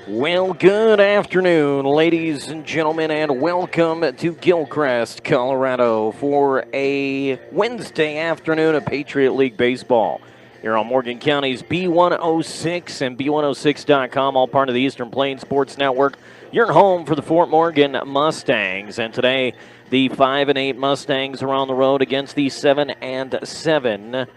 Well, good afternoon, ladies and gentlemen, and welcome to Gilcrest, Colorado for a Wednesday afternoon of Patriot League Baseball. Here on Morgan County's B106 and B106.com, all part of the Eastern Plains Sports Network. Your home for the Fort Morgan Mustangs. And today, the 5-8 Mustangs are on the road against the 7-7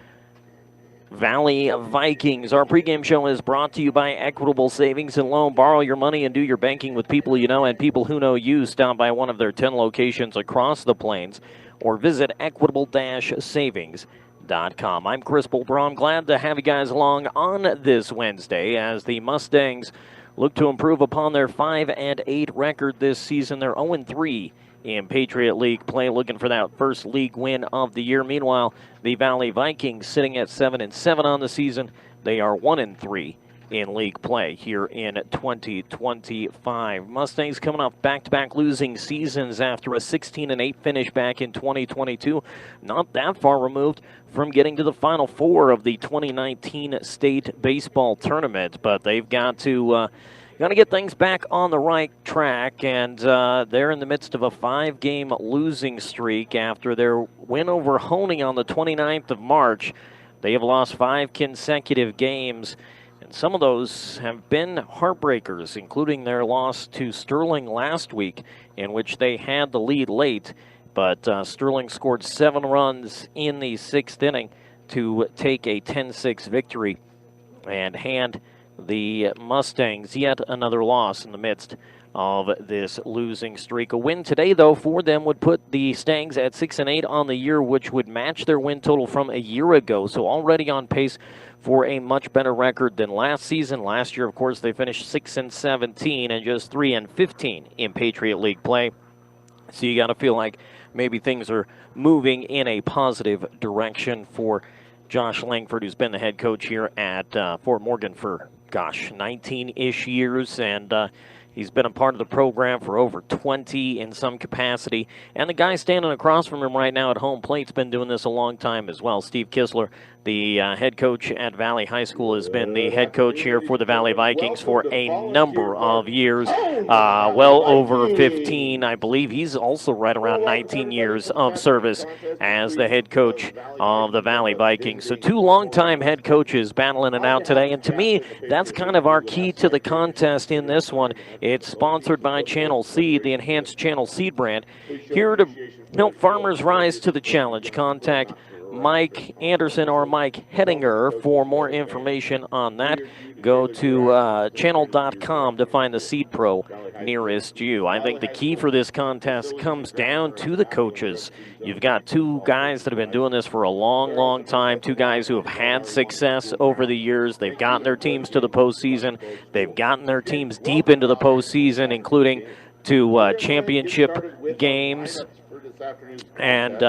Valley Vikings. Our pregame show is brought to you by Equitable Savings and Loan. Borrow your money and do your banking with people you know and people who know you. Stop by one of their 10 locations across the plains or visit equitable-savings.com. I'm Chris Bulbron. Glad to have you guys along on this Wednesday as the Mustangs look to improve upon their 5-8 record this season. They're 0-3 in Patriot League play, looking for that first league win of the year. Meanwhile, the Valley Vikings sitting at 7-7 on the season. They are 1-3 in league play here in 2025. Mustangs coming off back-to-back losing seasons after a 16-8 finish back in 2022. Not that far removed from getting to the Final Four of the 2019 state baseball tournament, but they've got to going to get things back on the right track, and they're in the midst of a 5-game losing streak after their win over Honing on the 29th of March. They have lost 5 consecutive games, and some of those have been heartbreakers, including their loss to Sterling last week, in which they had the lead late, but Sterling scored 7 runs in the 6th inning to take a 10-6 victory and hand the Mustangs yet another loss in the midst of this losing streak. A win today, though, for them would put the Stangs at 6-8 on the year, which would match their win total from a year ago. So already on pace for a much better record than last season. Last year, of course, they finished 6-17 and just 3-15 in Patriot League play. So you got to feel like maybe things are moving in a positive direction for Josh Langford, who's been the head coach here at Fort Morgan for 19-ish years, and he's been a part of the program for over 20 in some capacity. And the guy standing across from him right now at home plate's been doing this a long time as well. Steve Kistler, the head coach at Valley High School, has been the head coach here for the Valley Vikings for a number of years, well over 15. I believe he's also right around 19 years of service as the head coach of the Valley Vikings. So 2 longtime head coaches battling it out today, and to me, that's kind of our key to the contest in this one. It's sponsored by Channel Seed, the enhanced Channel Seed brand. Here to help farmers rise to the challenge, contact Mike Anderson or Mike Hettinger for more information on that. Go to channel.com to find the Seed Pro nearest you. I think the key for this contest comes down to the coaches. You've got 2 guys that have been doing this for a long, long time, 2 guys who have had success over the years. They've gotten their teams to the postseason. They've gotten their teams deep into the postseason, including to championship games. And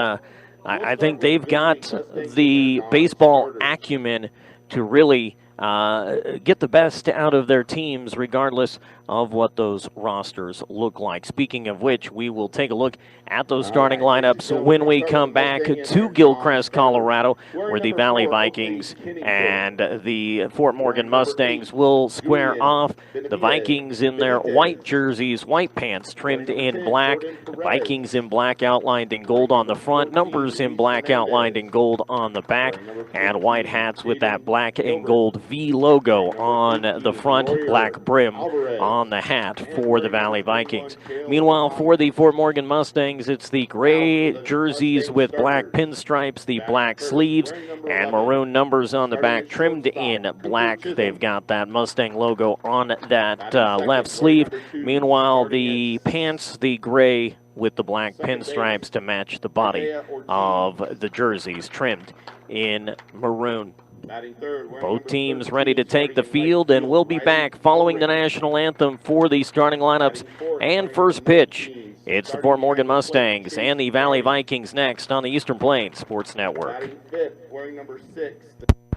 I think they've got the baseball acumen to really get the best out of their teams, regardless of what those rosters look like. Speaking of which, we will take a look at those starting lineups when we come back to Gilcrest, Colorado, where the Valley Vikings and the Fort Morgan Mustangs will square off. The Vikings in their white jerseys, white pants trimmed in black, the Vikings in black outlined in gold on the front, numbers in black outlined in gold on the back, and white hats with that black and gold V logo on the front, black brim on the hat for the Valley Vikings. Meanwhile, for the Fort Morgan Mustangs, it's the gray jerseys with black pinstripes, the black sleeves, and maroon numbers on the back trimmed in black. They've got that Mustang logo on that left sleeve. Meanwhile, the pants, the gray with the black pinstripes to match the body of the jerseys trimmed in maroon. Both teams ready to take the field, and we'll be back following the national anthem for the starting lineups and first pitch. It's the Fort Morgan Mustangs and the Valley Vikings next on the Eastern Plains Sports Network.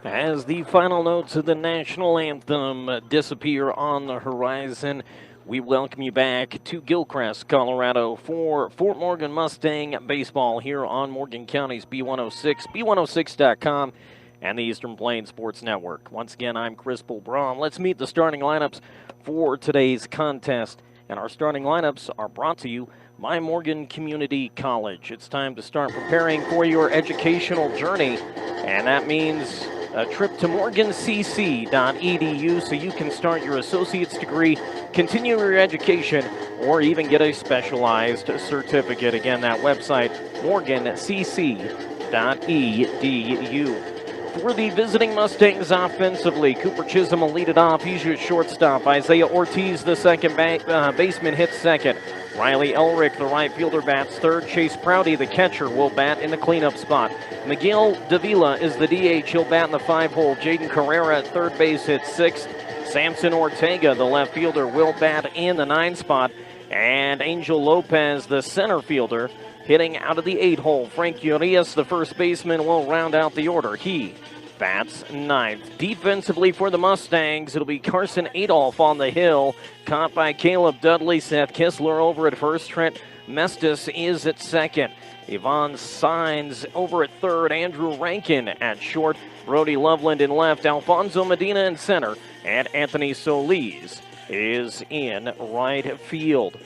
As the final notes of the national anthem disappear on the horizon, we welcome you back to Gilcrest, Colorado for Fort Morgan Mustang baseball here on Morgan County's B106, B106.com, and the Eastern Plains Sports Network. Once again, I'm Chris Bulbron. Let's meet the starting lineups for today's contest. And our starting lineups are brought to you by Morgan Community College. It's time to start preparing for your educational journey, and that means a trip to morgancc.edu so you can start your associate's degree, continue your education, or even get a specialized certificate. Again, that website, morgancc.edu. For the visiting Mustangs offensively, Cooper Chisholm will lead it off. He's your shortstop. Isaiah Ortiz, the second baseman, hits second. Riley Elrick, the right fielder, bats third. Chase Prouty, the catcher, will bat in the cleanup spot. Miguel Davila is the DH. He'll bat in the 5-hole. Jaden Carrera at third base hits sixth. Samson Ortega, the left fielder, will bat in the 9 spot. And Angel Lopez, the center fielder, hitting out of the 8-hole. Frank Urias, the first baseman, will round out the order. He bats 9th. Defensively for the Mustangs, it'll be Carson Adolph on the hill, caught by Caleb Dudley. Seth Kistler over at first. Trent Mestis is at second. Yvonne Signs over at third. Andrew Rankin at short. Brody Loveland in left. Alfonso Medina in center. And Anthony Solis is in right field.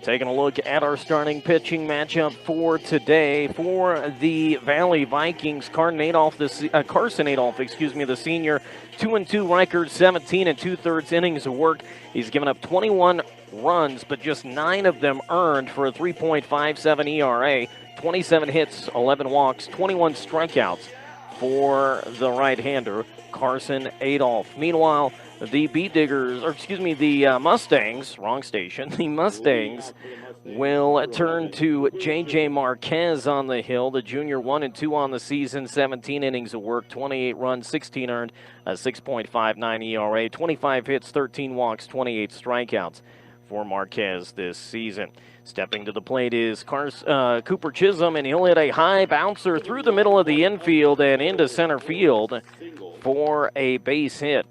Taking a look at our starting pitching matchup for today. For the Valley Vikings, Carson Adolph, the senior, 2-2 record, 17 2/3 innings of work. He's given up 21 runs, but just 9 of them earned for a 3.57 ERA. 27 hits, 11 walks, 21 strikeouts for the right-hander, Carson Adolph. Meanwhile, the Mustangs, wrong station, the Mustangs will turn to J.J. Marquez on the hill, the junior, 1-2 on the season, 17 innings of work, 28 runs, 16 earned, a 6.59 ERA, 25 hits, 13 walks, 28 strikeouts for Marquez this season. Stepping to the plate is Cooper Chisholm, and he'll hit a high bouncer through the middle of the infield and into center field for a base hit.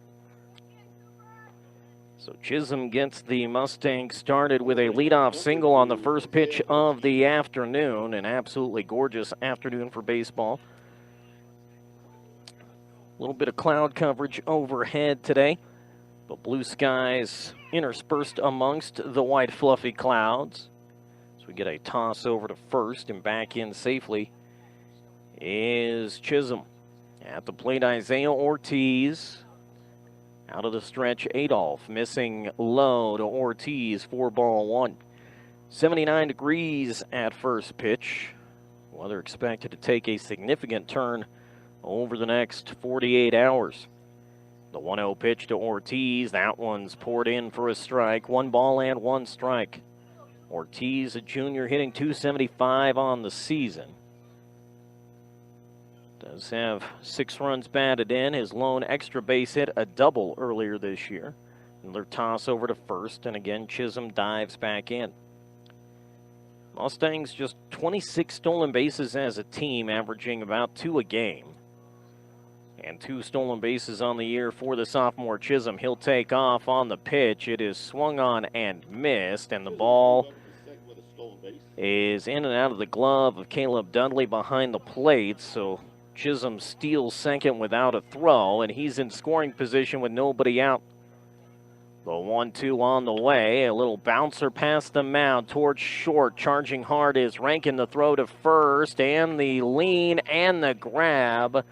So Chisholm gets the Mustangs started with a leadoff single on the first pitch of the afternoon. An absolutely gorgeous afternoon for baseball. A little bit of cloud coverage overhead today, but blue skies interspersed amongst the white fluffy clouds. So we get a toss over to first, and back in safely is Chisholm. At the plate, Isaiah Ortiz. Out of the stretch, Adolph missing low to Ortiz, 4-1. 79 degrees at first pitch. Weather expected to take a significant turn over the next 48 hours. The 1-0 pitch to Ortiz. That one's poured in for a strike. 1 ball and 1 strike. Ortiz, a junior, hitting .275 on the season. Does have 6 runs batted in. His lone extra base hit, a double earlier this year. Another toss over to first, and again Chisholm dives back in. Mustangs just 26 stolen bases as a team, averaging about 2 a game. And 2 stolen bases on the year for the sophomore Chisholm. He'll take off on the pitch. It is swung on and missed, and the ball is in and out of the glove of Caleb Dudley behind the plate. So Chisholm steals second without a throw, and he's in scoring position with nobody out. The 1-2 on the way. A little bouncer past the mound towards short. Charging hard is Rankin. The throw to first, and the lean and the grab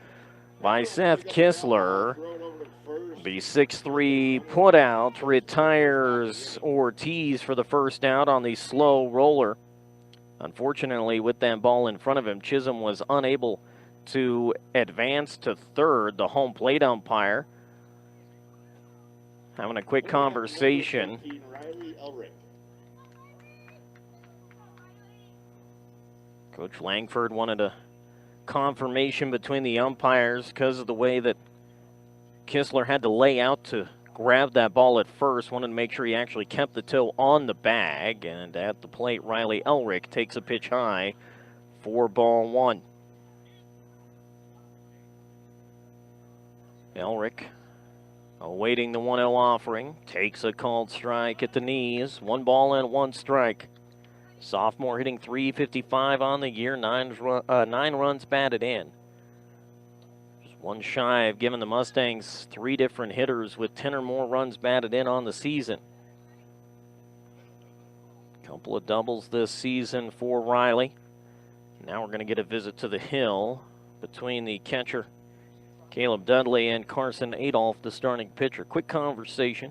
by Seth Kistler. The 6-3 putout retires Ortiz for the first out on the slow roller. Unfortunately, with that ball in front of him, Chisholm was unable to advance to third. The home plate umpire having a quick conversation. Coach Langford wanted a confirmation between the umpires because of the way that Kistler had to lay out to grab that ball at first. Wanted to make sure he actually kept the toe on the bag. And at the plate, Riley Elrick takes a pitch high, 4-1. Elrick, awaiting the 1-0 offering, takes a called strike at the knees. 1 ball and 1 strike. Sophomore hitting .355 on the year, 9 runs batted in. Just One shy of giving the Mustangs 3 different hitters with 10 or more runs batted in on the season. Couple of doubles this season for Riley. Now we're going to get a visit to the hill between the catcher, Caleb Dudley, and Carson Adolph, the starting pitcher. Quick conversation.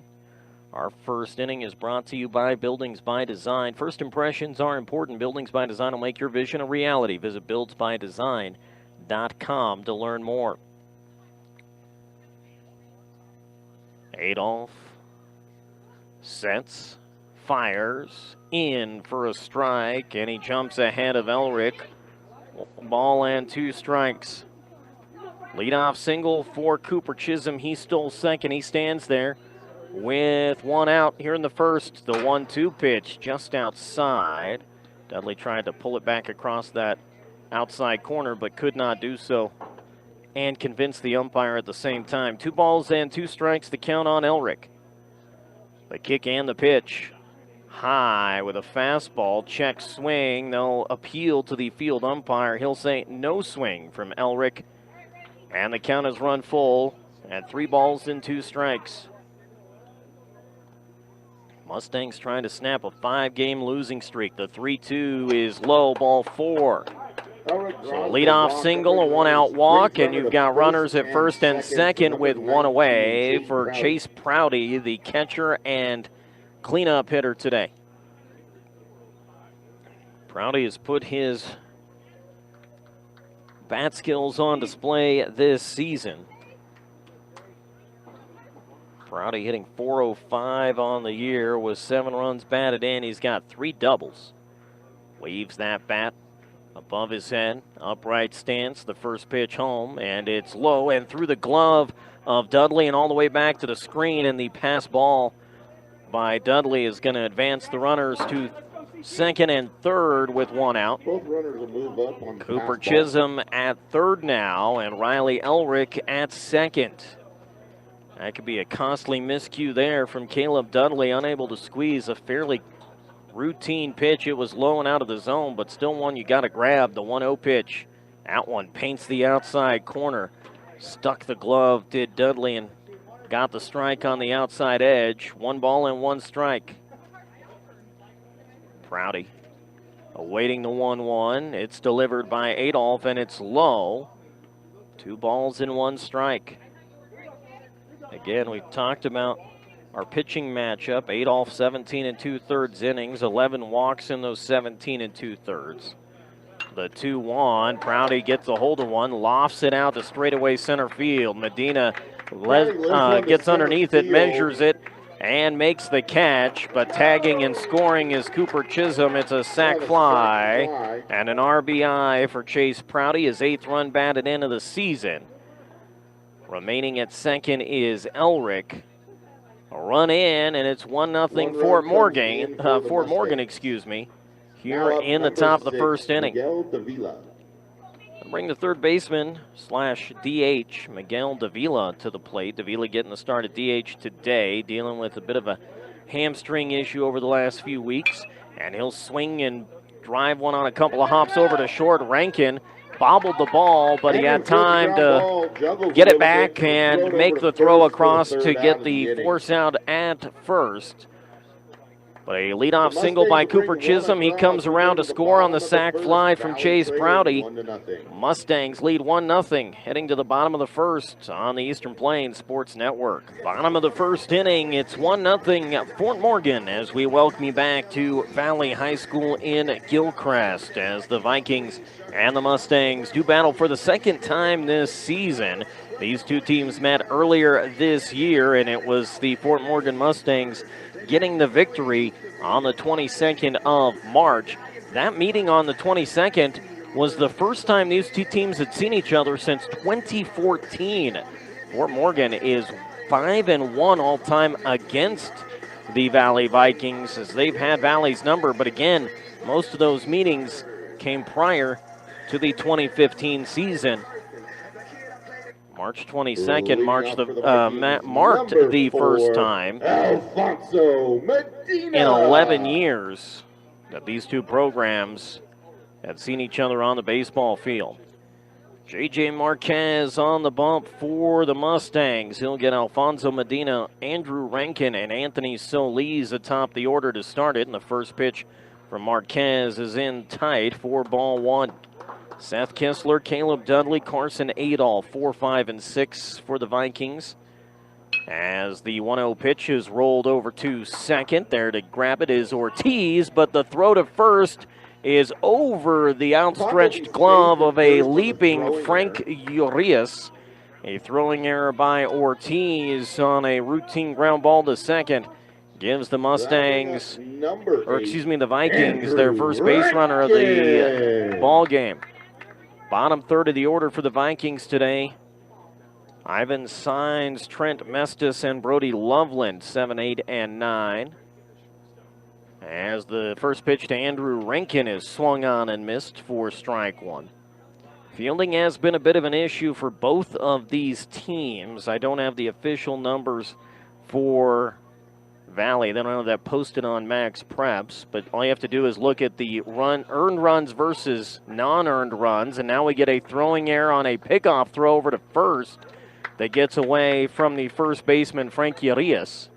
Our first inning is brought to you by Buildings by Design. First impressions are important. Buildings by Design will make your vision a reality. Visit buildsbydesign.com to learn more. Adolph sets, fires, in for a strike, and he jumps ahead of Elric. Ball and 2 strikes. Leadoff single for Cooper Chisholm. He stole second. He stands there with 1 out here in the first. The 1-2 pitch just outside. Dudley tried to pull it back across that outside corner, but could not do so and convince the umpire at the same time. 2 balls and 2 strikes to count on Elric. The kick and the pitch. High with a fastball, check swing. They'll appeal to the field umpire. He'll say no swing from Elric. And the count is run full at 3 balls and 2 strikes. Mustangs trying to snap a 5-game losing streak. The 3-2 is low, ball 4. So leadoff single, a 1-out walk, and you've got runners at first and second with 1 away for Chase Prouty, the catcher and cleanup hitter today. Prouty has put his bat skills on display this season. Prouty hitting .405 on the year with 7 runs batted in. He's got 3 doubles. Waves that bat above his head, upright stance, the first pitch home, and it's low and through the glove of Dudley and all the way back to the screen, and the pass ball by Dudley is going to advance the runners to second and third with 1 out. Both runners will move up on the Cooper fastball. Chisholm at third now, and Riley Elric at second. That could be a costly miscue there from Caleb Dudley, unable to squeeze a fairly routine pitch. It was low and out of the zone, but still one you got to grab. The 1-0 pitch. That one paints the outside corner. Stuck the glove, did Dudley, and got the strike on the outside edge. 1 ball and 1 strike. Prouty awaiting the 1-1. It's delivered by Adolph, and it's low. 2 balls and 1 strike. Again, we've talked about our pitching matchup. Adolph 17 2/3 innings, 11 walks in those 17 2/3. The 2-1, Prouty gets a hold of one, lofts it out to straightaway center field. Medina gets underneath it, measures it, and makes the catch, but tagging and scoring is Cooper Chisholm. It's a sac fly and an RBI for Chase Prouty, his 8th run batted in of the season. Remaining at second is Elric. A run in, and it's 1-0 Fort Morgan, excuse me, here in the top of the first inning. Bring the third baseman / DH, Miguel Davila, to the plate. Davila getting the start at DH today, dealing with a bit of a hamstring issue over the last few weeks. And he'll swing and drive one on a couple of hops over to short. Rankin bobbled the ball, but he had time to get it back and make the throw across to get the force out at first. But a leadoff single by Cooper Chisholm. He comes around to score on the sac fly from Chase Prouty. Mustangs lead 1-0, heading to the bottom of the first on the Eastern Plains Sports Network. Bottom of the first inning, it's 1-0 Fort Morgan as we welcome you back to Valley High School in Gilcrest as the Vikings and the Mustangs do battle for the second time this season. These two teams met earlier this year, and it was the Fort Morgan Mustangs getting the victory on the 22nd of March. That meeting on the 22nd was the first time these two teams had seen each other since 2014. Fort Morgan is 5-1 all-time against the Valley Vikings, as they've had Valley's number, but again, most of those meetings came prior to the 2015 season. March 22nd marked the first time in 11 years that these two programs have seen each other on the baseball field. J.J. Marquez on the bump for the Mustangs. He'll get Alfonso Medina, Andrew Rankin, and Anthony Solis atop the order to start it. And the first pitch from Marquez is in tight for ball one. Seth Kistler, Caleb Dudley, Carson Adolph, 4, 5, and 6 for the Vikings. As the 1-0 pitch is rolled over to second, there to grab it is Ortiz, but the throw to first is over the outstretched glove of a leaping Frank Urias. A throwing error by Ortiz on a routine ground ball to second gives the Mustangs, the Vikings, their first base runner of the ball game. Bottom third of the order for the Vikings today. Ivan Signs, Trent Mestis, and Brody Loveland, 7, 8, and 9. As the first pitch to Andrew Rankin is swung on and missed for strike one. Fielding has been a bit of an issue for both of these teams. I don't have the official numbers for Valley. They don't have that posted on Max Preps, but all you have to do is look at the earned runs versus non-earned runs, and now we get a throwing error on a pickoff throw over to first that gets away from the first baseman, Frank Urias.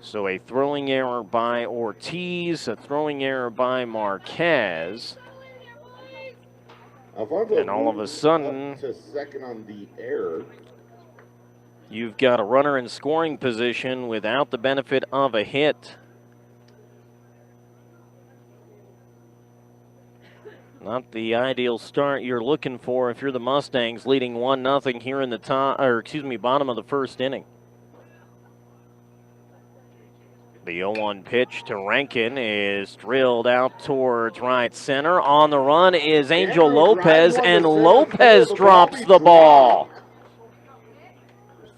So a throwing error by Ortiz, a throwing error by Marquez. And all of a sudden, to second on the error. You've got a runner in scoring position without the benefit of a hit. Not the ideal start you're looking for if you're the Mustangs, leading 1-0 here in the bottom of the first inning. The 0-1 pitch to Rankin is drilled out towards right center. On the run is Angel Lopez, and Lopez drops the ball.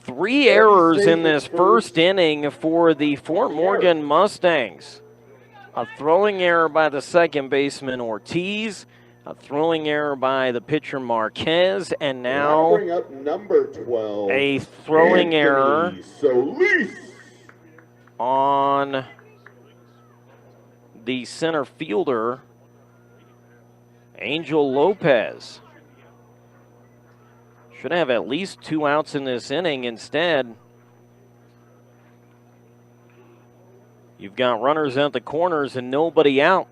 3 errors in this first inning for the Fort Morgan Mustangs. A throwing error by the second baseman Ortiz, a throwing error by the pitcher Marquez, and now bring up number 12, a throwing error Solis on the center fielder, Angel Lopez. Should have at least 2 outs in this inning. Instead, you've got runners at the corners and nobody out.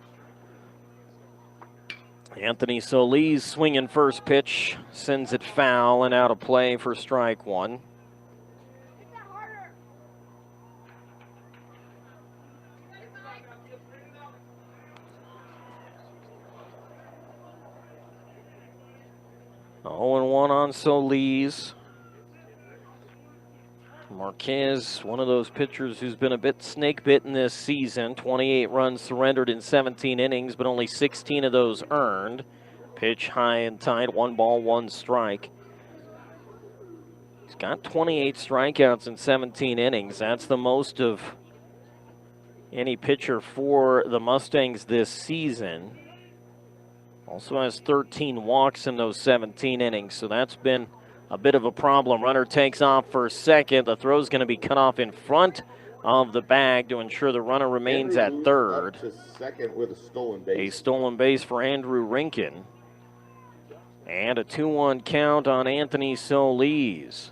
Anthony Solis swinging first pitch, sends it foul and out of play for strike one. A 0-1 on Solis. Marquez, one of those pitchers who's been a bit snake-bitten this season. 28 runs surrendered in 17 innings, but only 16 of those earned. Pitch high and tight, 1 ball, 1 strike. He's got 28 strikeouts in 17 innings. That's the most of any pitcher for the Mustangs this season. Also has 13 walks in those 17 innings, so that's been a bit of a problem. Runner takes off for second. The throw's going to be cut off in front of the bag to ensure the runner remains at third. To second with a stolen base. A stolen base for Andrew Rankin. And a 2-1 count on Anthony Solis.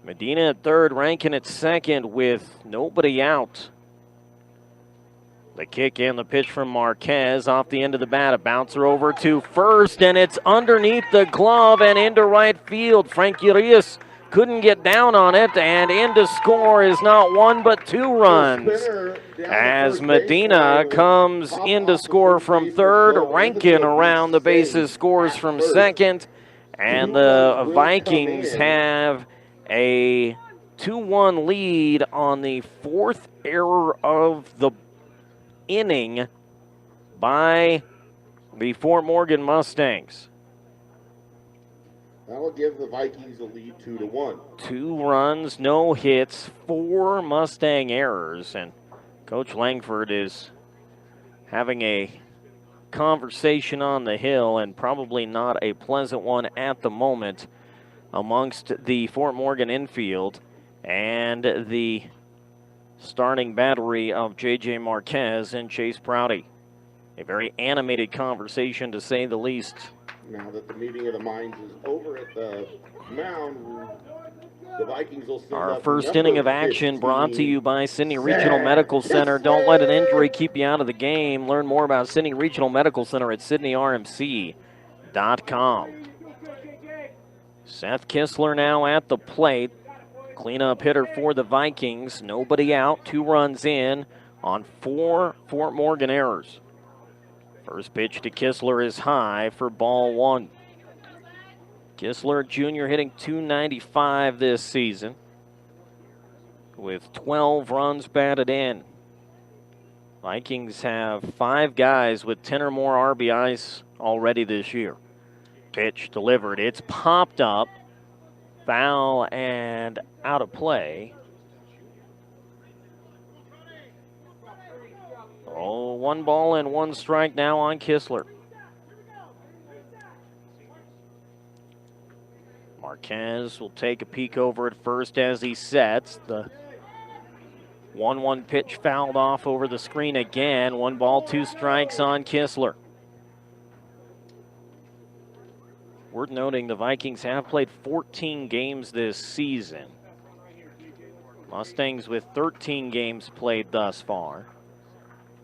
Medina at third, Rankin at second with nobody out. The kick and the pitch from Marquez off the end of the bat. A bouncer over to first, and it's underneath the glove and into right field. Frank Urias couldn't get down on it, and in to score is not 1 but 2 runs. As Medina comes in to score from third, Rankin around the bases scores from second, and the Vikings have a 2-1 lead on the 4th error of the inning by the Fort Morgan Mustangs. That'll give the Vikings a lead 2-1. 2 runs, no hits, 4 Mustang errors, and Coach Langford is having a conversation on the hill, and probably not a pleasant one at the moment, amongst the Fort Morgan infield and the starting battery of J.J. Marquez and Chase Prouty. A very animated conversation, to say the least. Now that the meeting of the minds is over at the mound, the Vikings will send Our up first number inning of action 15, brought to you by Sidney Regional Medical Center. Don't let an injury keep you out of the game. Learn more about Sidney Regional Medical Center at SidneyRMC.com. Seth Kistler now at the plate. Cleanup hitter for the Vikings. Nobody out, 2 runs in on 4 Fort Morgan errors. First pitch to Kistler is high for ball 1. Kistler Jr. hitting .295 this season with 12 runs batted in. Vikings have 5 guys with 10 or more RBIs already this year. Pitch delivered. It's popped up. Foul and out of play. Oh, 1 ball and 1 strike now on Kistler. Marquez will take a peek over at first as he sets. The 1-1 pitch fouled off over the screen again. 1 ball, 2 strikes on Kistler. Worth noting the Vikings have played 14 games this season. Mustangs with 13 games played thus far.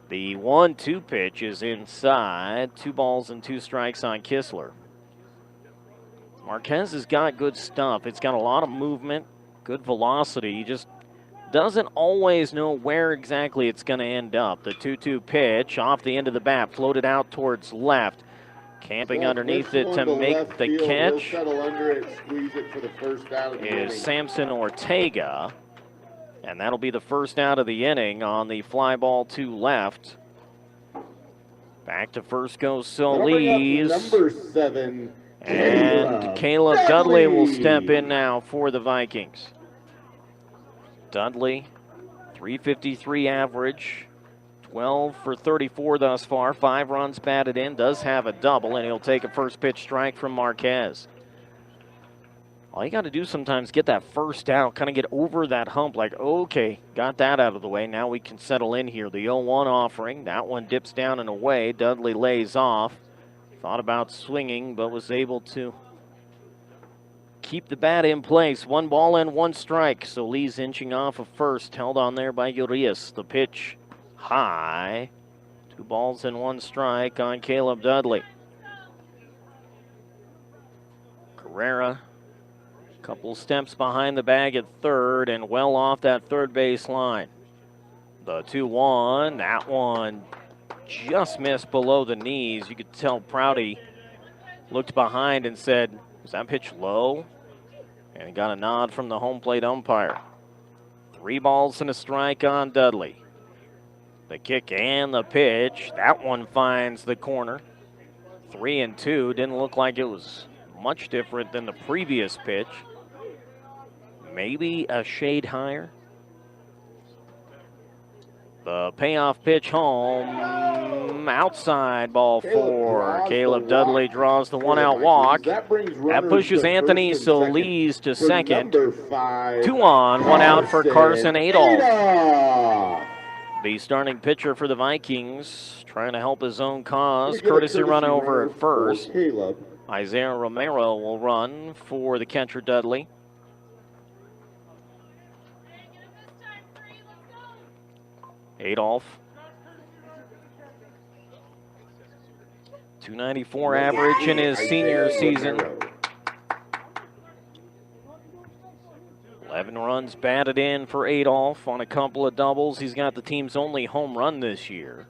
The 1-2 pitch is inside. 2 balls and 2 strikes on Kistler. Marquez has got good stuff. It's got a lot of movement, good velocity. He just doesn't always know where exactly it's going to end up. The 2-2 pitch off the end of the bat, floated out towards left. Camping underneath it to make the catch is Samson Ortega. And that'll be the first out of the inning on the fly ball to left. Back to first goes Solis. Number 7. And Caleb Dudley will step in now for the Vikings. Dudley, .353 average, 12 for 34 thus far, 5 runs batted in, does have a double, and he'll take a first pitch strike from Marquez. All you got to do sometimes get that first out, kind of get over that hump, like, okay, got that out of the way. Now we can settle in here. The 0-1 offering, that one dips down and away. Dudley lays off. Thought about swinging, but was able to keep the bat in place. 1 ball and 1 strike. So Lee's inching off of first, held on there by Urias. The pitch high. 2 balls and 1 strike on Caleb Dudley. Carrera, couple steps behind the bag at third and well off that third base line. The 2-1, that one just missed below the knees. You could tell Prouty looked behind and said, was that pitch low? And he got a nod from the home plate umpire. 3 balls and a strike on Dudley. The kick and the pitch, that one finds the corner. 3-2, didn't look like it was much different than the previous pitch. Maybe a shade higher. The payoff pitch home, outside, ball 4. Caleb Dudley draws the 1-out walk. That pushes Anthony Solis to second. 2 on, 1 out for Carson Adolph. The starting pitcher for the Vikings, trying to help his own cause. Courtesy run over at first. Isaiah Romero will run for the catcher Dudley. Adolph, .294 average in his senior season. 11 runs batted in for Adolph on a couple of doubles. He's got the team's only home run this year.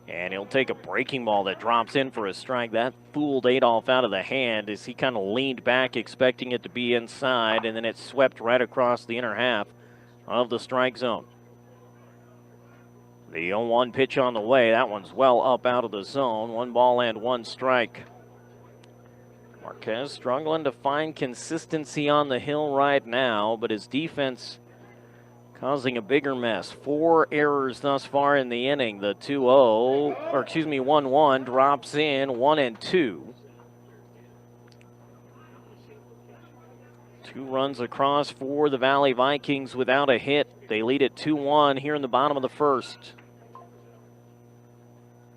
And he'll take a breaking ball that drops in for a strike. That fooled Adolph out of the hand as he kind of leaned back expecting it to be inside, and then it swept right across the inner half of the strike zone. The 0-1 pitch on the way. That one's well up out of the zone. 1 ball and 1 strike. Marquez struggling to find consistency on the hill right now, but his defense causing a bigger mess. 4 errors thus far in the inning. The 1-1 drops in 1-2. 2 runs across for the Valley Vikings without a hit. They lead it 2-1 here in the bottom of the first.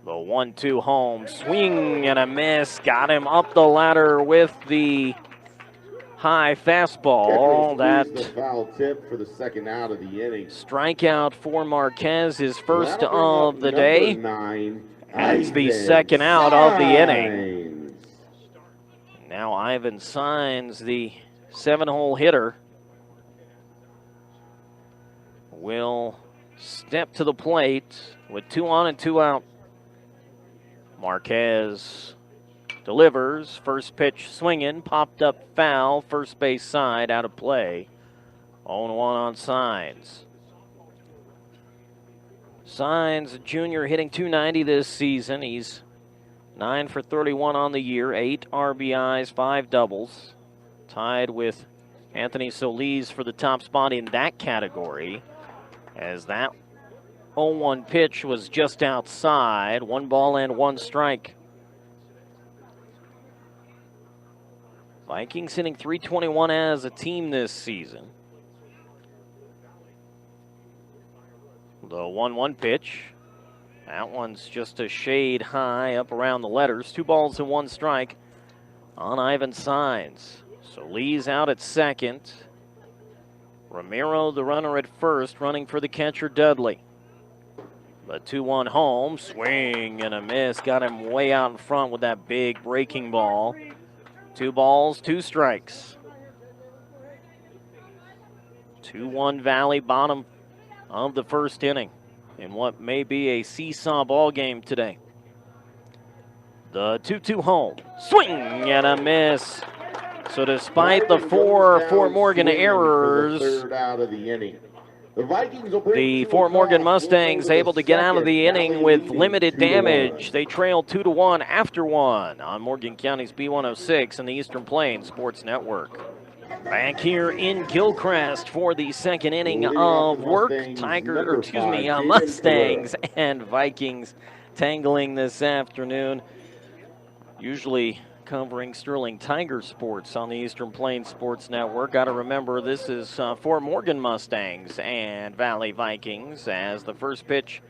The 1-2 home. Swing and a miss. Got him up the ladder with the high fastball. That That foul tip for the second out of the inning. Strikeout for Marquez, his first That'll bring of up the number day. 9, That's the Ivan second out of the inning. Saenz. Now Ivan Saenz, the 7-hole hitter, will step to the plate with 2 on and 2 out. Marquez delivers. First pitch swinging, popped up foul, first base side, out of play. 0-1 on Saenz. Saenz, junior, hitting .290 this season. He's 9 for 31 on the year, 8 RBIs, 5 doubles. Tied with Anthony Solis for the top spot in that category, as that 0-1 pitch was just outside. 1 ball and 1 strike. Vikings hitting .321 as a team this season. The 1-1 pitch. That one's just a shade high up around the letters. 2 balls and 1 strike on Ivan Saenz. Solis out at second. Ramiro, the runner at first, running for the catcher Dudley. The 2-1 home. Swing and a miss. Got him way out in front with that big breaking ball. 2 balls, 2 strikes. 2-1 Valley, bottom of the first inning in what may be a seesaw ball game today. The 2-2 home. Swing and a miss. So despite the 4 Fort Morgan errors, third out of the inning. The Fort Morgan Mustangs able to get out of the inning with limited damage. They trail 2-1 after 1 on Morgan County's B106 and the Eastern Plains Sports Network. Back here in Gilcrest for the second inning of work. Mustangs and Vikings tangling this afternoon. Usually covering Sterling Tiger sports on the Eastern Plains Sports Network. Got to remember, this is Fort Morgan Mustangs and Valley Vikings, as the first pitch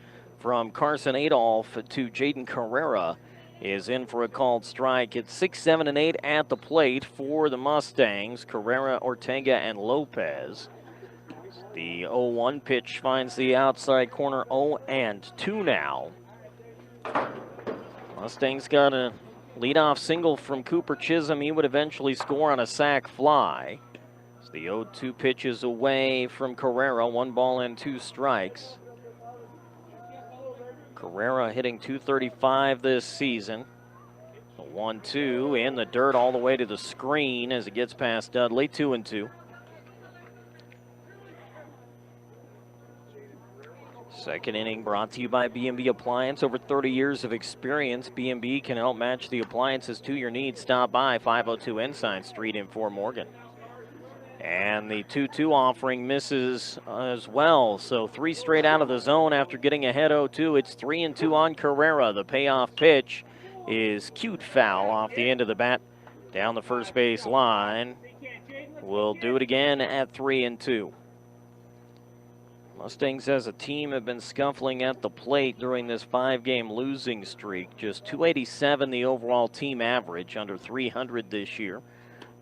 from Carson Adolph to Jaden Carrera is in for a called strike. It's 6, 7, and 8 at the plate for the Mustangs. Carrera, Ortega, and Lopez. The 0-1 pitch finds the outside corner. 0-2 now. Mustangs got a leadoff single from Cooper Chisholm. He would eventually score on a sac fly. So the 0-2 pitch is away from Carrera. 1 ball and 2 strikes. Carrera hitting .235 this season. The 1-2 in the dirt all the way to the screen as it gets past Dudley. 2-2. Second inning brought to you by B&B Appliance. Over 30 years of experience, B&B can help match the appliances to your needs. Stop by 502 Ensign Street in Fort Morgan. And the 2-2 offering misses as well. So 3 straight out of the zone after getting ahead 0-2. It's 3-2 on Carrera. The payoff pitch is cute foul off the end of the bat down the first base line. We'll do it again at 3-2. Mustangs as a team have been scuffling at the plate during this 5-game losing streak. Just .287 the overall team average, under .300 this year.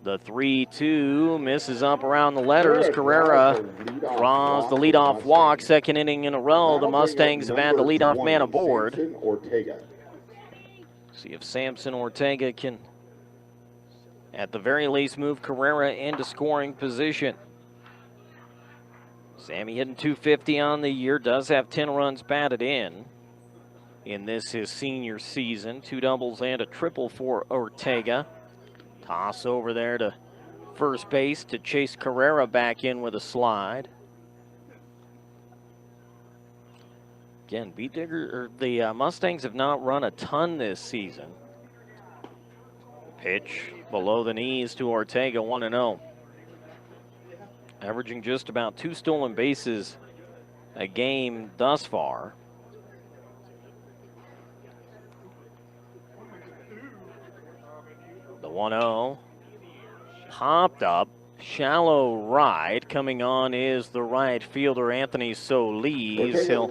The 3-2 misses up around the letters. Carrera draws the leadoff walk. Second inning in a row. The Mustangs have had the leadoff man aboard. See if Samson Ortega can, at the very least, move Carrera into scoring position. Sammy hitting .250 on the year. Does have 10 runs batted in this his senior season. 2 doubles and a triple for Ortega. Toss over there to first base to chase Carrera back in with a slide. Again, the Mustangs have not run a ton this season. Pitch below the knees to Ortega, 1-0. Averaging just about 2 stolen bases a game thus far. The 1-0. Popped up, shallow right. Coming on is the right fielder, Anthony Solis. He'll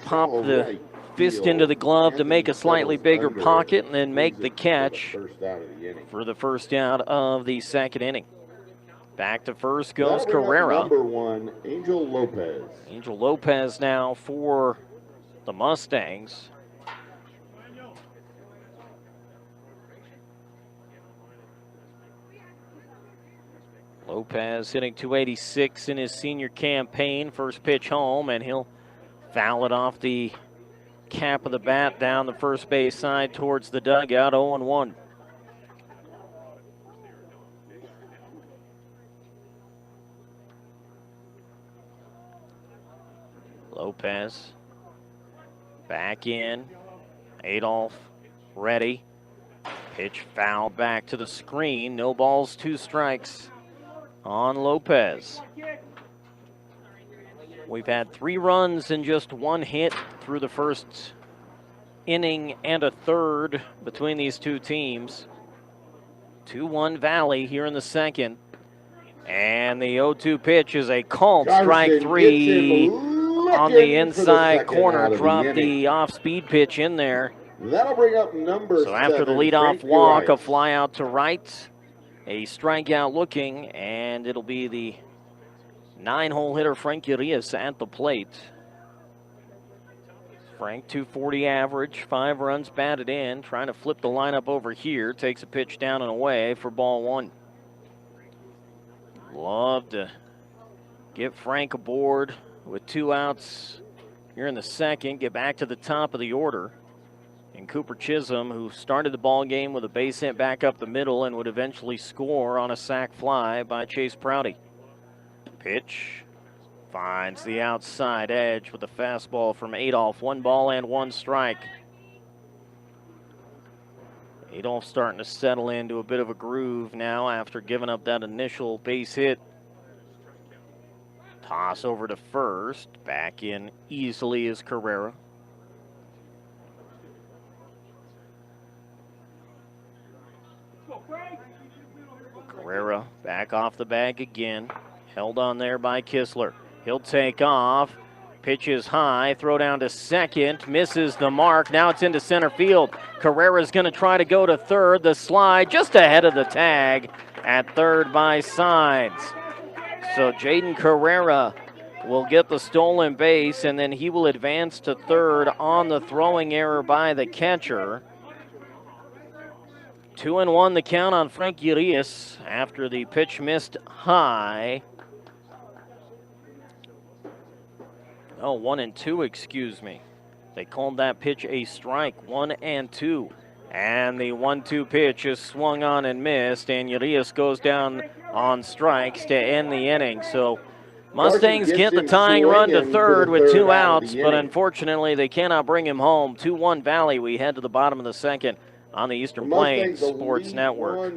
pop the fist into the glove to make a slightly bigger pocket and then make the catch for the first out of the second inning. Back to first goes Carrera. Number 1, Angel Lopez. Angel Lopez now for the Mustangs. Lopez hitting .286 in his senior campaign. First pitch home, and he'll foul it off the cap of the bat down the first base side towards the dugout, 0-1. Lopez back in. Adolph ready. Pitch foul back to the screen. No balls, 2 strikes on Lopez. We've had 3 runs and just 1 hit through the first inning and a third between these two teams. 2-1 Valley here in the second. And the 0-2 pitch is a called strike 3 on the inside corner. Dropped the off-speed pitch in there. That'll bring up number So after the leadoff walk, a fly out to right, a strikeout looking, and it'll be the 9-hole hitter Frank Urias at the plate. Frank, .240 average, 5 runs batted in, trying to flip the lineup over here. Takes a pitch down and away for ball 1. Love to get Frank aboard with 2 outs here in the second. Get back to the top of the order. And Cooper Chisholm, who started the ball game with a base hit back up the middle and would eventually score on a sac fly by Chase Prouty. Pitch finds the outside edge with a fastball from Adolph. 1 ball and 1 strike. Adolph starting to settle into a bit of a groove now after giving up that initial base hit. Toss over to first. Back in easily is Carrera. Carrera back off the bag again. Held on there by Kistler. He'll take off. Pitches high. Throw down to second. Misses the mark. Now it's into center field. Carrera's going to try to go to third. The slide just ahead of the tag at third by Sides. So Jaden Carrera will get the stolen base, and then he will advance to third on the throwing error by the catcher. 2-1 the count on Frank Urias after the pitch missed high. Oh, 1-2, excuse me. They called that pitch a strike, 1-2. And the 1-2 pitch is swung on and missed, and Urias goes down on strikes to end the inning. So Mustangs get the tying run to third with 2 outs, but unfortunately they cannot bring him home. 2-1 Valley. We head to the bottom of the second on the Eastern Plains Sports Network.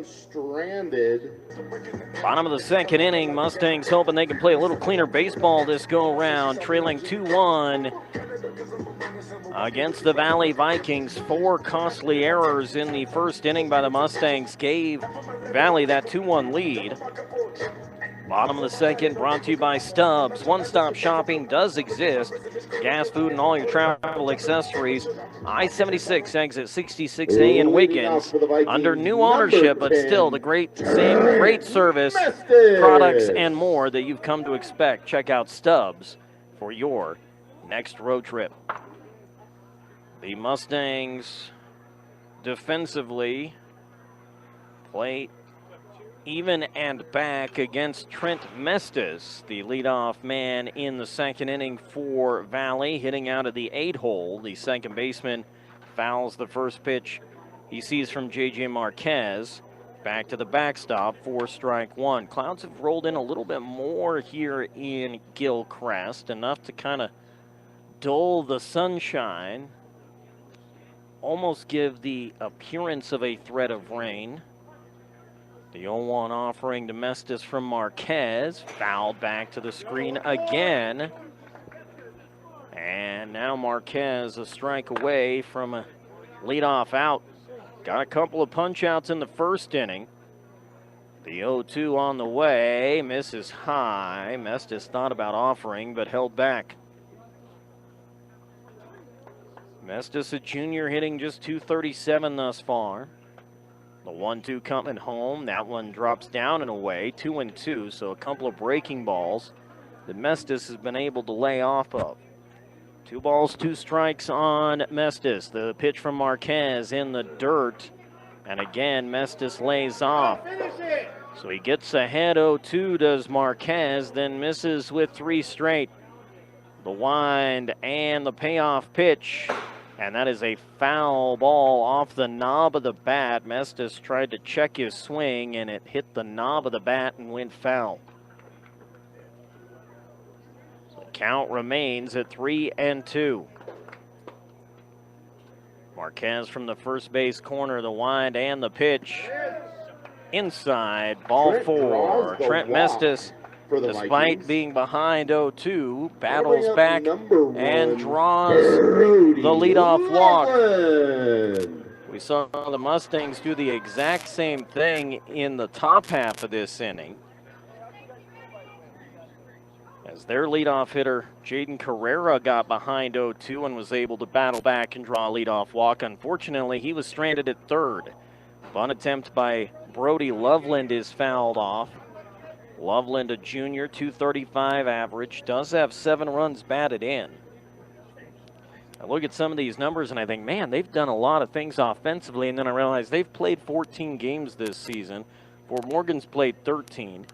Bottom of the second inning, Mustangs hoping they can play a little cleaner baseball this go-around, trailing 2-1 against the Valley Vikings. 4 costly errors in the first inning by the Mustangs gave Valley that 2-1 lead. Bottom of the second, brought to you by Stubbs. One-stop shopping does exist. Gas, food, and all your travel accessories. I-76 exit 66A in Wiggins. Under new ownership, but still the same great service, products, and more that you've come to expect. Check out Stubbs for your next road trip. The Mustangs defensively play even and back against Trent Mestis, the leadoff man in the second inning for Valley, hitting out of the 8-hole. The second baseman fouls the first pitch he sees from J.J. Marquez. Back to the backstop for strike 1. Clouds have rolled in a little bit more here in Gilcrest, enough to kind of dull the sunshine, almost give the appearance of a threat of rain. The 0-1 offering to Mestis from Marquez. Fouled back to the screen again. And now Marquez a strike away from a leadoff out. Got a couple of punch outs in the first inning. The 0-2 on the way, misses high. Mestis thought about offering, but held back. Mestis, a junior, hitting just .237 thus far. The 1-2 coming home. That one drops down and away, 2-2, so a couple of breaking balls that Mestis has been able to lay off of. 2 balls, 2 strikes on Mestis. The pitch from Marquez in the dirt. And again, Mestis lays off. So he gets ahead 0-2, does Marquez, then misses with 3 straight. The wind and the payoff pitch. And that is a foul ball off the knob of the bat. Mestis tried to check his swing, and it hit the knob of the bat and went foul. So the count remains at 3-2. Marquez from the first base corner, the wind and the pitch. Inside, ball 4. Trent Mestis, despite being behind 0-2, battles back and draws the leadoff walk. We saw the Mustangs do the exact same thing in the top half of this inning, as their leadoff hitter, Jaden Carrera, got behind 0-2 and was able to battle back and draw a leadoff walk. Unfortunately, he was stranded at third. Bunt attempt by Brody Loveland is fouled off. Loveland, a junior, .235 average, does have 7 runs batted in. I look at some of these numbers and I think, man, they've done a lot of things offensively, and then I realize they've played 14 games this season. Fort Morgan's played 13.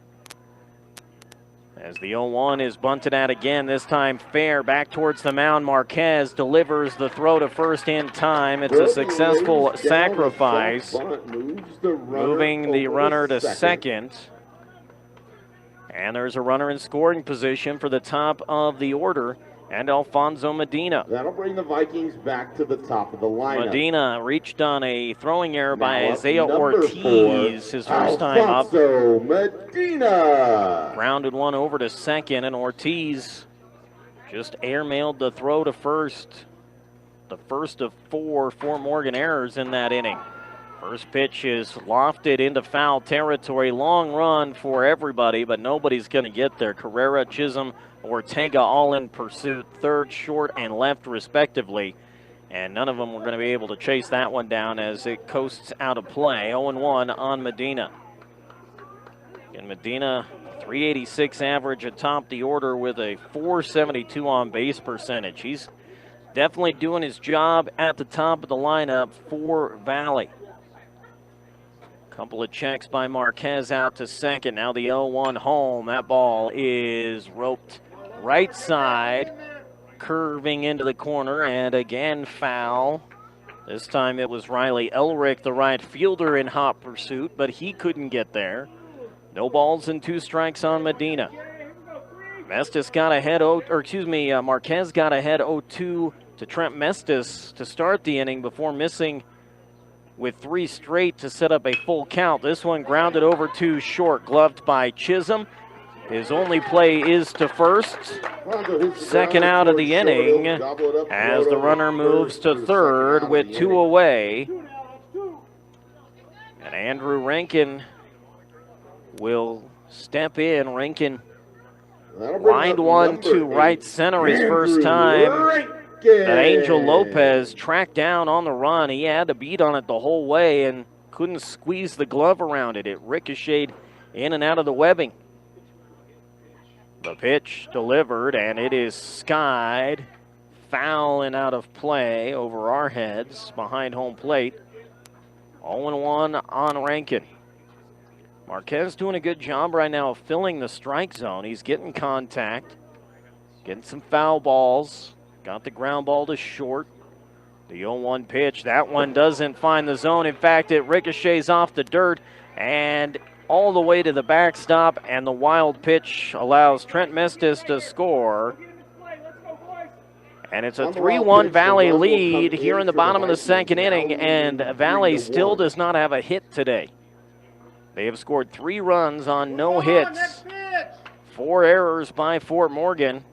As the 0-1 is bunted out again, this time fair, back towards the mound. Marquez delivers the throw to first in time. It's a successful sacrifice, moving the runner to second. And there's a runner in scoring position for the top of the order, and Alfonso Medina. That'll bring the Vikings back to the top of the lineup. Medina reached on a throwing error by Isaiah Ortiz, his first time up. Alfonso Medina. Grounded one over to second, and Ortiz just airmailed the throw to first. The first of 4 Fort Morgan errors in that inning. First pitch is lofted into foul territory. Long run for everybody, but nobody's going to get there. Carrera, Chisholm, Ortega all in pursuit, third, short, and left respectively. And none of them were going to be able to chase that one down as it coasts out of play. 0-1 on Medina. And Medina, 386 average atop the order with a 472 on base percentage. He's definitely doing his job at the top of the lineup for Valley. Couple of checks by Marquez out to second. Now the 0-1 home. That ball is roped right side, curving into the corner, and again foul. This time it was Riley Elrick, the right fielder, in hot pursuit, but he couldn't get there. No balls and 2 strikes on Medina. Mestis got ahead, Marquez got ahead 0-2 to Trent Mestis to start the inning before missing with 3 straight to set up a full count. This one grounded over to short, gloved by Chisholm. His only play is to first. Second out of the inning as the runner moves to third with 2 away. And Andrew Rankin will step in. Rankin lined one to right center his first time. That Angel Lopez tracked down on the run. He had to beat on it the whole way and couldn't squeeze the glove around it. It ricocheted in and out of the webbing. The pitch delivered, and it is skied, foul and out of play over our heads behind home plate. 0-1 on Rankin. Marquez doing a good job right now of filling the strike zone. He's getting contact, getting some foul balls. Got the ground ball to short. The 0-1 pitch, that one doesn't find the zone. In fact, it ricochets off the dirt and all the way to the backstop, and the wild pitch allows Trent Mestis to score. And it's a 3-1 Valley lead here in the bottom of the second inning, and Valley still does not have a hit today. They have scored 3 runs on no hits. 4 errors by Fort Morgan.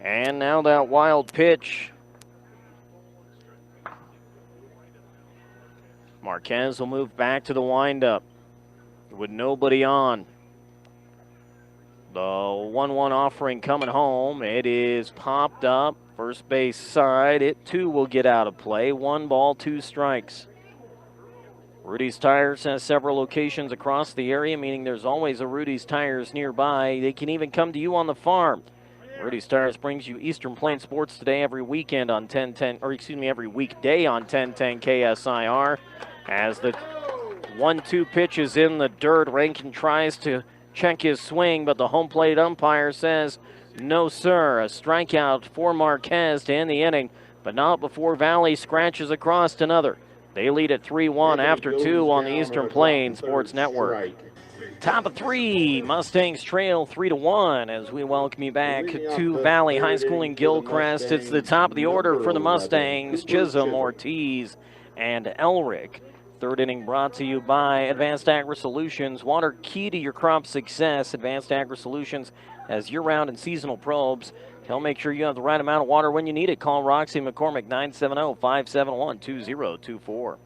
And now that wild pitch. Marquez will move back to the windup. with nobody on. The 1-1 offering coming home. It is popped up. First base side. It too will get out of play. 1 ball, 2 strikes. Rudy's Tires has several locations across the area, meaning there's always a Rudy's Tires nearby. They can even come to you on the farm. Rudy's Tires brings you Eastern Plains Sports Today every weekend on 1010, or excuse me, every weekday on 1010 KSIR. As the 1-2 pitch is in the dirt, Rankin tries to check his swing, but the home plate umpire says, no, sir. A strikeout for Marquez to end the inning, but not before Valley scratches across another. They lead at 3-1 after 2 on the Eastern Plains Sports Network. Top of 3, Mustangs trail 3-1 as we welcome you back to Valley High School in Gilcrest. It's the top of the order for the Mustangs, Chisholm, Ortiz, and Elric. Third inning brought to you by Advanced Agri-Solutions. Water key to your crop success. Advanced Agri-Solutions has year-round and seasonal probes. They'll make sure you have the right amount of water when you need it. Call Roxy McCormick, 970-571-2024.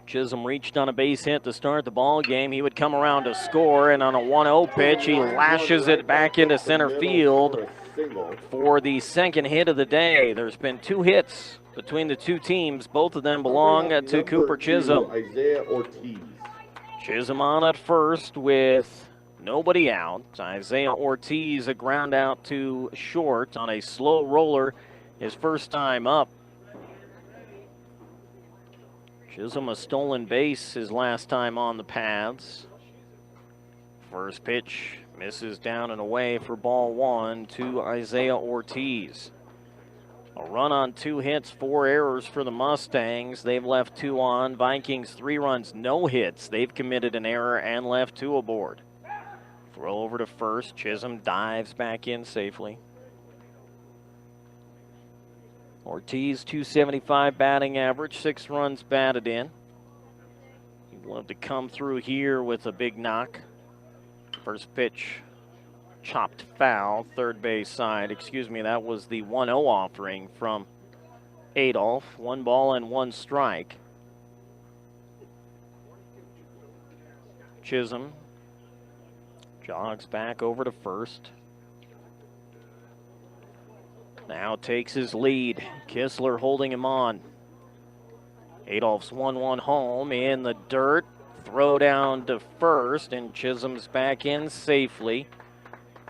Chisholm reached on a base hit to start the ball game. He would come around to score, and on a 1-0 pitch, he lashes it back into center field for the second hit of the day. There's been 2 hits between the 2 teams. Both of them belong to Cooper Chisholm. Isaiah Ortiz. Chisholm on at first with nobody out. Isaiah Ortiz a ground out to short on a slow roller, his first time up. Chisholm a stolen base his last time on the paths. First pitch misses down and away for ball 1 to Isaiah Ortiz. A run on 2 hits, 4 errors for the Mustangs. They've left 2 on. Vikings 3 runs, no hits. They've committed an error and left 2 aboard. Throw over to first. Chisholm dives back in safely. Ortiz, 275 batting average, 6 runs batted in. He'd love to come through here with a big knock. First pitch, chopped foul, third base side. Excuse me, that was the 1-0 offering from Adolph. 1 ball and 1 strike. Chisholm jogs back over to first. Now takes his lead. Kistler holding him on. Adolph's 1-1 home in the dirt. Throw down to first, and Chisholm's back in safely.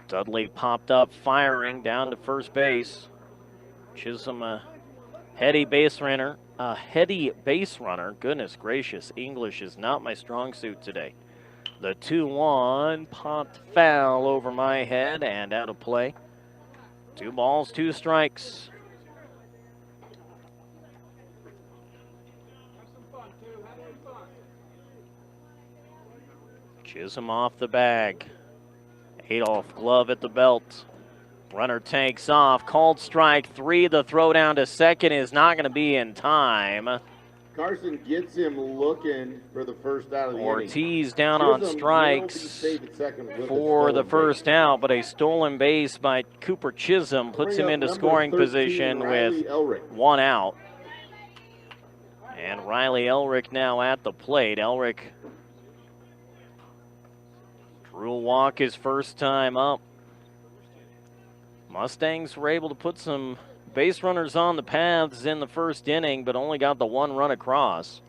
Dudley popped up firing down to first base. Chisholm a heady base runner. Goodness gracious, English is not my strong suit today. The 2-1 popped foul over my head and out of play. 2 balls, 2 strikes. Chisholm off the bag. Adolph glove at the belt. Runner takes off. Called strike 3. The throw down to second is not going to be in time. Carson gets him looking for the first out of the Ortiz inning. down on strikes for the first out, but a stolen base by Cooper Chisholm puts him into scoring position with 1 out. And Riley Elric now at the plate. Elric drew a walk his first time up. Mustangs were able to put some base runners on the paths in the first inning, but only got the 1 run across.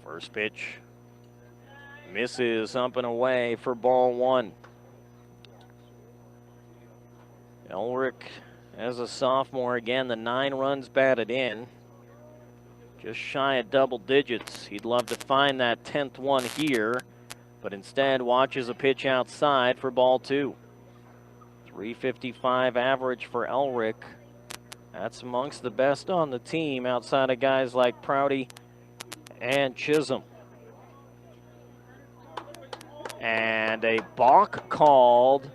First pitch misses up and away for ball 1. Elric, as a sophomore, again, the 9 runs batted in. Just shy of double digits. He'd love to find that 10th one here, but instead watches a pitch outside for ball 2. 355 average for Elric. That's amongst the best on the team outside of guys like Prouty and Chisholm. And a balk called.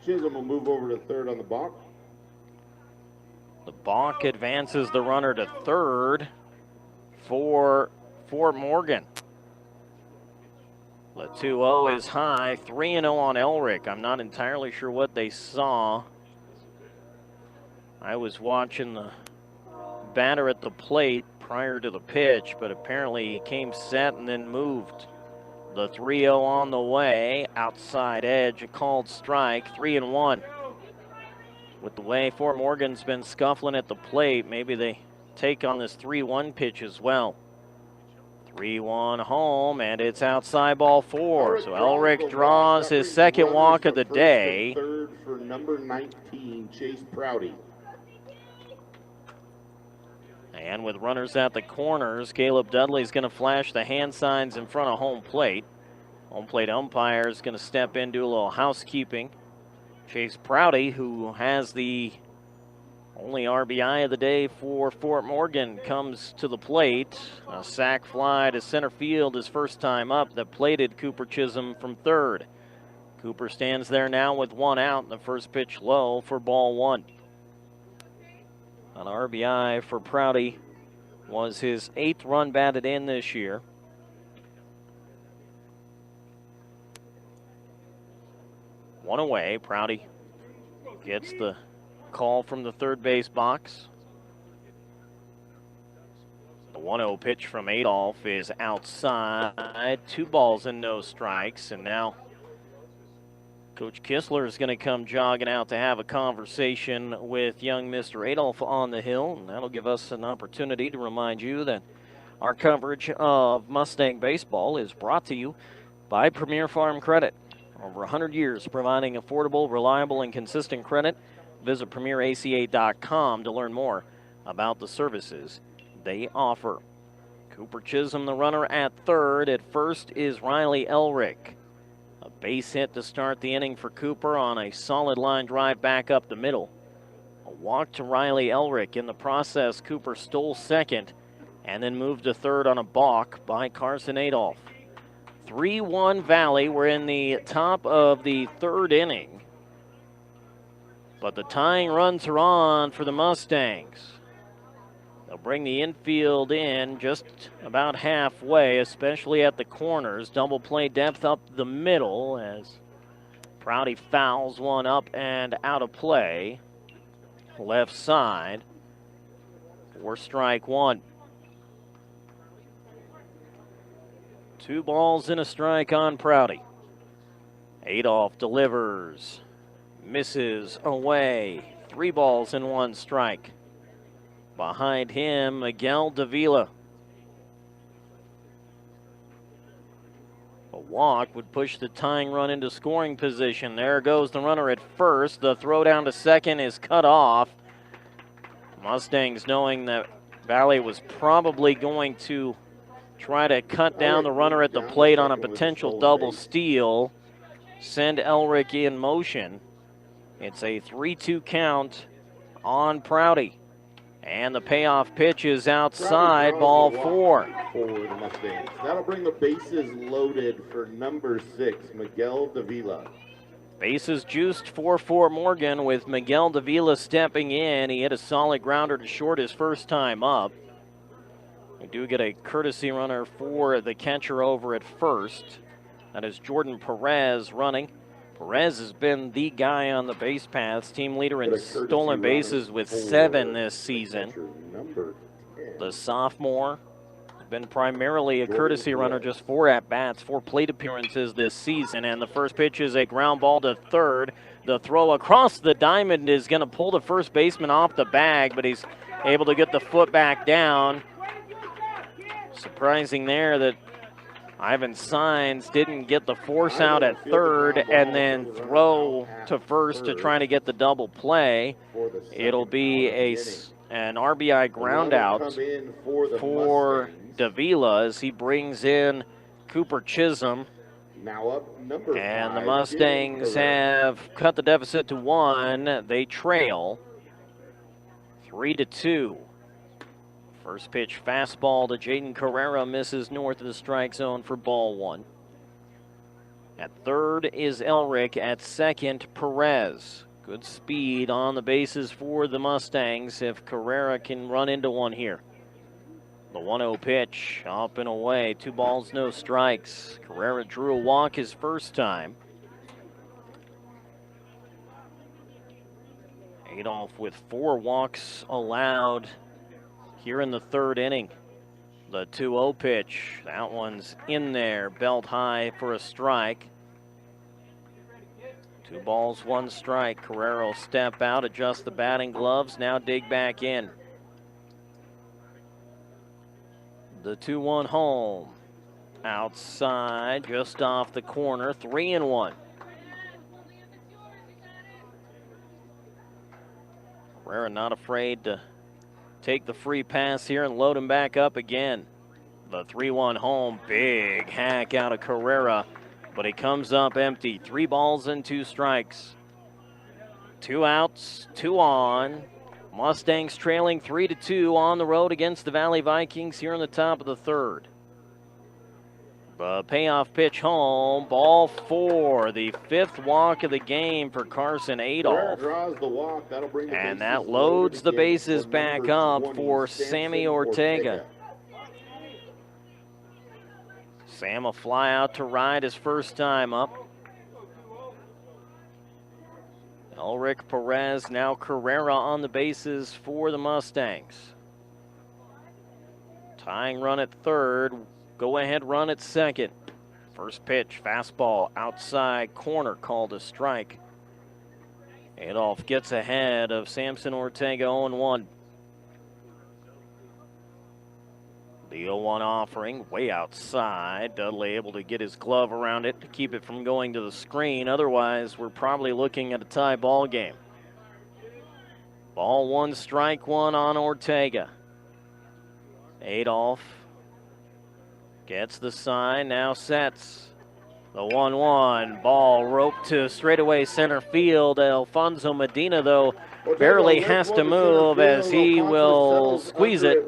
Chisholm will move over to third on the balk. The balk advances the runner to third for Fort Morgan. The 2-0 is high, 3-0 on Elric. I'm not entirely sure what they saw. I was watching the batter at the plate prior to the pitch, but apparently he came set and then moved. The 3-0 on the way, outside edge, a called strike, 3-1. With the way Fort Morgan's been scuffling at the plate, maybe they take on this 3-1 pitch as well. 3-1 home, and it's outside ball 4. So Elrick draws his second walk of the day. Third for number 19, Chase Prouty. And with runners at the corners, Caleb Dudley's going to flash the hand signs in front of home plate. Home plate umpire is going to step in, do a little housekeeping. Chase Prouty, who has the only RBI of the day for Fort Morgan, comes to the plate. A sac fly to center field his first time up that plated Cooper Chisholm from third. Cooper stands there now with 1 out, the first pitch low for ball 1. An RBI for Prouty was his 8th run batted in this year. One away, Prouty gets the call from the third base box. The 1-0 pitch from Adolph is outside. 2 balls and no strikes, and now Coach Kistler is going to come jogging out to have a conversation with young Mr. Adolph on the hill, and that'll give us an opportunity to remind you that our coverage of Mustang baseball is brought to you by Premier Farm Credit. Over 100 years providing affordable, reliable, and consistent credit. Visit PremierACA.com to learn more about the services they offer. Cooper Chisholm, the runner at third. At first is Riley Elrick. A base hit to start the inning for Cooper on a solid line drive back up the middle. A walk to Riley Elrick. In the process, Cooper stole second and then moved to third on a balk by Carson Adolph. 3-1 Valley. We're in the top of the third inning. But the tying runs are on for the Mustangs. They'll bring the infield in just about halfway, especially at the corners. Double play depth up the middle as Prouty fouls one up and out of play. Left side for strike 1. 2 balls and a strike on Prouty. Adolph delivers, misses away. 3 balls and 1 strike. Behind him, Miguel Davila. A walk would push the tying run into scoring position. There goes the runner at first. The throw down to second is cut off. Mustangs, knowing that Valley was probably going to try to cut down the runner at the plate on a potential double steal, send Elrick in motion. It's a 3-2 count on Prouty. And the payoff pitch is outside, ball 4. For the Mustangs. That'll bring the bases loaded for number 6, Miguel Davila. Bases juiced for Fort Morgan with Miguel Davila stepping in. He hit a solid grounder to short his first time up. We do get a courtesy runner for the catcher over at first. That is Jordan Perez running. Perez has been the guy on the base paths, team leader in stolen bases with 7 this season. The sophomore has been primarily a courtesy runner, just 4 at-bats, 4 plate appearances this season. And the first pitch is a ground ball to third. The throw across the diamond is going to pull the first baseman off the bag, but he's able to get the foot back down. Surprising there that Ivan Saenz didn't get the force out at third and then throw to first to try to get the double play. It'll be an RBI ground out for Davila as he brings in Cooper Chisholm. And the Mustangs have cut the deficit to 1. They trail 3-2. First pitch fastball to Jaden Carrera misses north of the strike zone for ball 1. At third is Elrick. At second, Perez. Good speed on the bases for the Mustangs if Carrera can run into one here. The 1-0 pitch up and away. 2 balls, no strikes. Carrera drew a walk his first time. Adolph with 4 walks allowed here in the third inning. The 2-0 pitch. That one's in there, belt high for a strike. 2 balls, 1 strike. Carrera will step out, adjust the batting gloves, now dig back in. The 2-1 home. Outside, just off the corner, 3-1. Carrera not afraid to take the free pass here and load him back up again. The 3-1 home, big hack out of Carrera, but he comes up empty. 3 balls and 2 strikes. 2 outs, 2 on. Mustangs trailing 3-2 on the road against the Valley Vikings here in the top of the third. The payoff pitch home, ball 4, the 5th walk of the game for Carson Adolph. And that loads the bases back up for Sammy Ortega. Sam a fly out to right his first time up. Elric Perez, now Carrera on the bases for the Mustangs. Tying run at third, go ahead run at second. First pitch, fastball, outside corner, called a strike. Adolph gets ahead of Samson Ortega 0-1. The 0-1 offering, way outside. Dudley able to get his glove around it to keep it from going to the screen. Otherwise, we're probably looking at a tie ball game. Ball 1, strike 1 on Ortega. Adolph gets the sign, now sets. The 1-1, ball roped to straightaway center field. Alfonso Medina, though, barely has to move as he will squeeze it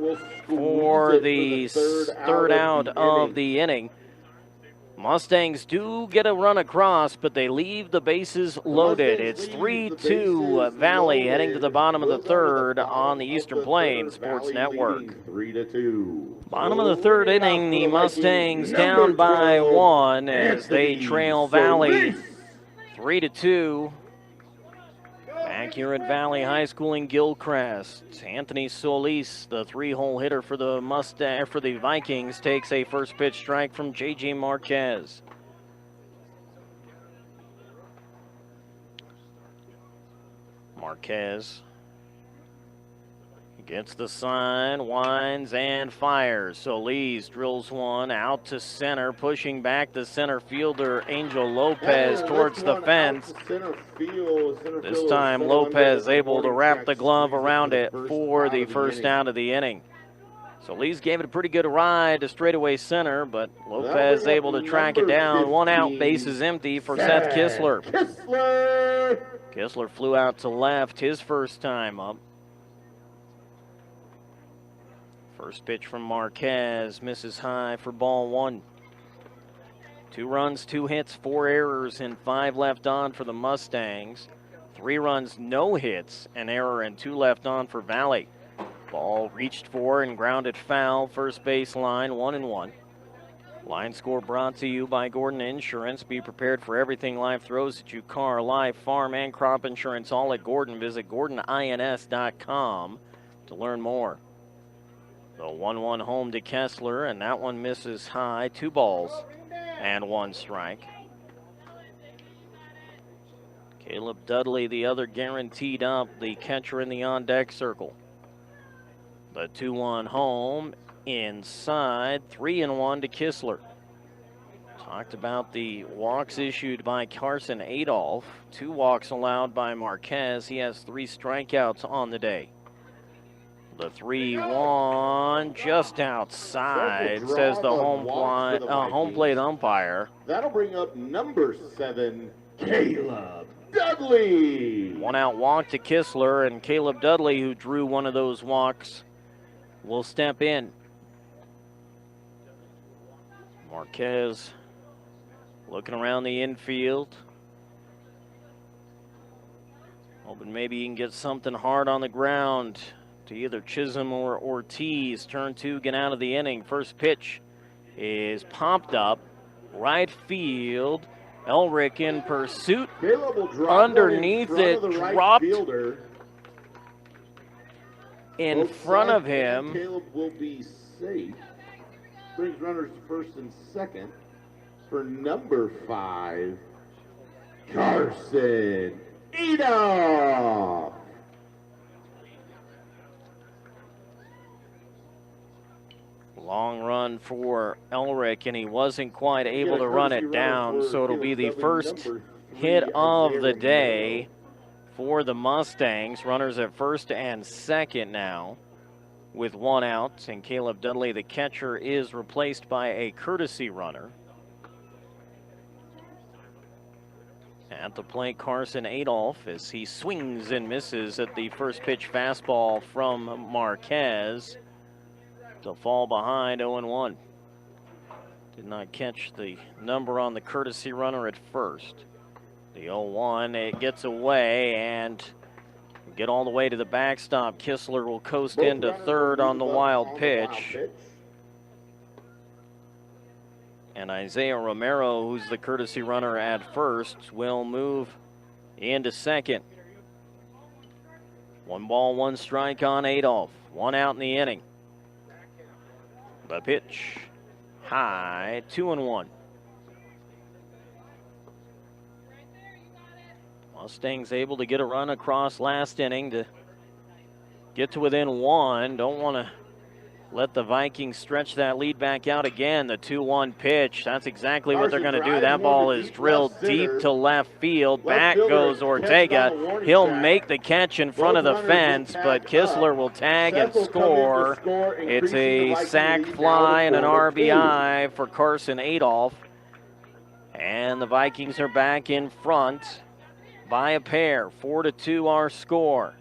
for the third out of the inning. Mustangs do get a run across, but they leave the bases loaded. It's 3-2 Valley heading to the bottom of the third on the Eastern Plains Sports Network. 3-2. Bottom of the third inning, the Mustangs down by 1 as they trail Valley 3-2. Back here at Valley High School in Gilcrest, Anthony Solis, the 3-hole hitter for the Vikings, takes a first pitch strike from J.J. Marquez. Marquez gets the sign, winds and fires. Solis drills one out to center, pushing back the center fielder Angel Lopez towards the fence. This time Lopez able to wrap the glove around it for the first out of the inning. Solis gave it a pretty good ride to straightaway center, but Lopez able to track it down. 1 out, bases empty for Seth Kistler. Kistler flew out to left his first time up. First pitch from Marquez, misses high for ball 1. 2 runs, 2 hits, 4 errors, and 5 left on for the Mustangs. 3 runs, no hits, an error, and 2 left on for Valley. Ball reached for and grounded foul, first base line, 1-1. Line score brought to you by Gordon Insurance. Be prepared for everything life throws at you: car, life, farm, and crop insurance, all at Gordon. Visit GordonINS.com to learn more. The 1-1 home to Kessler, and that one misses high. 2 balls and 1 strike. Caleb Dudley, the other guaranteed up, the catcher in the on-deck circle. The 2-1 home, inside, 3-1 to Kistler. Talked about the walks issued by Carson Adolph. 2 walks allowed by Marquez. He has 3 strikeouts on the day. The 3-1 just outside, says the home plate umpire. That'll bring up number 7, Caleb Dudley. 1 out walk to Kistler, and Caleb Dudley, who drew one of those walks, will step in. Marquez looking around the infield, hoping maybe he can get something hard on the ground to either Chisholm or Ortiz. Turn 2, get out of the inning. First pitch is popped up, right field. Elric in pursuit, underneath it, dropped. in Both front of sides and him. Caleb will be safe. Brings runners to first and second for number 5, Carson Edoff. Long run for Elric, and he wasn't quite able to run it down, so it'll be the first hit of the day for the Mustangs. Runners at first and second now with 1 out, and Caleb Dudley, the catcher, is replaced by a courtesy runner. At the plate, Carson Adolph, as he swings and misses at the first pitch fastball from Marquez to fall behind 0-1. Did not catch the number on the courtesy runner at first. The 0-1, it gets away and get all the way to the backstop. Kistler will coast into third on the wild pitch. And Isaiah Romero, who's the courtesy runner at first, will move into second. 1 ball, 1 strike on Adolph. 1 out in the inning. The pitch, high, 2-1. Mustangs able to get a run across last inning to get to within 1. Don't want to let the Vikings stretch that lead back out again. The 2-1 pitch, that's exactly what they're going to do. That ball is drilled deep to left field. Back goes Ortega. He'll make the catch in front of the fence, but Kistler will tag and score. It's a sac fly and an RBI for Carson Adolph. And the Vikings are back in front by a pair. 4-2 our score.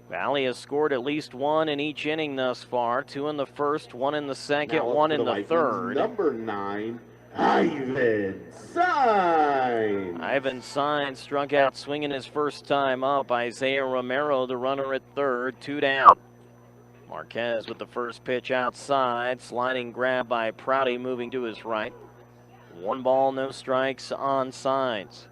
Valley has scored at least 1 in each inning thus far. 2 in the first, 1 in the second, 1 in the third. Number 9, Ivan Saenz. Ivan Saenz struck out swinging his first time up. Isaiah Romero, the runner at third, 2 down. Marquez with the first pitch outside. Sliding grab by Prouty, moving to his right. 1 ball, no strikes on Saenz.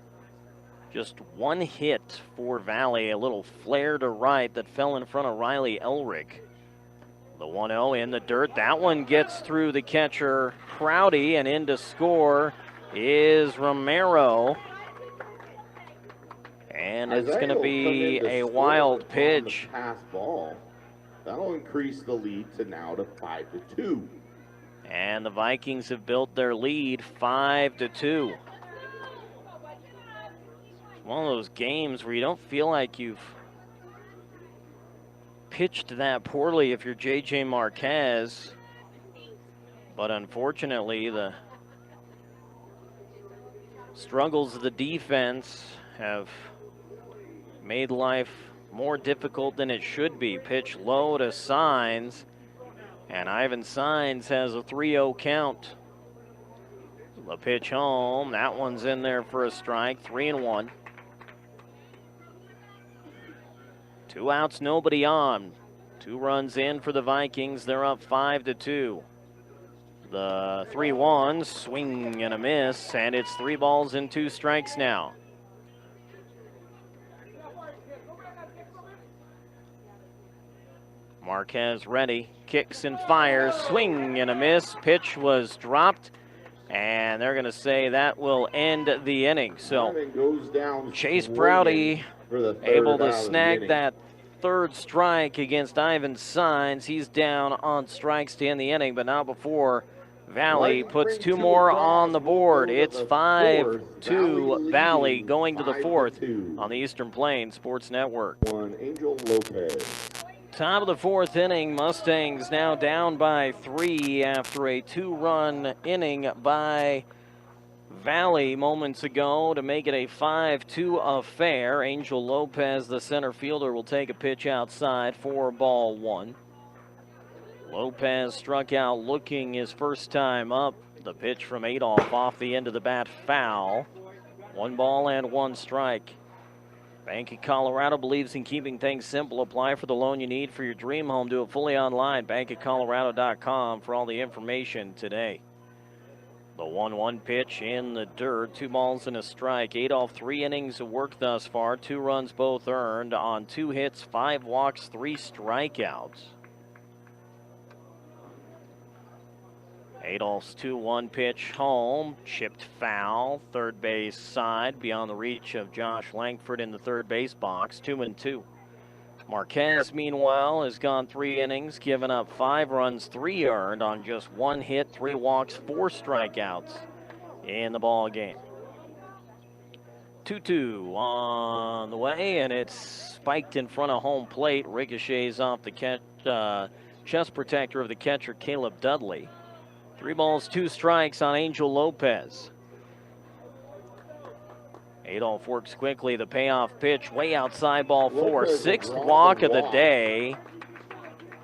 Just 1 hit for Valley, a little flare to right that fell in front of Riley Elric. The 1-0 in the dirt. That one gets through the catcher, Prouty, and in to score is Romero. And it's going to be a wild pitch. Pass ball. That'll increase the lead to now to 5-2. And the Vikings have built their lead 5-2. One of those games where you don't feel like you've pitched that poorly if you're J.J. Marquez. But unfortunately, the struggles of the defense have made life more difficult than it should be. Pitch low to Saenz, and Ivan Saenz has a 3-0 count. The pitch home, that one's in there for a strike, 3-1. 2 outs, nobody on. 2 runs in for the Vikings. They're up 5-2. The 3-1, swing and a miss, and it's 3 balls and 2 strikes now. Marquez ready, kicks and fires, swing and a miss. Pitch was dropped, and they're going to say that will end the inning. So Chase Prouty able to snag that 3rd strike against Ivan Saenz. He's down on strikes to end the inning, but not before Valley puts 2 more on the board. It's 5-2 Valley going to the 4th on the Eastern Plains Sports Network. Angel Lopez. Top of the 4th inning, Mustangs now down by 3 after a 2-run inning by Valley moments ago to make it a 5-2 affair. Angel Lopez, the center fielder, will take a pitch outside for ball 1. Lopez struck out looking his first time up. The pitch from Adolph off the end of the bat, foul. 1 ball and 1 strike. Bank of Colorado believes in keeping things simple. Apply for the loan you need for your dream home. Do it fully online. Bankofcolorado.com for all the information today. The 1-1 pitch in the dirt. 2 balls and a strike. Adolph, 3 innings of work thus far. 2 runs both earned on 2 hits, 5 walks, 3 strikeouts. Adolph's 2-1 pitch home. Chipped foul. Third base side beyond the reach of Josh Langford in the third base box. 2-2. Marquez, meanwhile, has gone 3 innings, given up 5 runs, 3 earned on just 1 hit, 3 walks, 4 strikeouts in the ball game. 2-2 on the way, and it's spiked in front of home plate. Ricochets off the chest protector of the catcher, Caleb Dudley. 3 balls, 2 strikes on Angel Lopez. Adolph works quickly. The payoff pitch way outside, ball 4. 6th walk of the day.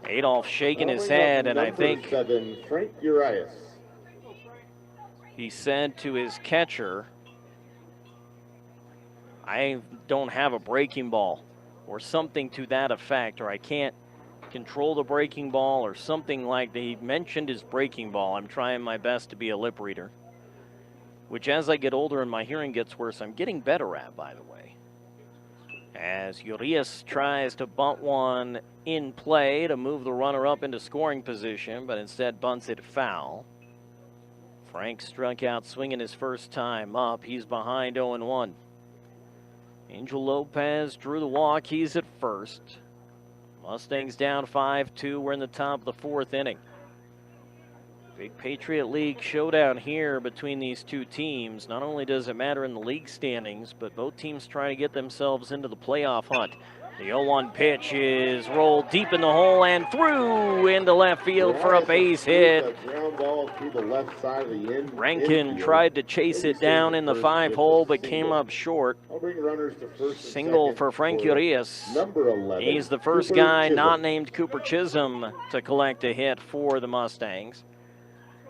Adolph shaking his head, and I think 7, Frank Urias. He said to his catcher, I don't have a breaking ball, or something to that effect, or I can't control the breaking ball, or something like that. He mentioned his breaking ball. I'm trying my best to be a lip reader, which as I get older and my hearing gets worse, I'm getting better at, by the way. As Urias tries to bunt one in play to move the runner up into scoring position, but instead bunts it foul. Frank struck out swinging his first time up. He's behind 0-1. Angel Lopez drew the walk. He's at first. Mustangs down 5-2. We're in the top of the 4th inning. Big Patriot League showdown here between these two teams. Not only does it matter in the league standings, but both teams trying to get themselves into the playoff hunt. The 0-1 pitch is rolled deep in the hole and through into left field for a base hit. Rankin tried to chase it down in the 5-hole, but came up short. Single for Frank Urias. He's the first guy not named Cooper Chisholm to collect a hit for the Mustangs.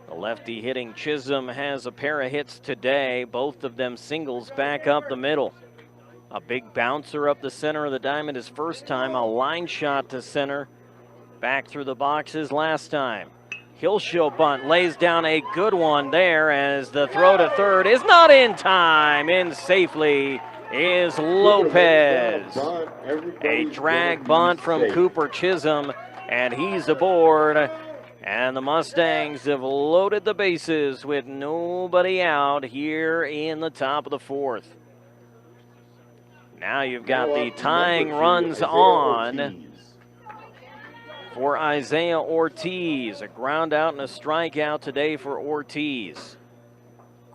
The lefty hitting Chisholm has a pair of hits today, both of them singles back up the middle. A big bouncer up the center of the diamond his first time, a line shot to center, back through the boxes last time. Hillshow bunt lays down a good one there as the throw to third is not in time. In safely is Lopez. A drag bunt from Cooper Chisholm, and he's aboard. And the Mustangs have loaded the bases with nobody out here in the top of the 4th. Now you've got the tying runs on for Isaiah Ortiz. A ground out and a strikeout today for Ortiz.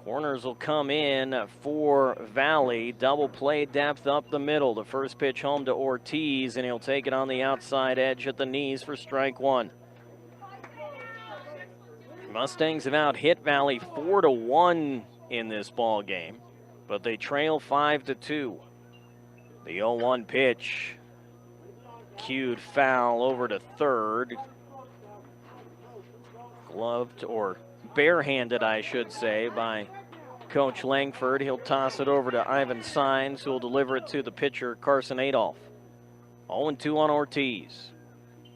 Corners will come in for Valley. Double play depth up the middle. The first pitch home to Ortiz, and he'll take it on the outside edge at the knees for strike 1. Mustangs have out-hit Valley 4-1 in this ball game, but they trail 5-2. The 0-1 pitch, cued foul over to third. Gloved, or barehanded, I should say, by Coach Langford. He'll toss it over to Ivan Saenz, who will deliver it to the pitcher, Carson Adolph. 0-2 on Ortiz.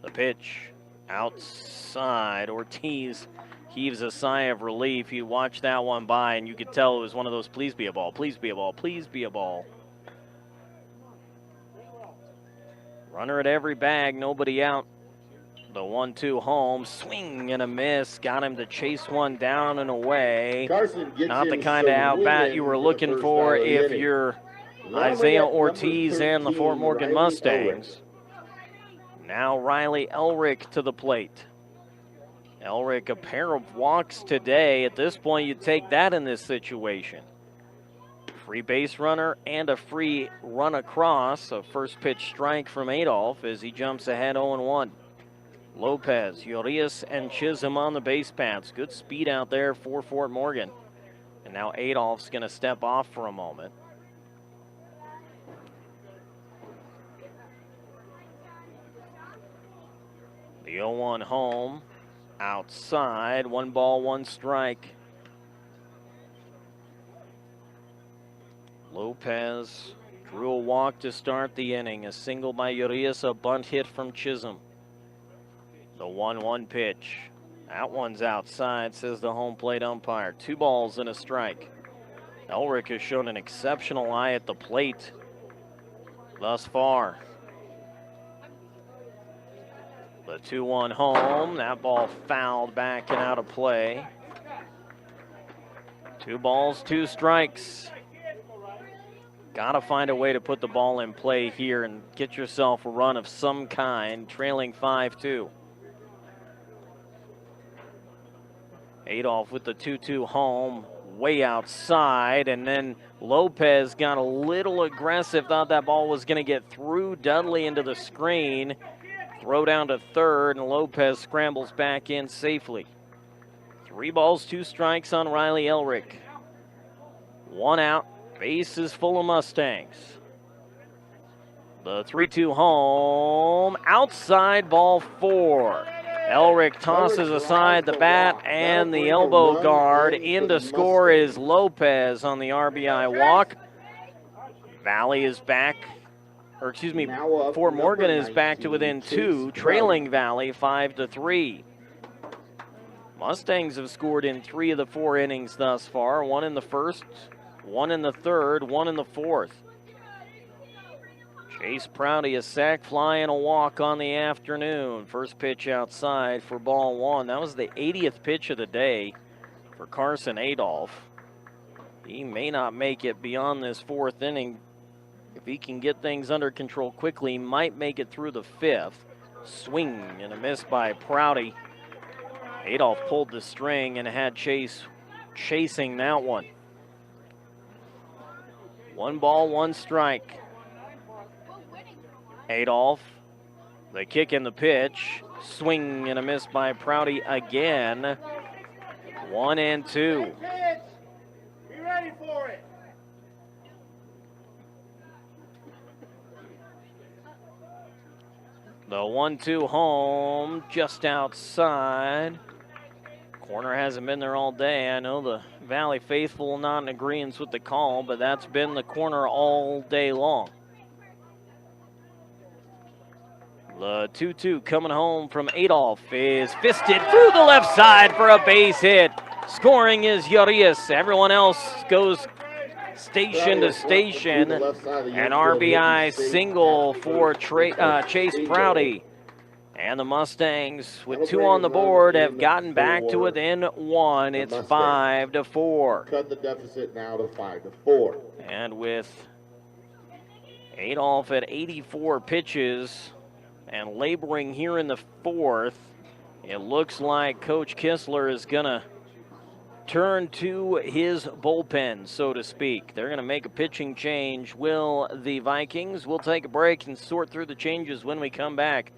The pitch outside. Ortiz heaves a sigh of relief. He watched that one by, and you could tell it was one of those please be a ball, please be a ball, please be a ball. Runner at every bag, nobody out. The 1-2 home, swing and a miss. Got him to chase one down and away. Not the kind of out-bat you were looking for if you're Isaiah Ortiz and the Fort Morgan Mustangs. Now Riley Elrick to the plate. Elrick, a pair of walks today. At this point, you'd take that in this situation. Free base runner and a free run across. A first pitch strike from Adolph as he jumps ahead 0-1. Lopez, Urias, and Chisholm on the base paths. Good speed out there for Fort Morgan. And now Adolph's going to step off for a moment. The 0-1 home. Outside, 1 ball, 1 strike. Lopez drew a walk to start the inning. A single by Urias, a bunt hit from Chisholm. The 1-1 pitch. That one's outside, says the home plate umpire. 2 balls and a strike. Elrick has shown an exceptional eye at the plate thus far. The 2-1 home. That ball fouled back and out of play. 2 balls, 2 strikes. Got to find a way to put the ball in play here and get yourself a run of some kind, trailing 5-2. Adolph with the 2-2 home, way outside, and then Lopez got a little aggressive, thought that ball was going to get through Dudley into the screen. Throw down to third, and Lopez scrambles back in safely. 3 balls, 2 strikes on Riley Elrick. 1 out, bases full of Mustangs. The 3-2 home, outside, ball 4. Elrick tosses aside the bat and the elbow guard. In to score is Lopez on the RBI walk. Valley is back, or excuse me, Fort Morgan is back to within 2, trailing Valley 5-3. Mustangs have scored in 3 of the 4 innings thus far, 1 in the first, 1 in the third, 1 in the fourth. Chase Prouty, a sac fly and a walk on the afternoon. First pitch outside for ball 1. That was the 80th pitch of the day for Carson Adolph. He may not make it beyond this 4th inning. If he can get things under control quickly, he might make it through the 5th. Swing and a miss by Prouty. Adolph pulled the string and had Chase chasing that one. 1 ball, 1 strike. Adolph, the kick and the pitch. Swing and a miss by Prouty again. 1-2. Be ready for it. The 1-2 home, just outside. Corner hasn't been there all day. I know the Valley faithful not in agreement with the call, but that's been the corner all day long. The 2-2 coming home from Adolph is fisted through the left side for a base hit. Scoring is Urias. Everyone else goes station to station. An RBI single for Chase Prouty. And the Mustangs, with 2 on the board, have gotten back to within 1. It's 5-4. Cut the deficit now to 5-4. And with Adolph at 84 pitches and laboring here in the 4th, it looks like Coach Kistler is going to turn to his bullpen, so to speak. They're going to make a pitching change. Will the Vikings? We'll take a break and sort through the changes when we come back.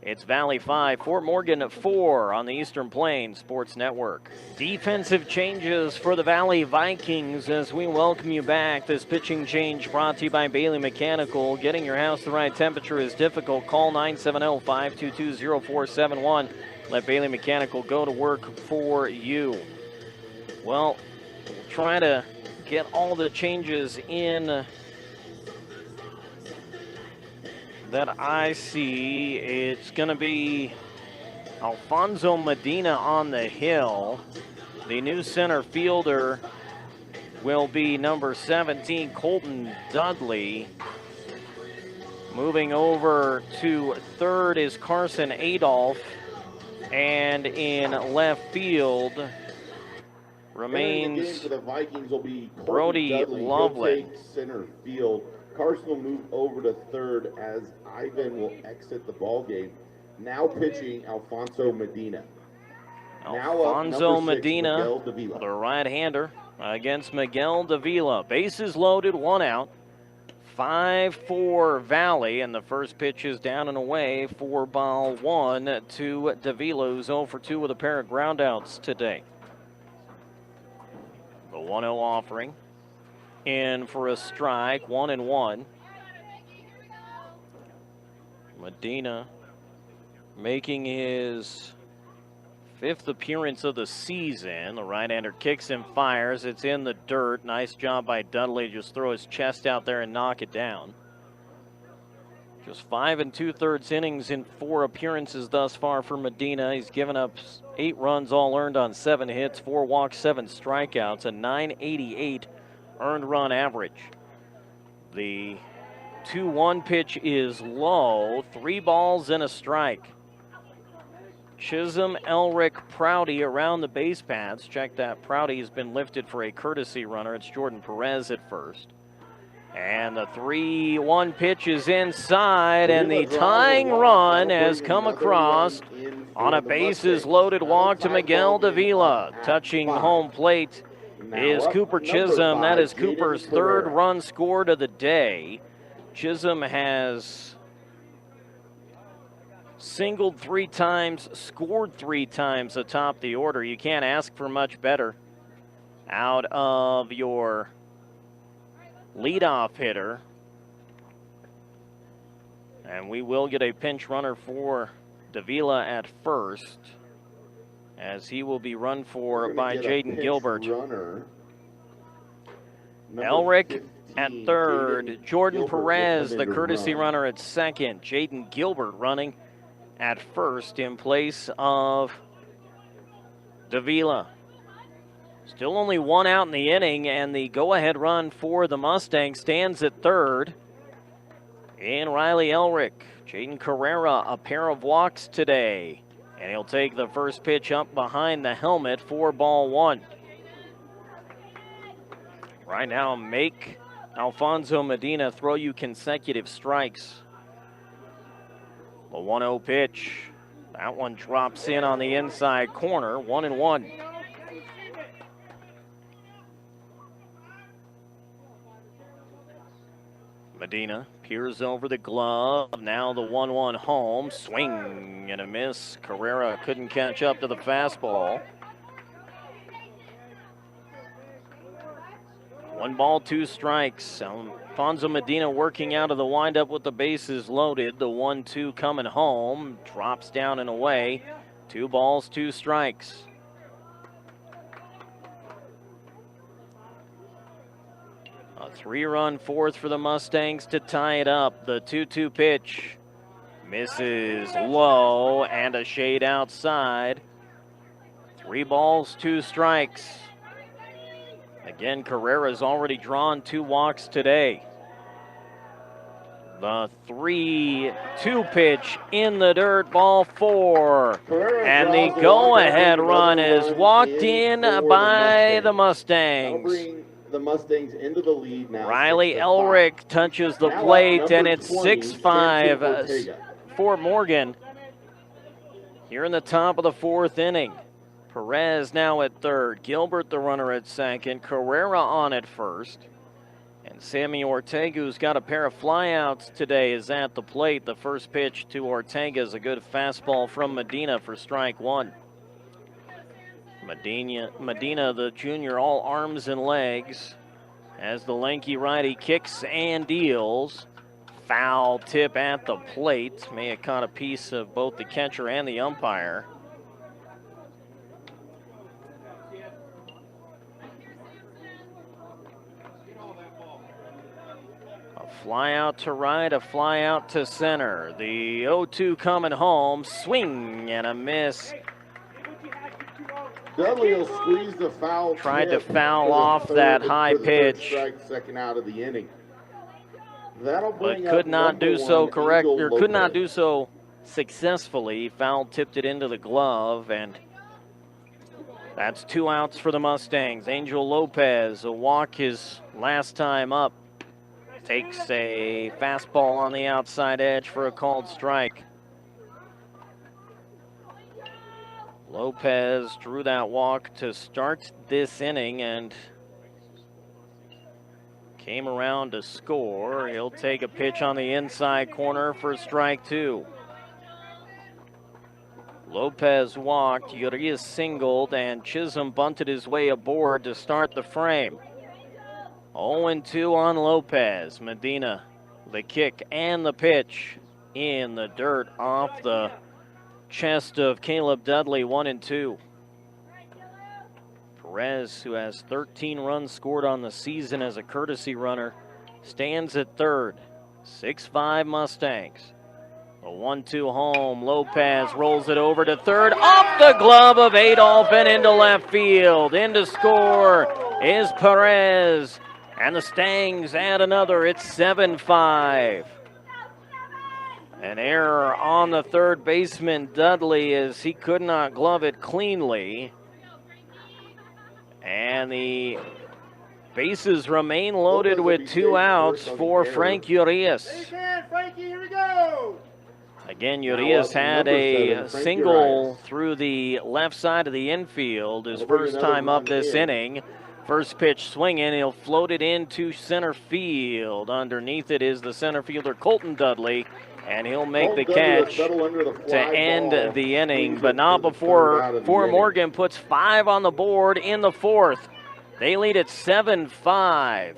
It's Valley 5, Fort Morgan 4 on the Eastern Plains Sports Network. Defensive changes for the Valley Vikings as we welcome you back. This pitching change brought to you by Bailey Mechanical. Getting your house the right temperature is difficult. Call 970-522-0471. Let Bailey Mechanical go to work for you. Well, we'll try to get all the changes in that I see. It's going to be Alfonso Medina on the hill. The new center fielder will be number 17, Colton Dudley. Moving over to third is Carson Adolph. And in left field remains for the Vikings will be Brody Loveland. He'll take center field. Carson will move over to third as Ivan will exit the ball game. Now pitching Alfonso Medina. Alfonso Medina, the right-hander, against Miguel Davila. Bases loaded, 1 out. 5-4 Valley, and the first pitch is down and away for ball 1 to Davila, who's 0 for 2 with a pair of groundouts today. The 1-0 offering. In for a strike, 1-1. Medina making his 5th appearance of the season. The right-hander kicks and fires. It's in the dirt. Nice job by Dudley. Just throw his chest out there and knock it down. Just 5 2/3 innings in 4 appearances thus far for Medina. He's given up 8 runs, all earned on 7 hits, 4 walks, 7 strikeouts, a .988 earned run average. The 2-1 pitch is low, 3 balls and a strike. Chisholm, Elrick, Prouty around the base paths. Check that. Prouty has been lifted for a courtesy runner. It's Jordan Perez at first. And the 3-1 pitch is inside, and the tying run has come across on a bases-loaded walk to Miguel Davila. Touching home plate is Cooper Chisholm. That is Cooper's 3rd run scored of the day. Chisholm has singled 3 times, scored 3 times atop the order. You can't ask for much better out of your leadoff hitter. And we will get a pinch runner for Davila at first, as he will be run for by Jaden Gilbert. Elrick at 3rd, Jordan Perez, the courtesy runner, at 2nd. Jaden Gilbert running at 1st in place of Davila. Still only 1 out in the inning, and the go-ahead run for the Mustangs stands at 3rd in Riley Elrick. Jaden Carrera, a pair of walks today, and he'll take the first pitch up behind the helmet for ball 1. Right now, make Alfonso Medina throw you consecutive strikes. The 1-0 pitch. That one drops in on the inside corner, 1-1. Medina peers over the glove. Now the 1-1 home. Swing and a miss. Carrera couldn't catch up to the fastball. 1 ball, 2 strikes. Alfonso Medina working out of the windup with the bases loaded. The 1-2 coming home. Drops down and away. 2 balls, 2 strikes. A 3-run 4th for the Mustangs to tie it up. The 2-2 pitch misses low and a shade outside. 3 balls, 2 strikes. Again, Carrera's already drawn 2 walks today. The 3-2 pitch in the dirt, ball 4. And the go-ahead run is walked in by the Mustangs. The Mustangs into the lead now. Riley Elrick touches the plate, and it's 6-5 for Morgan here in the top of the 4th inning. Perez now at 3rd, Gilbert the runner at 2nd, Carrera on at 1st, and Sammy Ortega, who's got a pair of flyouts today, is at the plate. The first pitch to Ortega is a good fastball from Medina for strike 1. Medina, the junior, all arms and legs, as the lanky righty kicks and deals. Foul tip at the plate. May have caught a piece of both the catcher and the umpire. A fly out to right, a fly out to center. The 0-2 coming home. Swing and a miss. Dudley will squeeze the foul. Tried to foul off that high pitch. Strike, 2nd out of the inning. That'll bring but could not do so correct, or could not do so successfully. Foul tipped it into the glove, and that's 2 outs for the Mustangs. Angel Lopez, a walk his last time up, takes a fastball on the outside edge for a called strike. Lopez drew that walk to start this inning and came around to score. He'll take a pitch on the inside corner for strike 2. Lopez walked, Urias singled, and Chisholm bunted his way aboard to start the frame. 0-2 on Lopez. Medina, the kick and the pitch in the dirt off the chest of Caleb Dudley, 1-2. Perez, who has 13 runs scored on the season as a courtesy runner, stands at 3rd. 6-5 Mustangs. A 1-2 home. Lopez rolls it over to third. Off the glove of Adolph and into left field. In to score is Perez. And the Stangs add another. It's 7-5. An error on the third baseman, Dudley, as he could not glove it cleanly. And the bases remain loaded with 2 outs for Frank Urias. Frankie, here we go. Again, Urias had a single through the left side of the infield, his first time up this inning. First pitch swinging, he'll float it into center field. Underneath it is the center fielder Colton Dudley, and he'll make the catch to end the inning, but not before Morgan puts 5 on the board in the fourth. They lead at 7-5.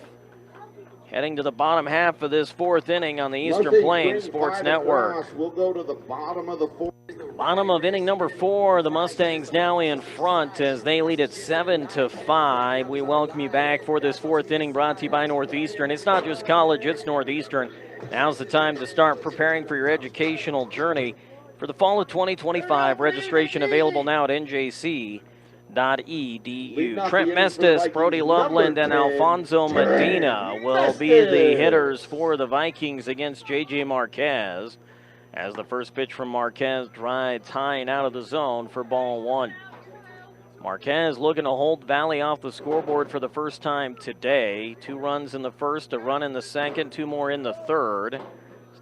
Heading to the bottom half of this fourth inning on the Eastern Plains Sports Network. We'll go to the bottom of the fourth. Bottom of inning number 4, the Mustangs now in front as they lead at 7-5. We welcome you back for this fourth inning brought to you by Northeastern. It's not just college, it's Northeastern. Now's the time to start preparing for your educational journey for the fall of 2025. Registration available now at njc.edu. Trent Mestis, Brody Loveland, and Alfonso Medina will be the hitters for the Vikings against J.J. Marquez, as the first pitch from Marquez drives high and out of the zone for ball 1. Marquez looking to hold Valley off the scoreboard for the first time today. 2 runs in the first, a run in the second, 2 more in the third.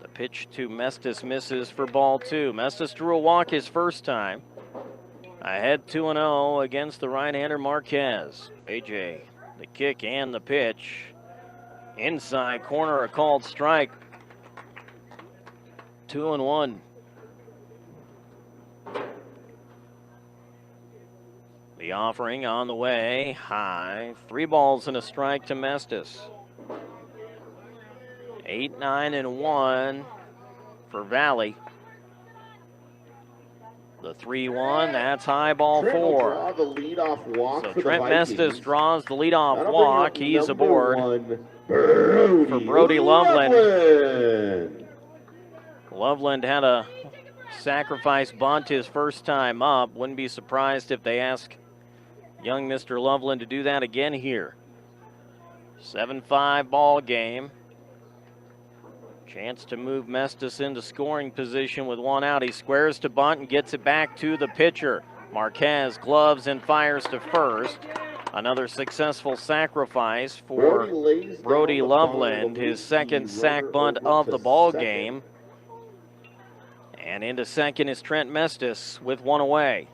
The pitch to Mestis misses for ball 2. Mestis drew a walk his first time. Ahead 2-0 against the right-hander Marquez. AJ, the kick and the pitch. Inside corner, a called strike. 2-1. The offering on the way, high. 3 balls and a strike to Mestis. 8-9-1 for Valley. The 3-1, that's high, ball 4. So Trent Mestis draws the leadoff walk. He's aboard for Brody Loveland. Loveland had a sacrifice bunt his first time up. Wouldn't be surprised if they ask young Mr. Loveland to do that again here. 7-5 ball game. Chance to move Mestis into scoring position with 1 out. He squares to bunt and gets it back to the pitcher. Marquez gloves and fires to first. Another successful sacrifice for Brody Loveland, his second sac bunt of the ball game. And into second is Trent Mestis with 1 away.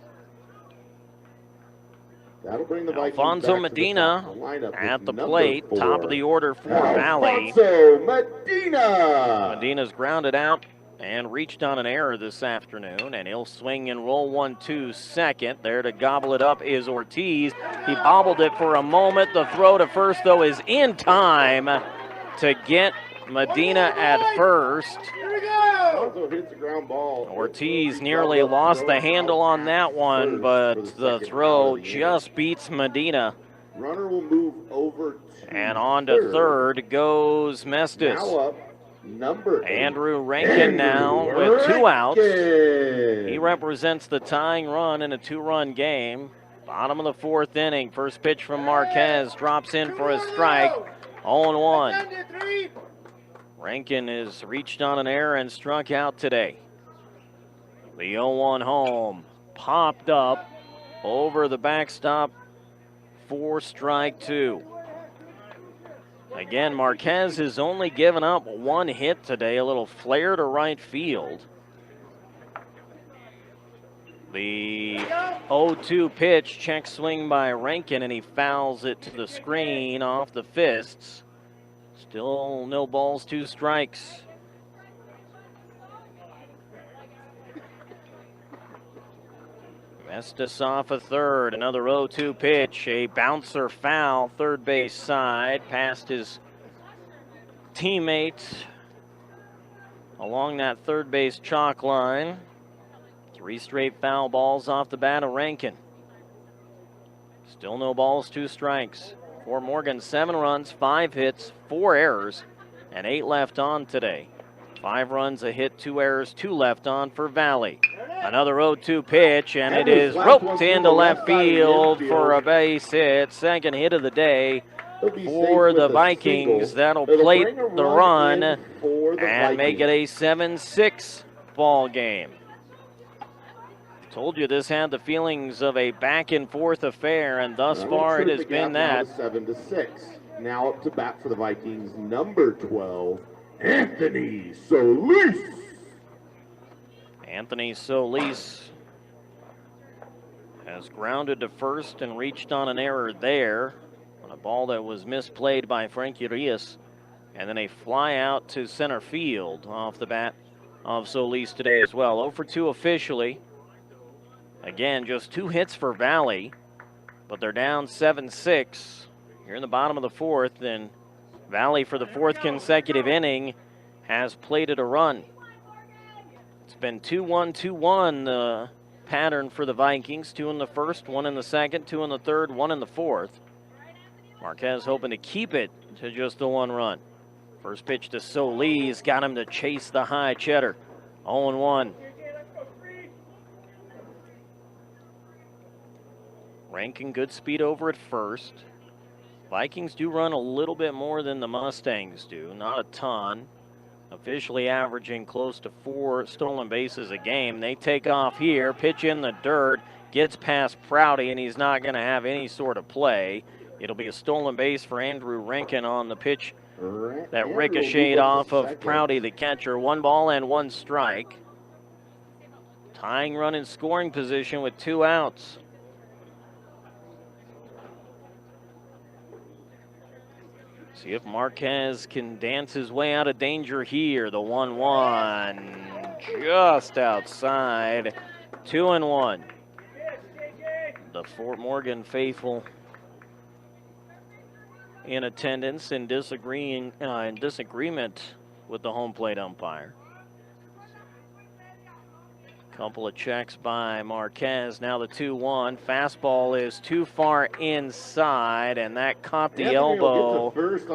That'll bring the Alfonso Medina at the plate, 4. top of the order for Valley. Alfonso Medina. Medina's grounded out and reached on an error this afternoon, and he'll swing and roll 1-2 second. There to gobble it up is Ortiz. He bobbled it for a moment. The throw to first, though, is in time to get Medina at first. Here we go. Hits the ground ball. Ortiz nearly lost the handle on that one, but the throw just beats Medina. Runner will move over to And on to third goes Mestis. Now up, number 8. Andrew Rankin now with 2 outs. Rankin. He represents the tying run in a 2-run game. Bottom of the fourth inning. First pitch from Marquez drops in for a strike. 0-1. Rankin has reached on an error and struck out today. The 0-1 home popped up over the backstop for strike 2. Again, Marquez has only given up 1 hit today, a little flare to right field. The 0-2 pitch, check swing by Rankin, and he fouls it to the screen off the fists. Still no balls, 2 strikes. Mestis off a third, another 0-2 pitch, a bouncer foul, third base side, past his teammate along that third base chalk line. 3 straight foul balls off the bat of Rankin. Still no balls, 2 strikes. For Morgan, 7 runs, 5 hits, 4 errors. and 8 left on today. 5 runs, a hit, 2 errors, 2 left on for Valley. Another 0-2 pitch, and it is roped into left field for a base hit. Second hit of the day for the Vikings. That'll plate the run and make it a 7-6 ball game. Told you this had the feelings of a back-and-forth affair, and thus far it has been that. 7-6. Now up to bat for the Vikings, number 12, Anthony Solis. Anthony Solis has grounded to first and reached on an error there on a ball that was misplayed by Frankie Rios. And then a fly out to center field off the bat of Solis today as well. 0 for 2 officially. Again, just 2 hits for Valley, but they're down 7-6. Here in the bottom of the 4th, and Valley for the 4th consecutive inning has plated a run. It's been 2-1, 2-1, the pattern for the Vikings. 2 in the first, 1 in the second, 2 in the third, 1 in the fourth. Marquez hoping to keep it to just the 1 run. First pitch to Solis, got him to chase the high cheddar. 0-1. Rankin good speed over at first. Vikings do run a little bit more than the Mustangs do, not a ton. Officially averaging close to 4 stolen bases a game. They take off here, pitch in the dirt, gets past Prouty, and he's not going to have any sort of play. It'll be a stolen base for Andrew Rankin on the pitch that ricocheted off of Prouty, the catcher. 1 ball and 1 strike. Tying run in scoring position with 2 outs. See if Marquez can dance his way out of danger here. The 1-1 just outside. 2-1. The Fort Morgan faithful in attendance and disagreement with the home plate umpire. Couple of checks by Marquez. Now the 2-1. Fastball is too far inside, and that caught the elbow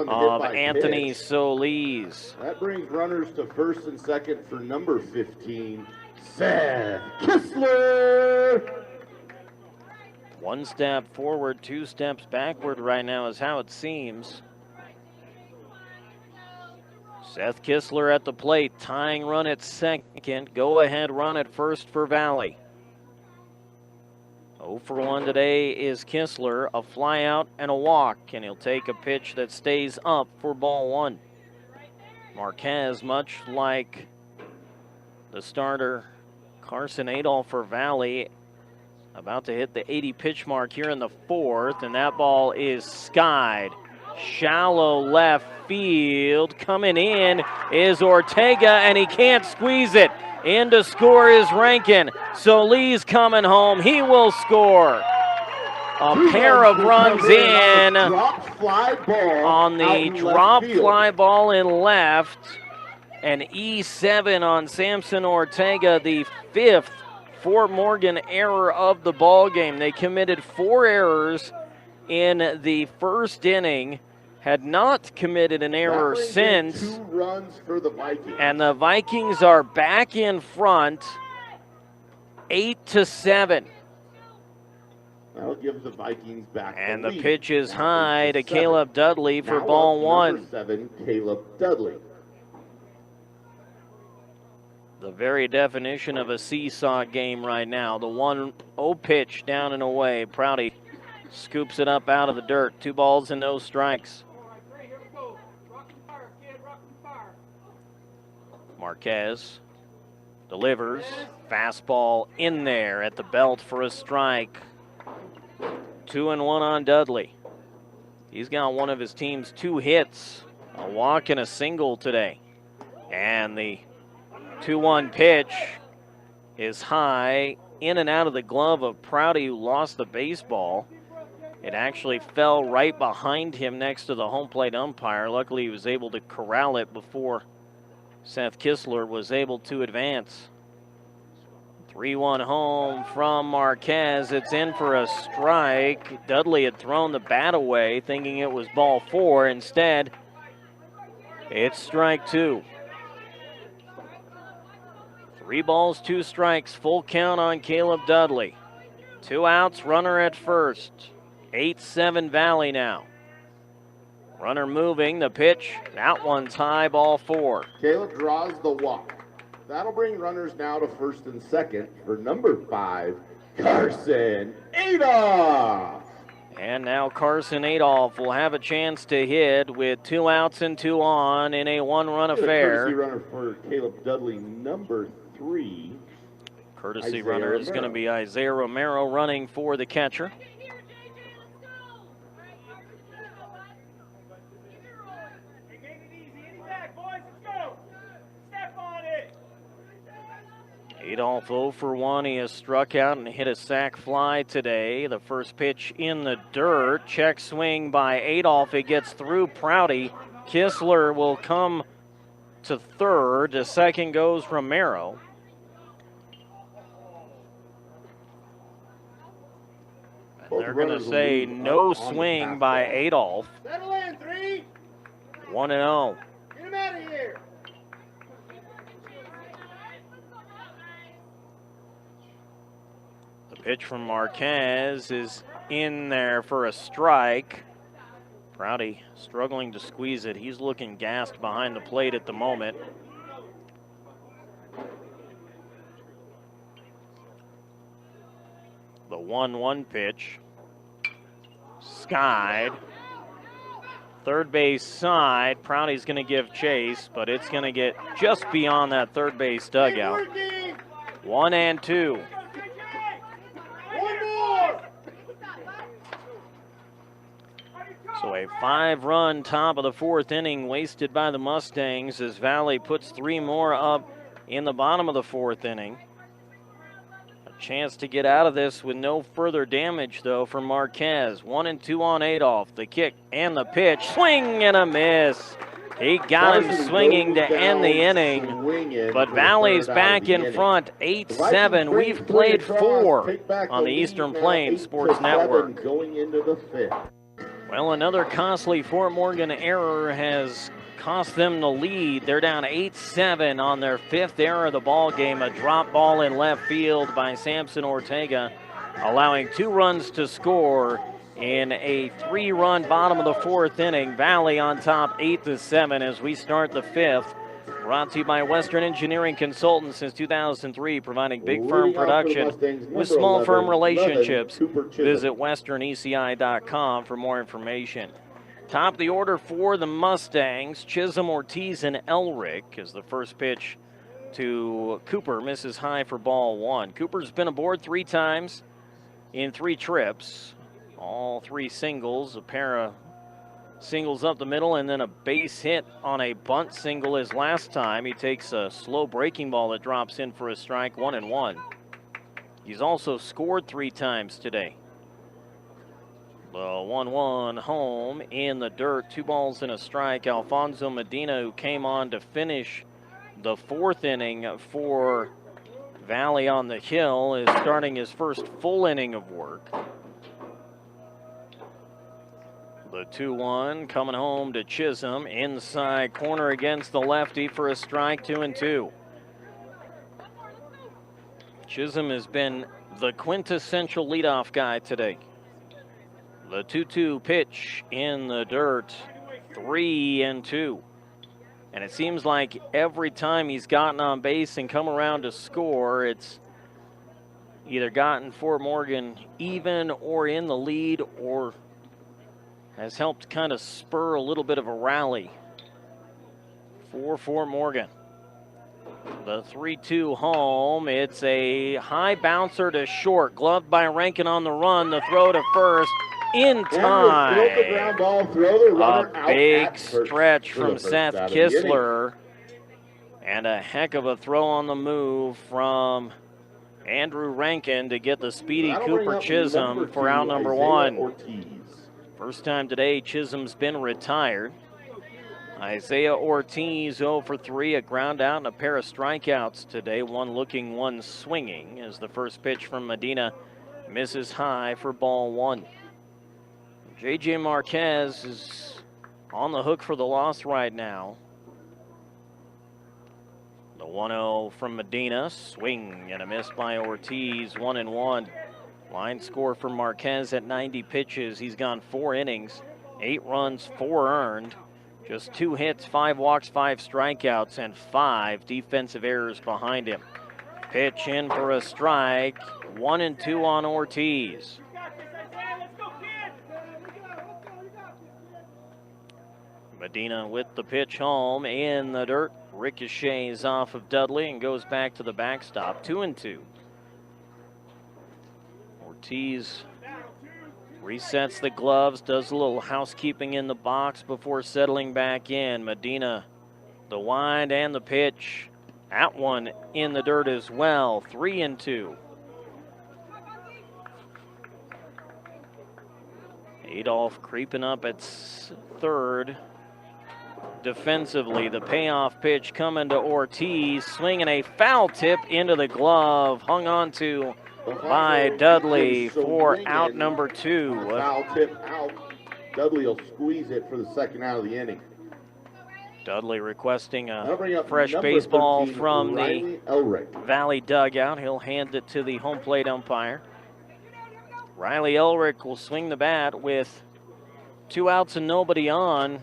of Anthony Solis. That brings runners to first and second for number 15, Seth Kistler. 1 step forward, 2 steps backward right now is how it seems. Seth Kistler at the plate, tying run at second, go-ahead run at first for Valley. 0 for 1 today is Kistler, a fly out and a walk, and he'll take a pitch that stays up for ball 1. Marquez, much like the starter Carson Adolph for Valley, about to hit the 80 pitch mark here in the 4th, and that ball is skied. Shallow left field. Coming in is Ortega, and he can't squeeze it. In to score is Rankin. Solis coming home. He will score. A pair of runs in on the drop fly ball in left. An E7 on Samson Ortega, the 5th Fort Morgan error of the ball game. They committed 4 errors in the first inning, had not committed an error since. 2 runs for the Vikings. And the Vikings are back in front, 8-7. That'll give the Vikings back. And the pitch is high to Caleb Dudley for ball 1. Number 7, Caleb Dudley. The very definition of a seesaw game right now. The 1-0 pitch down and away. Prouty scoops it up out of the dirt. 2 balls and no strikes. Marquez delivers. Fastball in there at the belt for a strike. 2-1 on Dudley. He's got one of his team's 2 hits, a walk and a single today. And the 2-1 pitch is high, in and out of the glove of Prouty, who lost the baseball. It actually fell right behind him next to the home plate umpire. Luckily, he was able to corral it before Seth Kistler was able to advance. 3-1 home from Marquez. It's in for a strike. Dudley had thrown the bat away, thinking it was ball 4. Instead, It's strike two. 3 balls, 2 strikes, full count on Caleb Dudley. 2 outs, runner at first. 8-7 Valley now. Runner moving, the pitch, that one's high, ball 4. Caleb draws the walk. That'll bring runners now to first and second for number 5, Carson Adolph. And now Carson Adolph will have a chance to hit with 2 outs and 2 on in a 1-run affair. Courtesy runner for Caleb Dudley, number 3. Courtesy Isaiah runner is going to Romero. be Isaiah Romero running for the catcher. Adolph 0 for 1. He has struck out and hit a sac fly today. The first pitch in the dirt. Check swing by Adolph. It gets through Prouty. Kistler will come to third. To second goes Romero. And they're going to say no swing by Adolph. Settle in, 3. 1-0. Get him out of here. The pitch from Marquez is in there for a strike. Prouty struggling to squeeze it. He's looking gassed behind the plate at the moment. The 1-1 pitch. Skied. Third base side. Prouty's going to give chase, but it's going to get just beyond that third base dugout. 1-2. One more. So a 5-run top of the 4th inning wasted by the Mustangs as Valley puts 3 more up in the bottom of the 4th inning. A chance to get out of this with no further damage, though, for Marquez. 1-2 on Adolph. The kick and the pitch. Swing and a miss. He got him swinging to end the inning. But Valley's back in front, 8-7. We've played 4 on the Eastern Plains Sports Network. Going into the 5th. Well, another costly Fort Morgan error has cost them the lead. They're down 8-7 on their 5th error of the ball game. A drop ball in left field by Samson Ortega, allowing 2 runs to score in a 3-run bottom of the 4th inning. Valley on top 8-7 as we start the 5th. Brought to you by Western Engineering Consultants since 2003, providing big firm production with small firm relationships. Visit westerneci.com for more information. Top of the order for the Mustangs, Chisholm, Ortiz, and Elrick as the first pitch to Cooper misses high for ball 1. Cooper's been aboard 3 times in 3 trips. All 3 singles, a pair of singles up the middle, and then a base hit on a bunt single his last time. He takes a slow breaking ball that drops in for a strike, 1-1. He's also scored 3 times today. The 1-1 home in the dirt, 2 balls and a strike. Alfonso Medina, who came on to finish the 4th inning for Valley on the Hill, is starting his first full inning of work. The 2-1 coming home to Chisholm. Inside corner against the lefty for a strike, 2-2. Chisholm has been the quintessential leadoff guy today. The 2-2 pitch in the dirt, 3-2. And it seems like every time he's gotten on base and come around to score, it's either gotten Fort Morgan even or in the lead, or has helped kind of spur a little bit of a rally for Fort Morgan. The 3-2 home. It's a high bouncer to short. Gloved by Rankin on the run. The throw to first in time. A big stretch from Seth Kistler. And a heck of a throw on the move from Andrew Rankin to get the speedy Cooper Chisholm for out number 1. First time today Chisholm's been retired. Isaiah Ortiz 0 for 3, a ground out and a pair of strikeouts today. One looking, one swinging as the first pitch from Medina misses high for ball 1. J.J. Marquez is on the hook for the loss right now. The 1-0 from Medina. Swing and a miss by Ortiz. 1-1. Line score for Marquez at 90 pitches. He's gone 4 innings, 8 runs, 4 earned. Just 2 hits, 5 walks, 5 strikeouts, and 5 defensive errors behind him. Pitch in for a strike. 1-2 on Ortiz. Medina with the pitch home in the dirt. Ricochets off of Dudley and goes back to the backstop. 2-2. Ortiz resets the gloves, does a little housekeeping in the box before settling back in. Medina, the wind and the pitch. That one in the dirt as well. 3-2. Adolph creeping up at third. Defensively, the payoff pitch coming to Ortiz, swinging a foul tip into the glove, hung on to by Dudley for out number 2. Foul tip out. Dudley will squeeze it for the second out of the inning. Dudley requesting a fresh baseball 13, from Riley the Elric. Valley dugout. He'll hand it to the home plate umpire. Riley Elric will swing the bat with 2 outs and nobody on,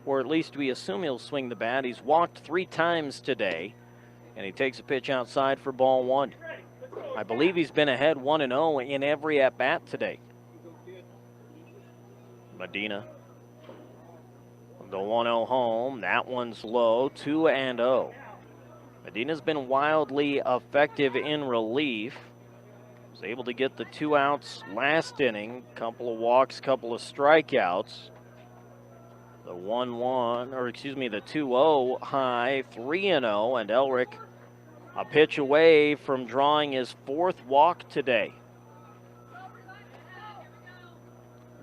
or at least we assume he'll swing the bat. He's walked 3 times today, and he takes a pitch outside for ball 1. I believe he's been ahead 1-0 in every at-bat today. Medina. The 1-0 home. That one's low. 2-0. Medina's been wildly effective in relief. Was able to get the 2 outs last inning. Couple of walks, couple of strikeouts. The 1-1, or excuse me, the 2-0 high. 3-0, and Elric a pitch away from drawing his 4th walk today.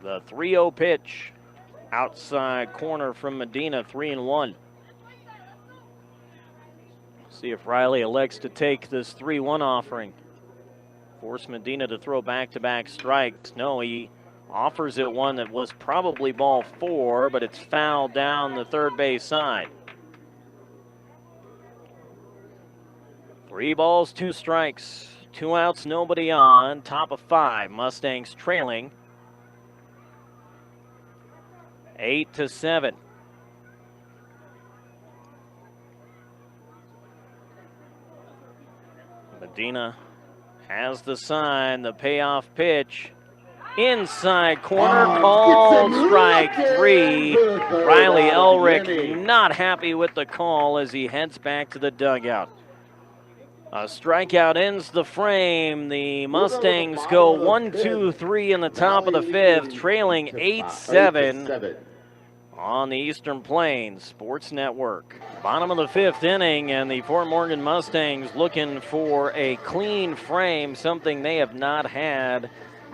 The 3-0 pitch, outside corner from Medina, 3-1. See if Riley elects to take this 3-1 offering. Force Medina to throw back-to-back strikes. No, he offers it one that was probably ball 4, but it's fouled down the third base side. 3 balls, 2 strikes, 2 outs, nobody on. Top of 5, Mustangs trailing 8-7. Medina has the sign, the payoff pitch. Inside corner, called strike 3. Riley Elric not happy with the call as he heads back to the dugout. A strikeout ends the frame. The Mustangs go 1-2-3 in the top of the 5th, trailing 8-7 on the Eastern Plains Sports Network. Bottom of the 5th inning, and the Fort Morgan Mustangs looking for a clean frame, something they have not had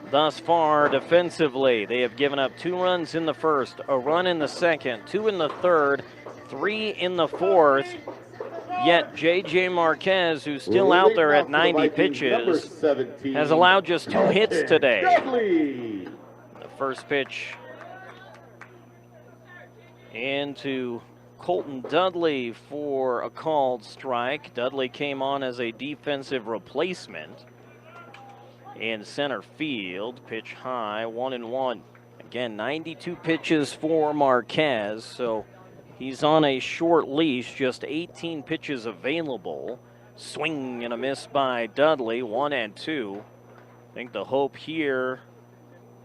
thus far defensively. They have given up 2 runs in the first, a run in the second, 2 in the third, 3 in the fourth. Yet J.J. Marquez, who's still out there at 90 pitches, has allowed just 2 hits today. The first pitch into Colton Dudley for a called strike. Dudley came on as a defensive replacement in center field. Pitch high, 1-1. Again, 92 pitches for Marquez, so he's on a short leash, just 18 pitches available. Swing and a miss by Dudley, 1-2. I think the hope here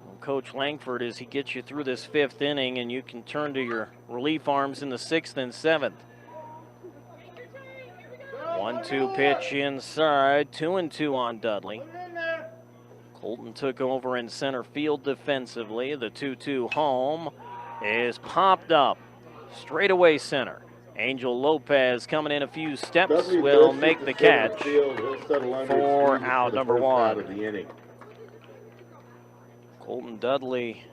from Coach Langford is he gets you through this 5th inning and you can turn to your relief arms in the 6th and 7th. 1-2 pitch inside, 2-2 on Dudley. Colton took over in center field defensively. The 2-2 home is popped up. Straightaway center. Angel Lopez coming in a few steps will make the catch for out number 1. Colton Dudley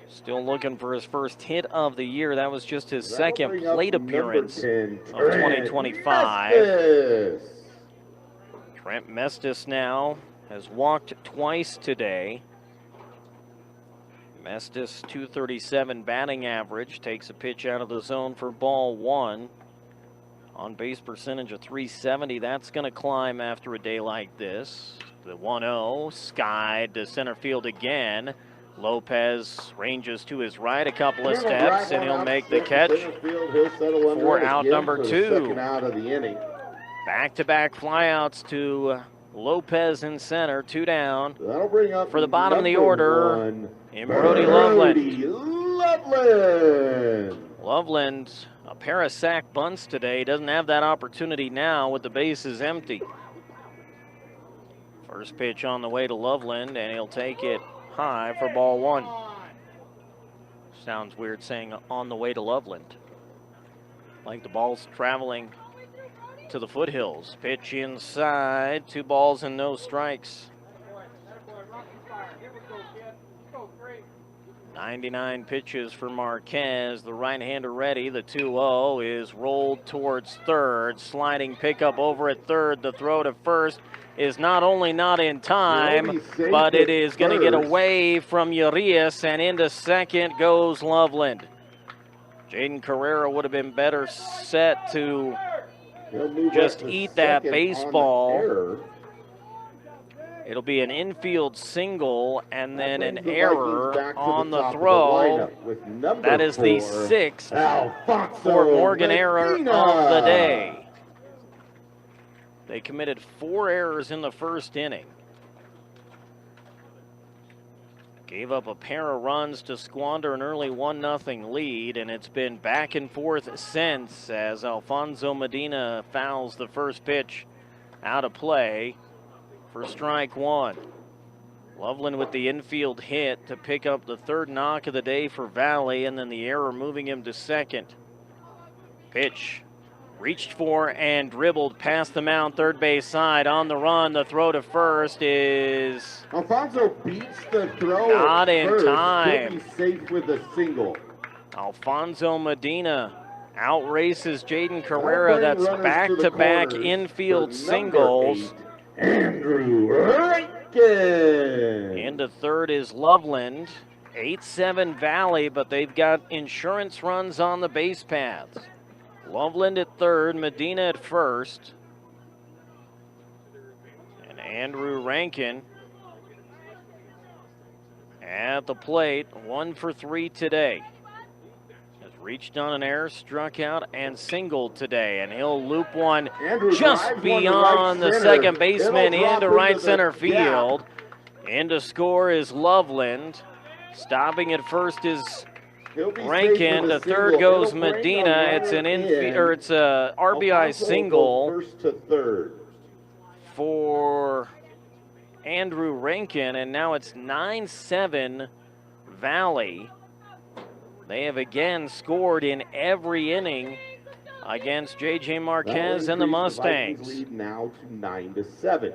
still looking for his first hit of the year. That was just his second plate appearance of 2025. Trent Mestis now has walked twice today. Mestis, 237 batting average, takes a pitch out of the zone for ball 1. On base percentage of .370. That's going to climb after a day like this. The 1-0, skied to center field again. Lopez ranges to his right a couple of steps, and he'll make the catch for out number 2. Second out of the inning. Back-to-back flyouts to Lopez in center, 2 down. That'll bring up for the bottom of the order, in Brody Loveland. Loveland, a pair of sack bunts today. Doesn't have that opportunity now with the bases empty. First pitch on the way to Loveland, and he'll take it high for ball 1. Sounds weird saying on the way to Loveland. Like the ball's traveling to the foothills. Pitch inside, 2 balls and no strikes. 99 pitches for Marquez. The right-hander ready. The 2-0 is rolled towards third. Sliding pickup over at third. The throw to first is not only not in time, but it is going to get away from Urias, and into second goes Loveland. Jaden Carrera would have been better set to just eat that baseball. It'll be an infield single and then an error on the throw. That is the 6th Fort Morgan error of the day. They committed 4 errors in the first inning. Gave up a pair of runs to squander an early 1-0 lead, and it's been back and forth since as Alfonso Medina fouls the first pitch out of play for strike 1. Loveland with the infield hit to pick up the 3rd knock of the day for Valley, and then the error moving him to second. Pitch reached for and dribbled past the mound, third base side. On the run, the throw to first is Alfonso beats the throw. Not in first. time. He'll be safe with a single. Alfonso Medina outraces Jaden Carrera. That's back-to-back infield singles. 8, Andrew Rankin. Into third is Loveland. 8-7 Valley, but they've got insurance runs on the base paths. Loveland at third, Medina at first. And Andrew Rankin at the plate, 1 for 3 today. Has reached on an error, struck out, and singled today. And he'll loop one just beyond the second baseman into right center field. In to score is Loveland. Stopping at first is Rankin. To third goes Medina. It's an it's a RBI single First to third for Andrew Rankin, and now it's 9-7 Valley. They have again scored in every inning against J.J. Marquez and the Mustangs. The lead now to 9-7.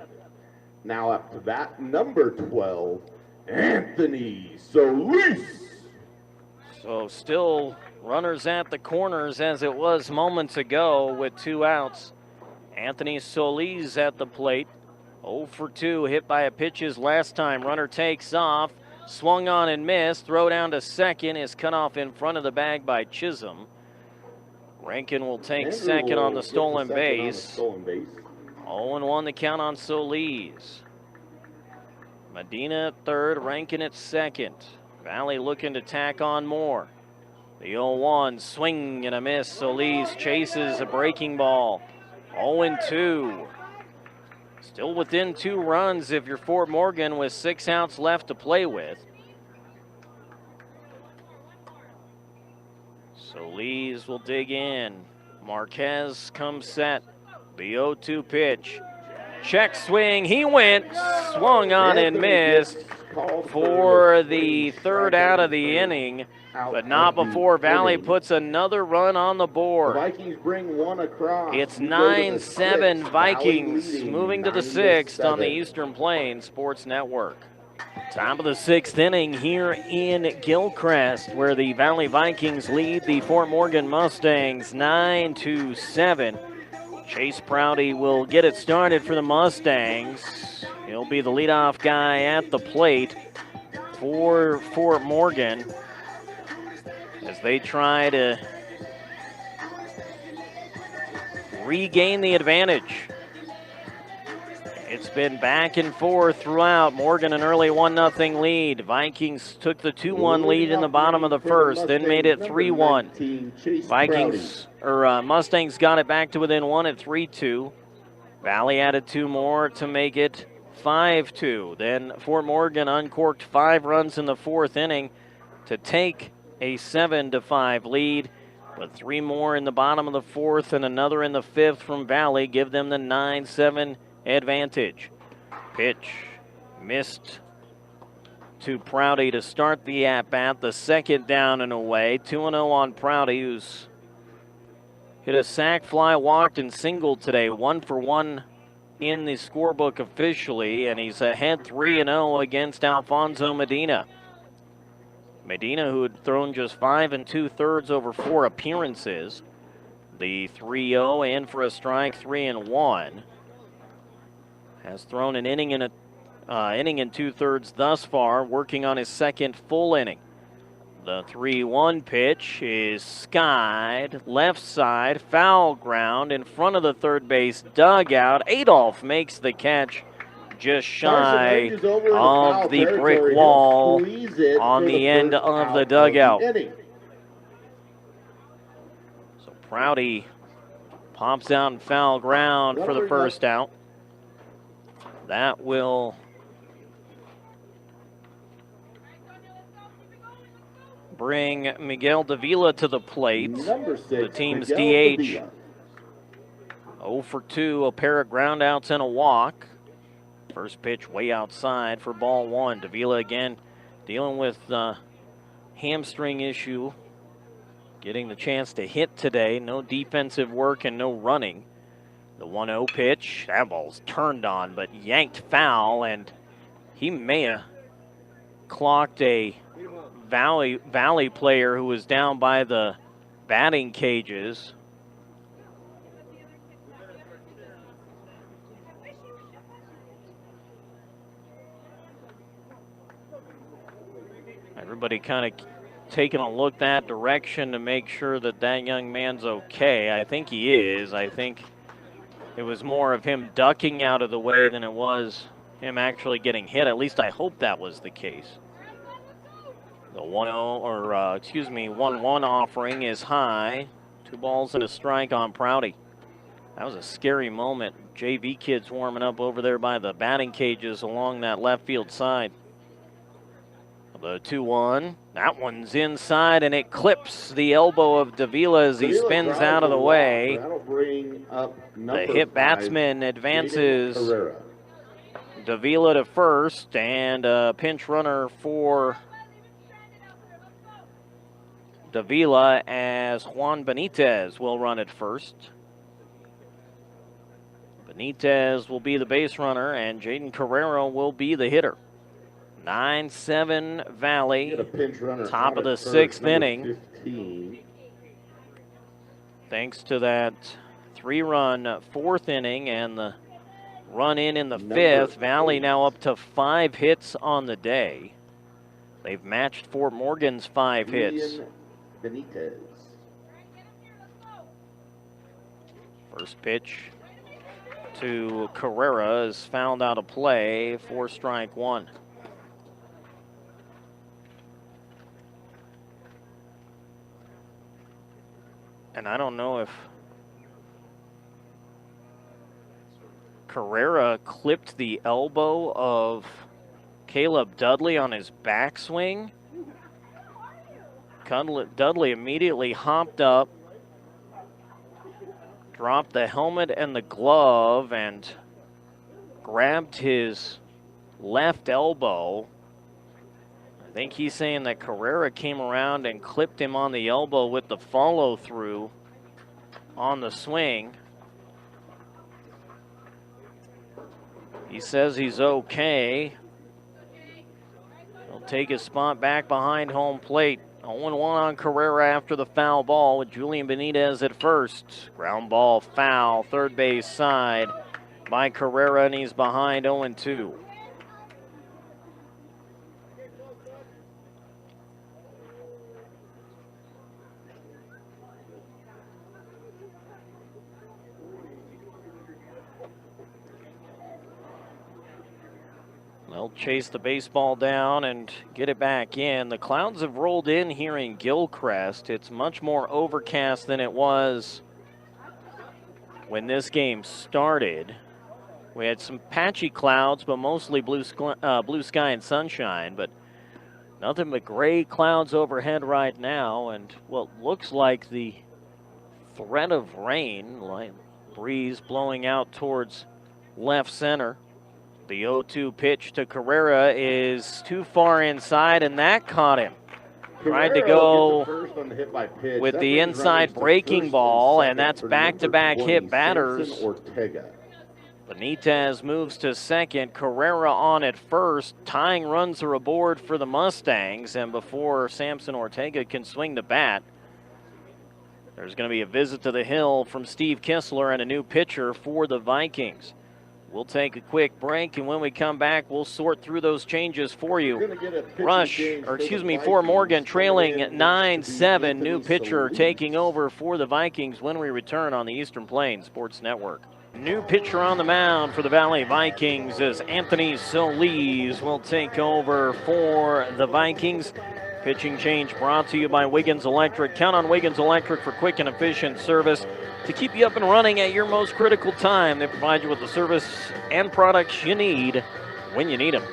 Now up to bat number 12, Anthony Solis. So still runners at the corners as it was moments ago with 2 outs. Anthony Solis at the plate. 0 for 2, hit by a pitch his last time. Runner takes off, swung on and missed. Throw down to second is cut off in front of the bag by Chisholm. Rankin will take second on the stolen base. 0-1 the count on Solis. Medina at third, Rankin at second. Valley looking to tack on more. The 0-1 swing and a miss. Solis chases a breaking ball. 0-2. Still within 2 runs if you're Fort Morgan with 6 outs left to play with. Solis will dig in. Marquez comes set. The 0-2 pitch. Check swing. He went. Swung on and missed for the 3rd out of the inning, but not before Valley puts another run on the board. Vikings bring 1 across. It's 9-7 Vikings, moving to the 6th on the Eastern Plains Sports Network. Top of the 6th inning here in Gilcrest, where the Valley Vikings lead the Fort Morgan Mustangs 9-7. Chase Prouty will get it started for the Mustangs. He'll be the leadoff guy at the plate for Fort Morgan as they try to regain the advantage. It's been back and forth throughout. Morgan an early 1-0 lead. Vikings took the 2-1 lead in the bottom of the first, then made it 3-1. Mustangs got it back to within one at 3-2. Valley added 2 more to make it 5-2. Then Fort Morgan uncorked 5 runs in the 4th inning to take a 7-5 lead. But 3 more in the bottom of the 4th and another in the 5th from Valley give them the 9-7 advantage. Pitch missed to Prouty to start the at-bat. The second down and away. 2-0 on Prouty, who's hit a sac fly, walked, and singled today. 1 for 1 in the scorebook officially, and he's ahead 3-0 against Alfonso Medina. Medina, who had thrown just 5 2/3 over 4 appearances. The 3-0 in for a strike, 3-1. Has thrown an inning and 2/3 thus far, working on his second full inning. The 3-1 pitch is skied, left side, foul ground in front of the third base dugout. Adolph makes the catch just shy of the brick wall on the end of the dugout. So Prouty pops out in foul ground for the first out. That will bring Miguel Davila to the plate, the team's DH. 0 for 2, a pair of groundouts and a walk. First pitch way outside for ball 1. Davila again dealing with the hamstring issue, getting the chance to hit today. No defensive work and no running. The 1-0 pitch, that ball's turned on but yanked foul, and he may have clocked a Valley player who was down by the batting cages. Everybody kind of taking a look that direction to make sure that that young man's okay. I think he is. I think it was more of him ducking out of the way than it was him actually getting hit. At least I hope that was the case. The 1-1 offering is high. 2 balls and a strike on Prouty. That was a scary moment. JV kids warming up over there by the batting cages along that left field side. The 2-1, that one's inside, and it clips the elbow of Davila as he spins out of the way. The hit batsman advances Davila to first, and a pinch runner for Davila as Juan Benitez will run at first. Benitez will be the base runner, and Jaden Carrero will be the hitter. 9-7 Valley, top of the 6th inning. 15. Thanks to that 3-run 4th inning and the run in the 5th, Valley now up to 5 hits on the day. They've matched Fort Morgan's 5 hits. Benitez. First pitch to Carrera is fouled out of play for strike 1. And I don't know if Carrera clipped the elbow of Caleb Dudley on his backswing. Dudley immediately hopped up, dropped the helmet and the glove, and grabbed his left elbow. I think he's saying that Carrera came around and clipped him on the elbow with the follow-through on the swing. He says he's okay. He'll take his spot back behind home plate. 0-1 on Carrera after the foul ball with Julian Benitez at first. Ground ball foul, third base side by Carrera, and he's behind 0-2. They'll chase the baseball down and get it back in. The clouds have rolled in here in Gilcrest. It's much more overcast than it was when this game started. We had some patchy clouds, but mostly blue sky and sunshine, but nothing but gray clouds overhead right now, and what looks like the threat of rain, light breeze blowing out towards left center. The 0-2 pitch to Carrera is too far inside, and that caught him. Tried to go with the inside breaking ball, and that's back-to-back hit batters. Benitez moves to second. Carrera on at first. Tying runs are aboard for the Mustangs, and before Samson Ortega can swing the bat, there's going to be a visit to the hill from Steve Kistler and a new pitcher for the Vikings. We'll take a quick break, and when we come back, we'll sort through those changes for you. For Morgan, trailing 9-7. New pitcher taking over for the Vikings when we return on the Eastern Plains Sports Network. New pitcher on the mound for the Valley Vikings as Anthony Solis will take over for the Vikings. Pitching change brought to you by Wiggins Electric. Count on Wiggins Electric for quick and efficient service to keep you up and running at your most critical time. They provide you with the service and products you need when you need them.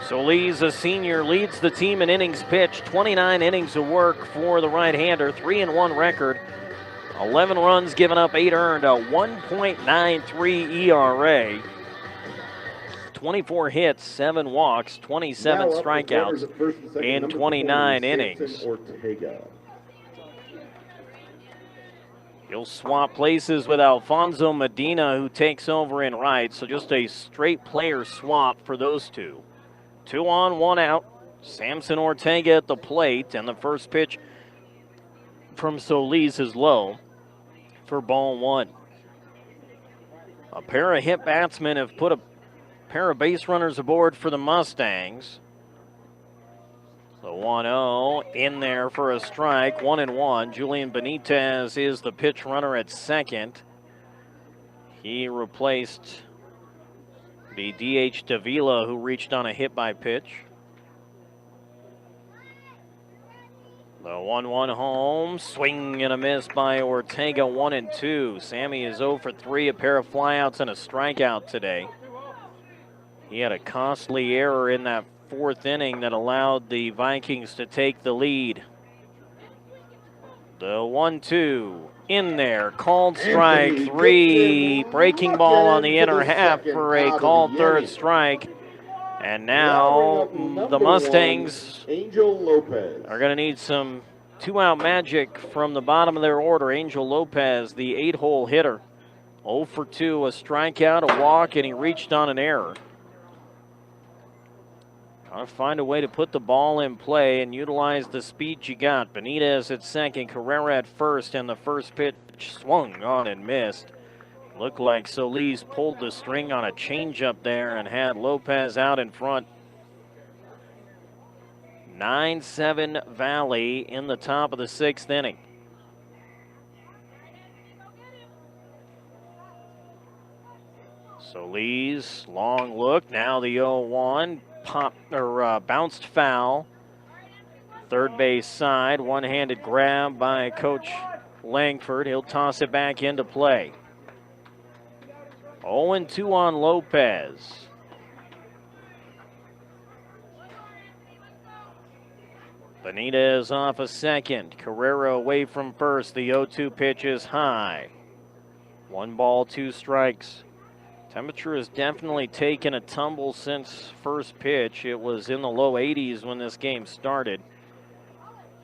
Solis, a senior, leads the team in innings pitched. 29 innings of work for the right-hander, 3-1 record. 11 runs given up, 8 earned, a 1.93 ERA. 24 hits, 7 walks, 27 strikeouts in 29 innings. He'll swap places with Alfonso Medina, who takes over in right. So just a straight player swap for those two. 2 on, 1 out. Samson Ortega at the plate, and the first pitch from Solis is low for ball 1. A pair of hit batsmen have put a pair of base runners aboard for the Mustangs. The 1-0 in there for a strike, 1-1. Julian Benitez is the pitch runner at second. He replaced the DH Davila, who reached on a hit by pitch. The 1-1 home, swing and a miss by Ortega, 1-2. Sammy is 0 for 3, a pair of flyouts and a strikeout today. He had a costly error in that 4th inning that allowed the Vikings to take the lead. The 1-2 in there, called strike 3, breaking ball on the inner half for a called 3rd strike. And now the Mustangs are going to need some 2-out magic from the bottom of their order. Angel Lopez, the 8-hole hitter, 0 for 2, a strikeout, a walk, and he reached on an error. Trying to find a way to put the ball in play and utilize the speed you got. Benitez at second, Carrera at first, and the first pitch swung on and missed. Looked like Solis pulled the string on a changeup there and had Lopez out in front. 9-7 Valley in the top of the 6th inning. Solis, long look, now the 0-1. Bounced foul. Third base side, one-handed grab by Coach Langford. He'll toss it back into play. 0-2 on Lopez. Benitez off a second. Carrera away from first. The 0-2 pitch is high. 1 ball, 2 strikes. Temperature has definitely taken a tumble since first pitch. It was in the low 80s when this game started.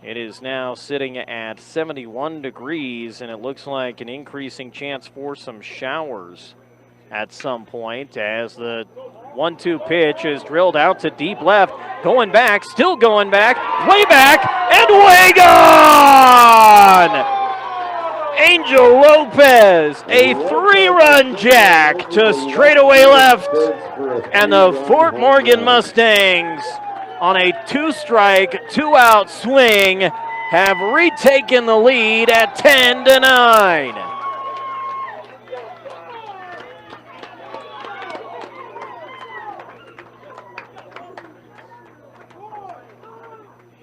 It is now sitting at 71 degrees, and it looks like an increasing chance for some showers at some point as the 1-2 pitch is drilled out to deep left. Going back, still going back, and way gone! Angel Lopez, a 3-run jack to straightaway left, and the Fort Morgan Mustangs on a 2-strike, 2-out swing have retaken the lead at 10-9.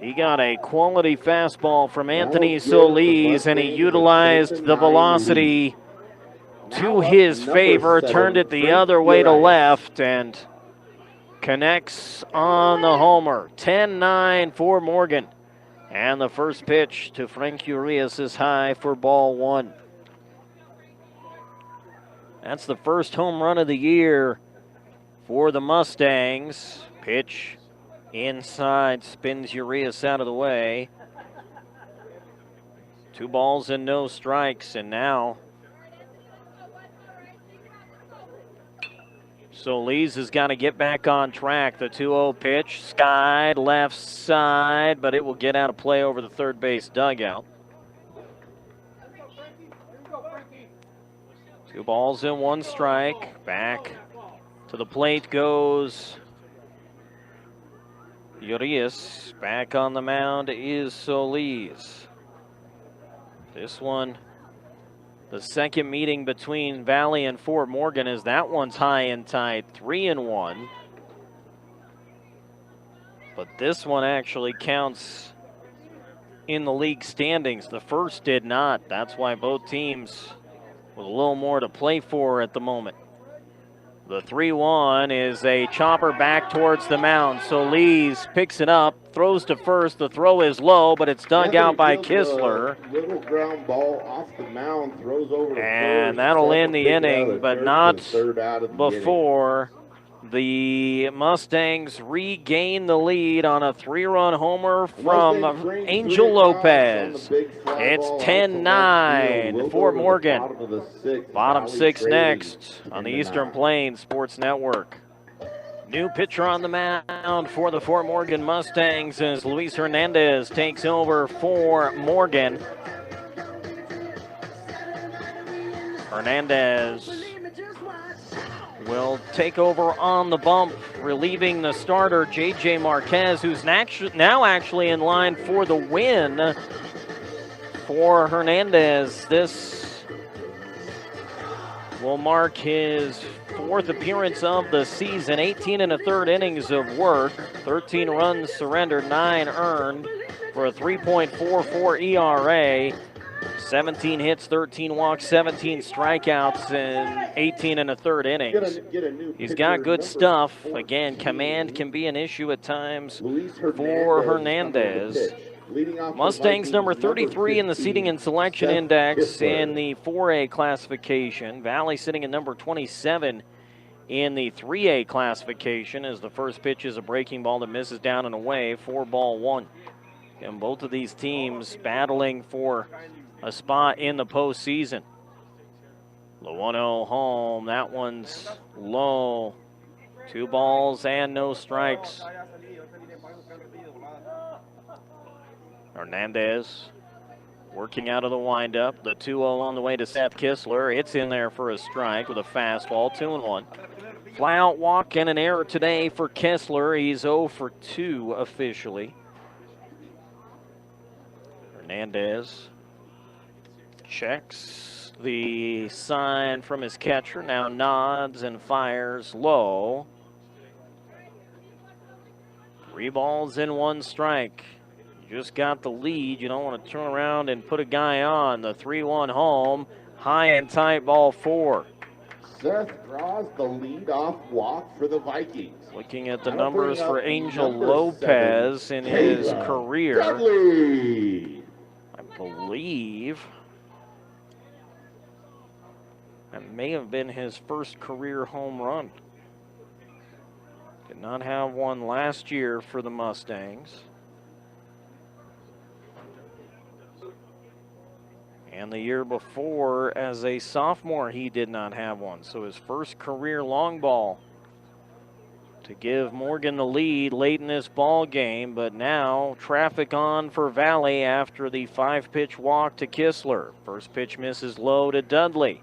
He got a quality fastball from Anthony Solis, and he utilized the velocity to his favor, turned it the other way to left, and connects on the homer. 10-9 for Morgan. And the first pitch to Frank Urias is high for ball one. That's the first home run of the year for the Mustangs. Pitch inside, spins Urias out of the way. 2 balls and no strikes, and now Solis has got to get back on track. The 2-0 pitch, skied left side, but it will get out of play over the third base dugout. 2 balls and 1 strike. Back to the plate goes Urias. Back on the mound is Solis. This one, the second meeting between Valley and Fort Morgan, as that one's high and tight, 3-1. But this one actually counts in the league standings. The first did not. That's why both teams with a little more to play for at the moment. The 3-1 is a chopper back towards the mound. Solis picks it up, throws to first. The throw is low, but it's dug out by Kistler. Little ground ball off the mound, throws over to and third. that'll end the Pick it out inning, of but third not to third out of the inning. before the Mustangs regain the lead on a 3-run homer from Angel Lopez. It's 10-9 for Morgan. Bottom six next on the Eastern Plains Sports Network. New pitcher on the mound for the Fort Morgan Mustangs as Luis Hernandez takes over for Morgan. Hernandez will take over on the bump, relieving the starter, J.J. Marquez, who's now actually in line for the win for Hernandez. This will mark his 4th appearance of the season, 18 1/3 innings of work, 13 runs surrendered, 9 earned for a 3.44 ERA. 17 hits, 13 walks, 17 strikeouts in 18 1/3 innings. He's got good stuff. Again, command can be an issue at times for Hernandez. Mustangs number 33 in the seating and selection index in the 4A classification. Valley sitting at number 27 in the 3A classification as the first pitch is a breaking ball that misses down and away for ball one. And both of these teams battling for a spot in the postseason. The 1-0 home, that one's low. 2 balls and no strikes. Hernandez working out of the windup. The 2-0 on the way to Seth Kistler. It's in there for a strike with a fastball, 2-1. Fly out walk and an error today for Kistler. He's 0 for 2 officially. Hernandez checks the sign from his catcher, now nods and fires low. 3 balls and 1 strike. You just got the lead. You don't want to turn around and put a guy on. The 3-1 home, high and tight, ball 4. Seth draws the leadoff walk for the Vikings. Looking at the numbers for Angel Lopez in his career, Dudley. I believe that may have been his first career home run. Did not have one last year for the Mustangs. And the year before, as a sophomore, he did not have one. So his first career long ball to give Morgan the lead late in this ball game. But now traffic on for Valley after the 5-pitch walk to Kistler. First pitch misses low to Dudley.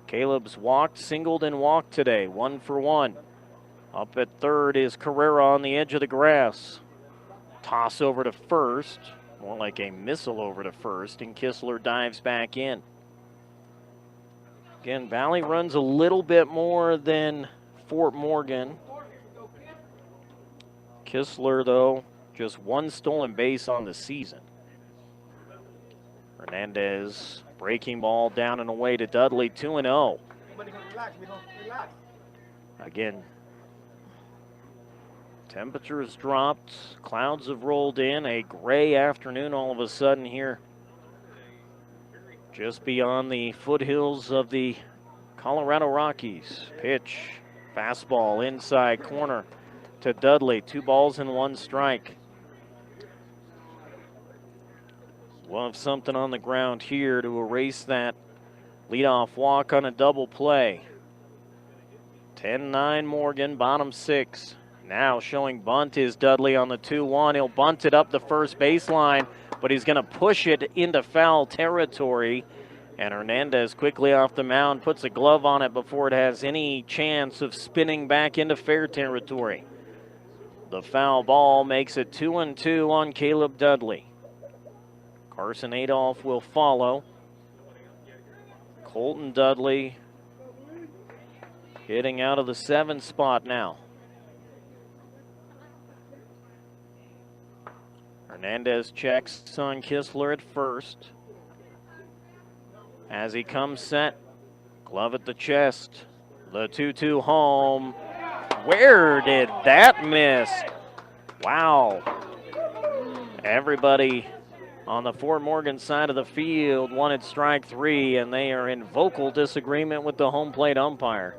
Caleb's walked, singled, and walked today, 1 for 1. Up at third is Carrera on the edge of the grass. Toss over to first, more like a missile over to first, and Kistler dives back in. Again, Valley runs a little bit more than Fort Morgan. Kistler, though, Just one stolen base on the season. Hernandez breaking ball down and away to Dudley, 2-0. Again, temperatures dropped, clouds have rolled in, a gray afternoon all of a sudden here just beyond the foothills of the Colorado Rockies. Pitch, fastball inside corner to Dudley, 2 balls and 1 strike. We'll have something on the ground here to erase that leadoff walk on a double play. 10-9 Morgan, bottom 6. Now showing bunt is Dudley on the 2-1. He'll bunt it up the first baseline, but he's going to push it into foul territory. And Hernandez quickly off the mound puts a glove on it before it has any chance of spinning back into fair territory. The foul ball makes it 2-2 on Caleb Dudley. Carson Adolph will follow. Colton Dudley hitting out of the 7th spot now. Hernandez checks on Kistler at first. As he comes set, glove at the chest. The 2-2 home. Where did that miss? Wow. Everybody on the Fort Morgan side of the field wanted strike 3, and they are in vocal disagreement with the home plate umpire.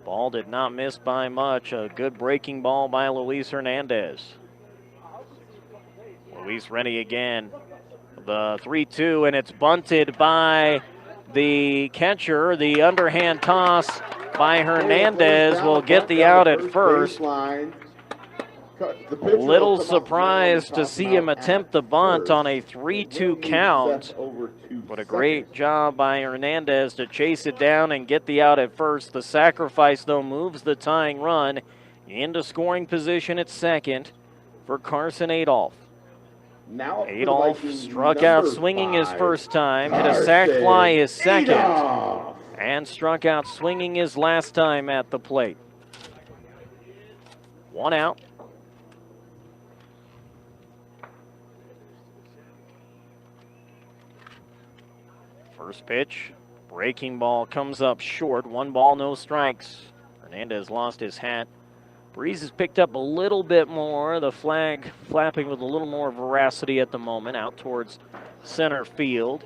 Ball did not miss by much. A good breaking ball by Luis Hernandez. Luis ready again. The 3-2, and it's bunted by the catcher. The underhand toss by Hernandez will get the out at first. A little surprised to see him attempt the bunt on a 3-2 count, but a great job by Hernandez to chase it down and get the out at first. The sacrifice, though, moves the tying run into scoring position at second for Carson Adolph. Now Adolph struck out swinging his first time, hit a sac fly his second, and struck out swinging his last time at the plate. 1 out. First pitch, breaking ball comes up short. 1 ball, no strikes. Hernandez lost his hat. Breeze has picked up a little bit more. The flag flapping with a little more veracity at the moment, out towards center field.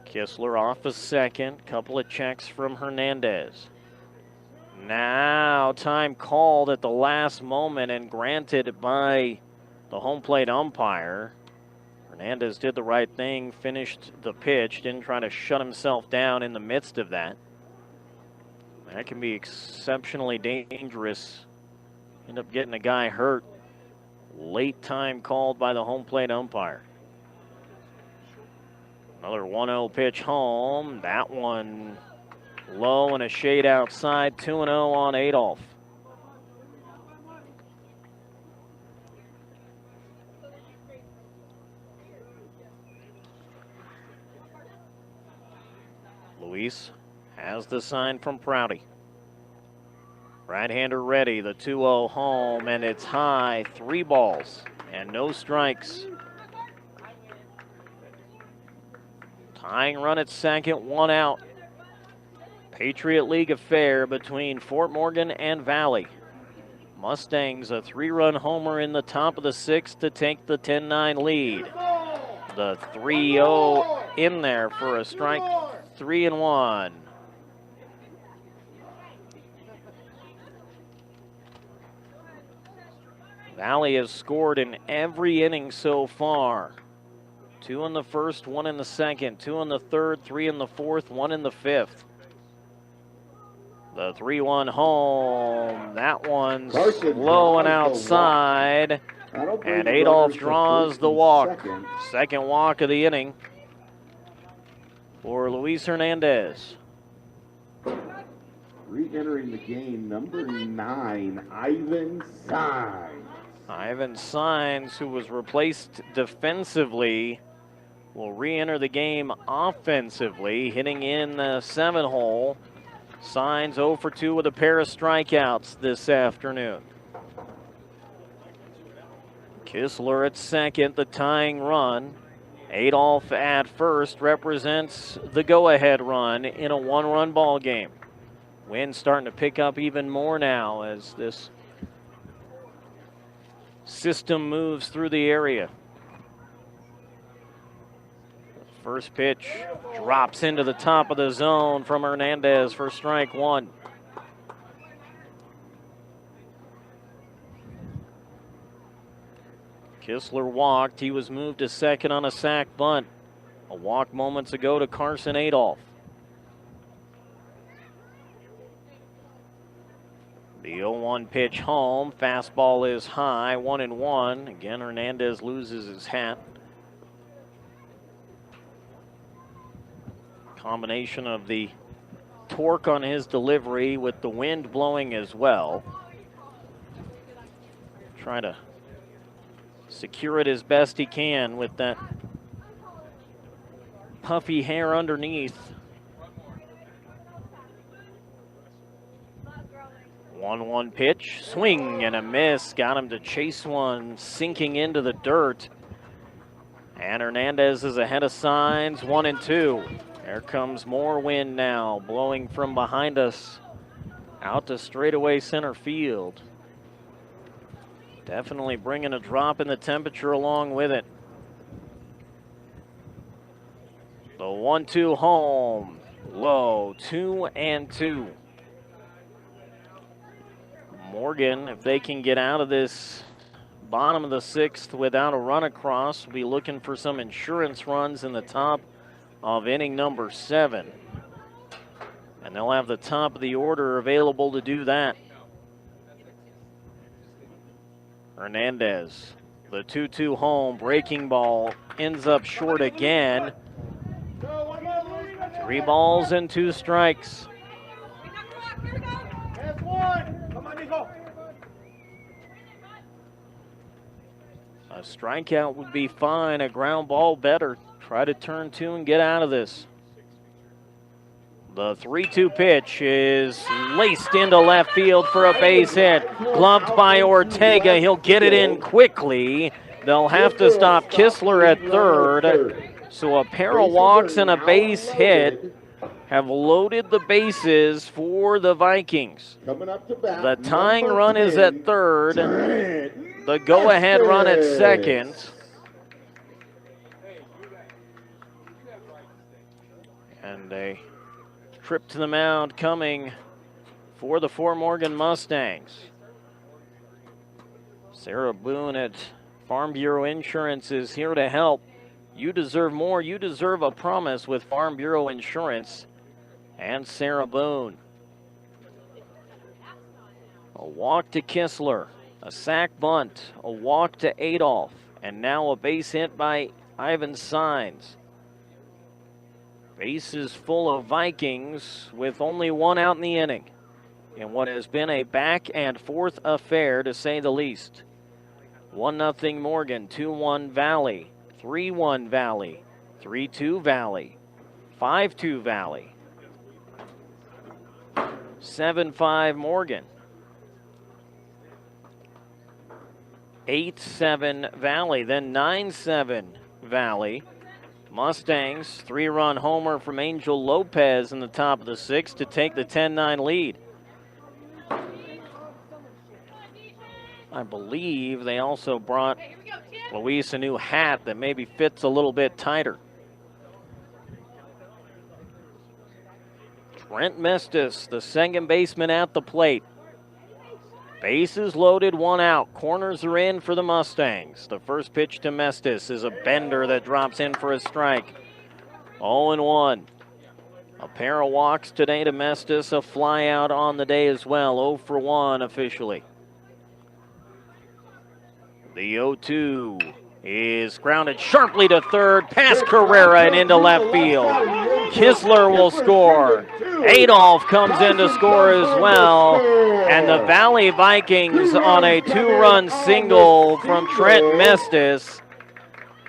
Kistler off a second. Couple of checks from Hernandez. Now time called at the last moment and granted by the home plate umpire. Hernandez did the right thing, finished the pitch, didn't try to shut himself down in the midst of that. That can be exceptionally dangerous. End up getting a guy hurt. Late time called by the home plate umpire. Another 1-0 pitch home. That one low and a shade outside. 2-0 on Adolph. Luis has the sign from Prouty. Right-hander ready, the 2-0 home, and it's high. 3 balls and no strikes. Tying run at second, 1 out. Patriot League affair between Fort Morgan and Valley. Mustangs a 3-run homer in the top of the 6th to take the 10-9 lead. The 3-0 in there for a strike 3-1. Valley has scored in every inning so far. 2 in the first, 1 in the second, 2 in the third, 3 in the fourth, 1 in the fifth. The 3-1 home. That one's low and outside. And Adolph draws the walk. Second walk of the inning for Luis Hernandez. Re-entering the game, number 9, Ivan Signs. Ivan Signs, who was replaced defensively, will re-enter the game offensively, hitting in the 7 hole. Signs 0 for 2 with a pair of strikeouts this afternoon. Kistler at second, the tying run. Adolph at first represents the go-ahead run in a one-run ball game. Wind starting to pick up even more now as this system moves through the area. First pitch drops into the top of the zone from Hernandez for strike one. Kistler walked. He was moved to second on a sac bunt. A walk moments ago to Carson Adolph. The 0-1 pitch home. Fastball is high, 1-1. Again, Hernandez loses his hat. Combination of the torque on his delivery with the wind blowing as well. Try to secure it as best he can with that puffy hair underneath. 1-1 pitch, swing and a miss. Got him to chase one, sinking into the dirt. And Hernandez is ahead of signs, 1-2. There comes more wind now, blowing from behind us out to straightaway center field. Definitely bringing a drop in the temperature along with it. The 1-2 home, low, 2-2. Morgan, if they can get out of this bottom of the sixth without a run across, will be looking for some insurance runs in the top of inning number 7. And they'll have the top of the order available to do that. Hernandez, the 2-2 home, breaking ball, ends up short again. 3 balls and 2 strikes. That's one. Come on, Nico. A strikeout would be fine, a ground ball better. Try to turn 2 and get out of this. The 3-2 pitch is laced into left field for a base hit. Gloved by Ortega. He'll get it in quickly. They'll have to stop Kistler at third. So a pair of walks and a base hit have loaded the bases for the Vikings. The tying run is at third. The go-ahead run at second. And a trip to the mound coming for the Fort Morgan Mustangs. Sarah Boone at Farm Bureau Insurance is here to help. You deserve more. You deserve a promise with Farm Bureau Insurance and Sarah Boone. A walk to Kistler, a sac bunt, a walk to Adolph, and now a base hit by Ivan Signs. Bases full of Vikings with only 1 out in the inning in what has been a back and forth affair to say the least. 1-0 Morgan, 2-1 Valley, 3-1 Valley, 3-2 Valley, 5-2 Valley, 7-5 Morgan, 8-7 Valley, then 9-7 Valley. Mustangs, 3-run homer from Angel Lopez in the top of the 6th to take the 10-9 lead. I believe they also brought Luis a new hat that maybe fits a little bit tighter. Trent Mestis, the second baseman at the plate. Bases loaded, 1 out. Corners are in for the Mustangs. The first pitch to Mestis is a bender that drops in for a strike. 0-1. A pair of walks today to Mestis, a fly out on the day as well. 0 for 1 officially. The 0-2 is grounded sharply to third, past Carrera and into left field. Kistler will score. Adolph comes in to score as well. And the Valley Vikings on a 2-run single from Trent Mestis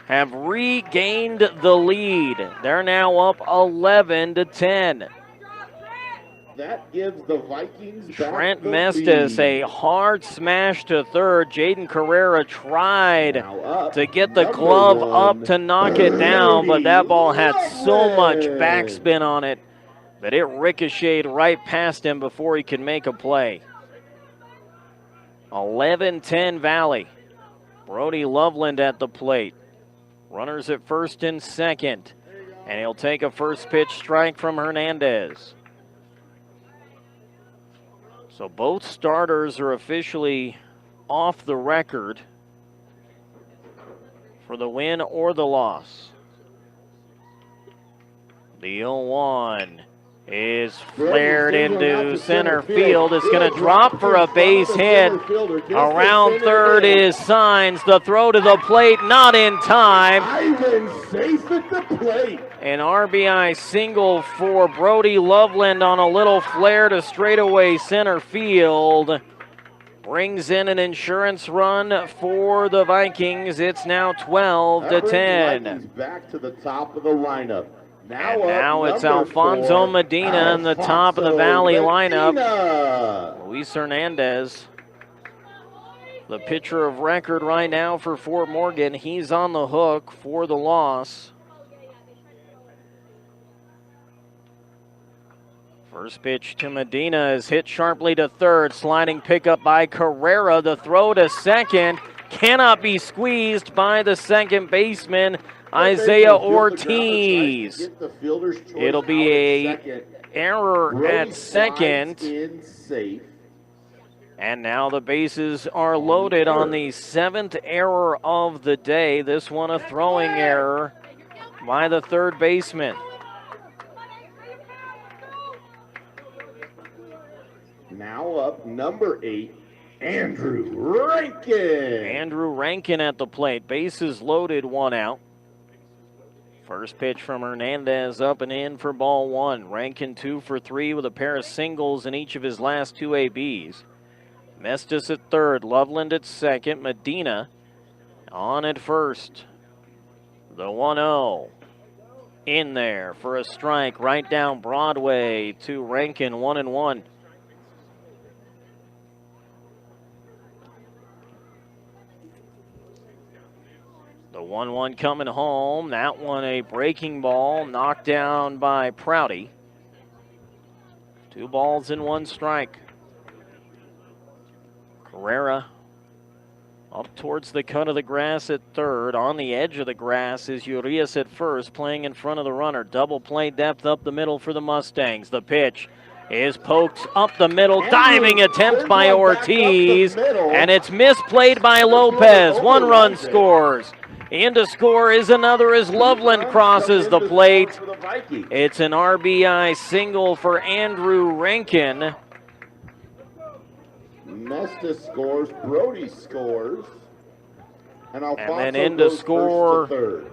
have regained the lead. They're now up 11-10. that gives the Vikings Trent back the Mestis, lead. a hard smash to third. Jaden Carrera tried Now up, to get the number glove one, up to knock it down, but that ball had so much Loveland. backspin on it that it ricocheted right past him before he could make a play. 11-10 Valley. Brody Loveland at the plate. Runners at first and second. And he'll take a first pitch strike from Hernandez. So both starters are officially off the record for the win or the loss. The 0-1 is flared into center field. It's going to drop for a base hit. Around third is Signs. The throw to the plate, not in time. Ivan safe at the plate. An RBI single for Brody Loveland on a little flare to straightaway center field. Brings in an insurance run for the Vikings. It's now 12-10. Back to the top of the lineup. Now it's Alfonso Medina in the top of the Valley lineup. Luis Hernandez, the pitcher of record right now for Fort Morgan. He's on the hook for the loss. First pitch to Medina is hit sharply to third. Sliding pickup by Carrera. The throw to second cannot be squeezed by the second baseman, Isaiah Ortiz. It'll be a error at second. And now the bases are loaded on the 7th error of the day. This one a throwing error by the third baseman. Now up, number 8, Andrew Rankin. Andrew Rankin at the plate. Bases loaded, 1 out. First pitch from Hernandez up and in for ball 1. Rankin 2 for 3 with a pair of singles in each of his last 2 ABs. Mestis at third, Loveland at second, Medina on at first. The 1-0 in there for a strike right down Broadway to Rankin, 1-1. The 1-1 coming home. That one a breaking ball knocked down by Prouty. 2 balls and 1 strike. Carrera up towards the cut of the grass at third. On the edge of the grass is Urias at first, playing in front of the runner. Double play depth up the middle for the Mustangs. The pitch is poked up the middle. Diving attempt by Ortiz. And it's misplayed by Lopez. 1 run scores. In to score is another as Loveland crosses the plate. It's an RBI single for Andrew Rankin. Mestis scores, Brody scores, and then in to score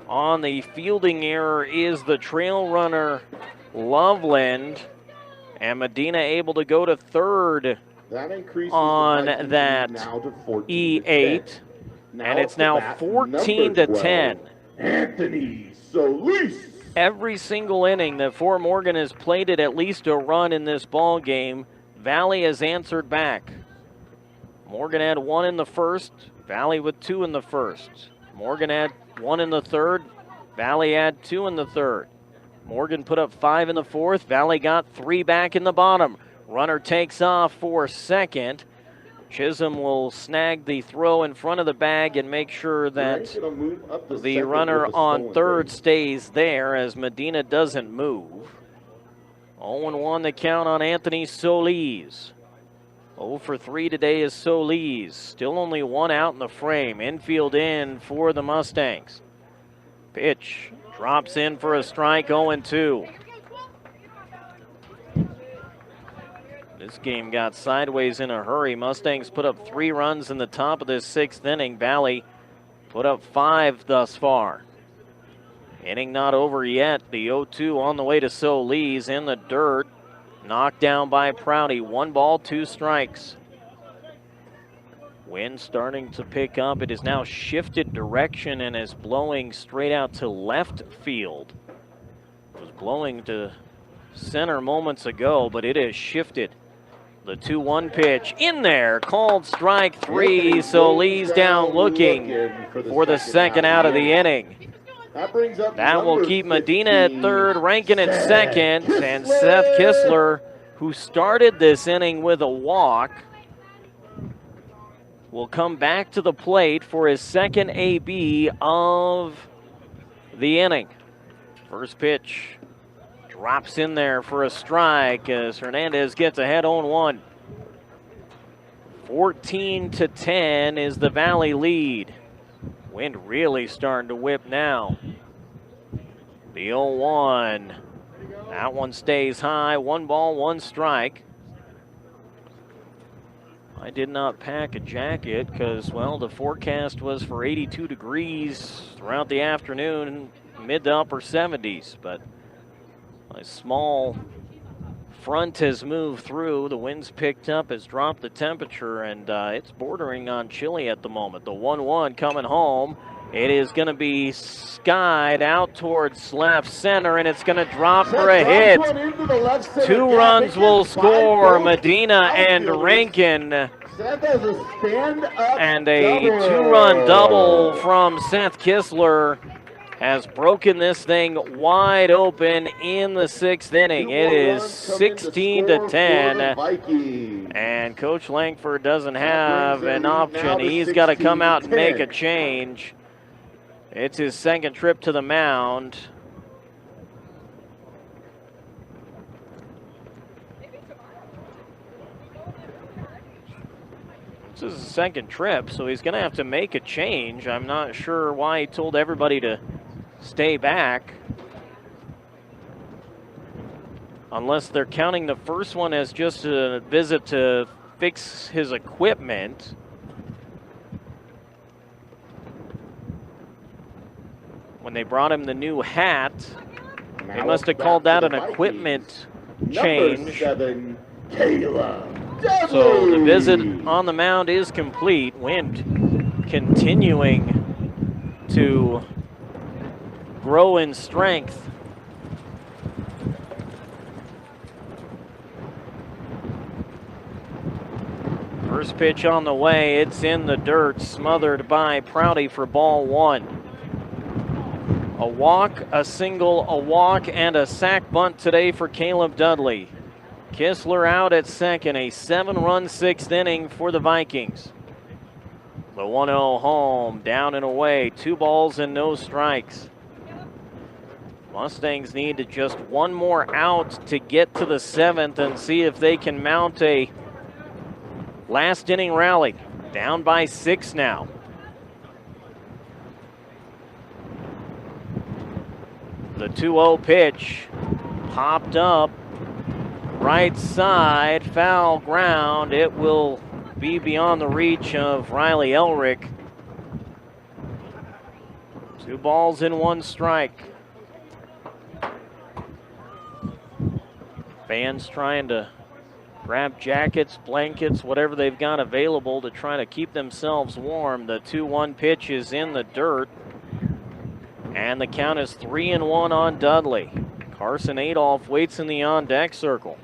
on the fielding error is the trail runner Loveland, and Medina able to go to third on that E8. And it's now 14-10. Anthony Solis. Every single inning that Fort Morgan has played it at least a run in this ball game, Valley has answered back. Morgan had 1 in the first, Valley with 2 in the first. Morgan had 1 in the third, Valley had 2 in the third. Morgan put up 5 in the fourth, Valley got 3 back in the bottom. Runner takes off for second. Chisholm will snag the throw in front of the bag and make sure that the runner on third stays there as Medina doesn't move. 0-1 the count on Anthony Solis. 0 for 3 today is Solis. Still only 1 out in the frame. Infield in for the Mustangs. Pitch drops in for a strike, 0-2. This game got sideways in a hurry. Mustangs put up 3 runs in the top of this 6th inning. Valley put up 5 thus far. Inning not over yet. The 0-2 on the way to Solis in the dirt. Knocked down by Prouty. 1 ball, 2 strikes. Wind starting to pick up. It has now shifted direction and is blowing straight out to left field. It was blowing to center moments ago, but it has shifted. The 2-1 pitch in there, called strike 3, so Lee's down looking for the second out of the inning. That will keep Medina at third, Rankin at second, and Seth Kistler, who started this inning with a walk, will come back to the plate for his second AB of the inning. First pitch drops in there for a strike as Hernandez gets ahead 0-1. 14-10 is the Valley lead. Wind really starting to whip now. The 0-1. That one stays high. 1 ball, 1 strike. I did not pack a jacket because, well, the forecast was for 82 degrees throughout the afternoon, mid to upper 70s, but a small front has moved through. The wind's picked up, has dropped the temperature, and it's bordering on chilly at the moment. The 1-1 coming home. It is going to be skied out towards left center, and it's going to drop for a hit. 2 runs will score, Medina and Rankin. And a 2-run double from Seth Kistler has broken this thing wide open in the 6th inning. It is 16-10, and Coach Langford doesn't have an option. He's got to come out and make a change. It's his second trip to the mound. This is his second trip, so he's going to have to make a change. I'm not sure why he told everybody to stay back, unless they're counting the first one as just a visit to fix his equipment. When they brought him the new hat, they must have called that an equipment change. So the visit on the mound is complete. Wind continuing to grow in strength. First pitch on the way. It's in the dirt, smothered by Prouty for ball 1. A walk, a single, a walk, and a sac bunt today for Caleb Dudley. Kistler out at second, a 7-run 6th inning for the Vikings. The 1-0 home, down and away, 2 balls and no strikes. Mustangs need to just 1 more out to get to the 7th and see if they can mount a last inning rally. Down by 6 now. The 2-0 pitch popped up right side, foul ground. It will be beyond the reach of Riley Elrick. 2 balls and 1 strike. Fans trying to grab jackets, blankets, whatever they've got available to try to keep themselves warm. The 2-1 pitch is in the dirt, and the count is 3-1 on Dudley. Carson Adolph waits in the on-deck circle.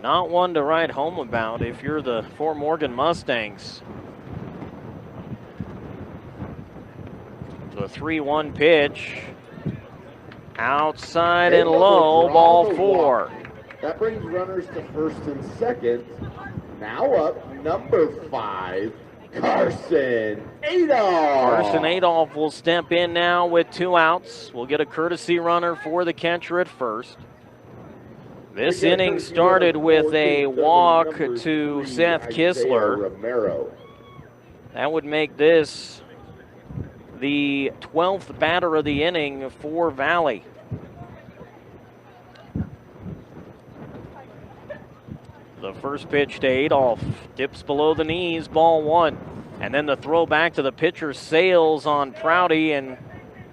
Not one to write home about if you're the Fort Morgan Mustangs. The 3-1 pitch. Outside and low, ball 4. That brings runners to first and second. Now up, number 5, Carson Adolph. Carson Adolph will step in now with 2 outs. We'll get a courtesy runner for the catcher at first. This inning started with a walk to Seth Kistler. That would make this the 12th batter of the inning for Valley. The first pitch to Adolph dips below the knees, ball 1. And then the throw back to the pitcher sails on Prouty and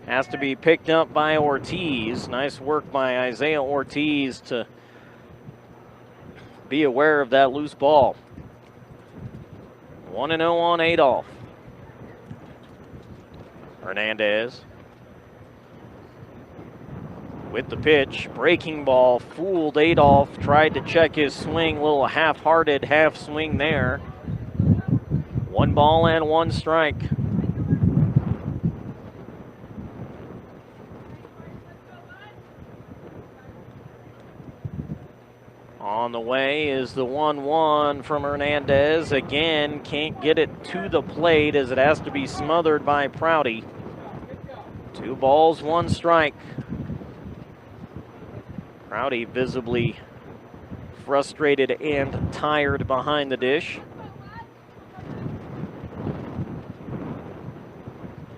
has to be picked up by Ortiz. Nice work by Isaiah Ortiz to be aware of that loose ball. 1-0 on Adolph. Hernandez with the pitch. Breaking ball fooled Adolph. Tried to check his swing. Little half-hearted half swing there. 1 ball and 1 strike. On the way is the 1-1 from Hernandez. Again, can't get it to the plate as it has to be smothered by Prouty. 2 balls, 1 strike. Prouty visibly frustrated and tired behind the dish.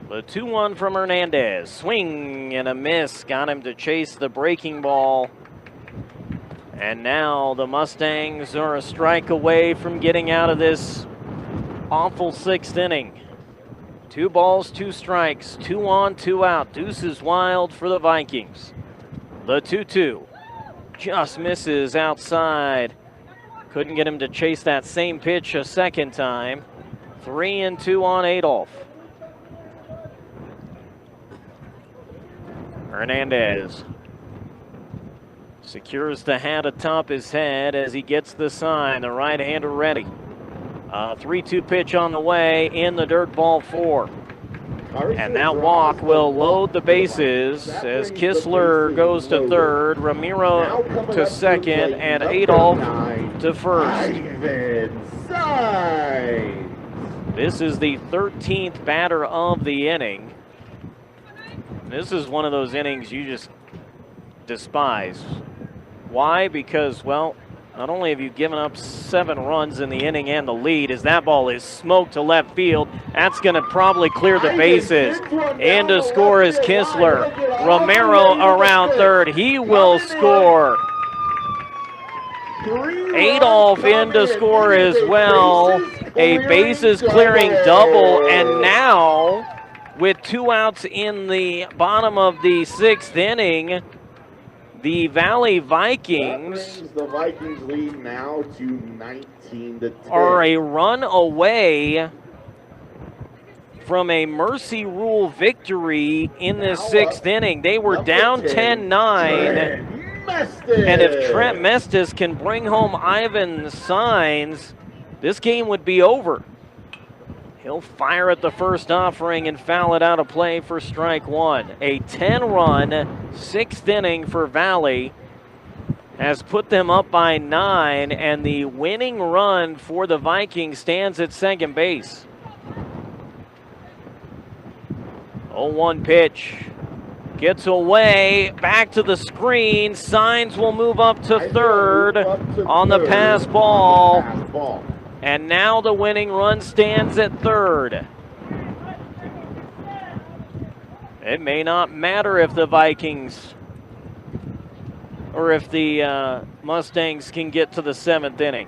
The 2-1 from Hernandez. Swing and a miss. Got him to chase the breaking ball. And now the Mustangs are a strike away from getting out of this awful 6th inning. 2 balls, 2 strikes, 2 on, 2 out. Deuces wild for the Vikings. The 2-2 just misses outside. Couldn't get him to chase that same pitch a second time. 3-2 on Adolph. Hernandez secures the hat atop his head as he gets the sign. The right-hander ready. 3-2 pitch on the way in the dirt, ball 4. And that walk will load the bases as Kistler goes to third, Ramiro to second, and Adolph to first. This is the 13th batter of the inning. This is one of those innings you just despise. Why? Because, well, not only have you given up 7 runs in the inning and the lead, as that ball is smoked to left field, that's going to probably clear the bases. And to score is Kistler. Romero around third. He will score. Adolph in to score as well. A bases clearing double, and now with 2 outs in the bottom of the 6th inning, the Valley Vikings, the Vikings lead now to 19-10. Are a run away from a mercy rule victory in this 6th inning. They were down 10-9. And if Trent Mestis can bring home Ivan Signs, this game would be over. He'll fire at the first offering and foul it out of play for strike 1. A 10-run 6th inning for Valley has put them up by 9, and the winning run for the Vikings stands at second base. 0-1 pitch. Gets away, back to the screen. Signs will move up to third on the pass ball. And now the winning run stands at third. It may not matter if the Vikings or if the Mustangs can get to the 7th inning.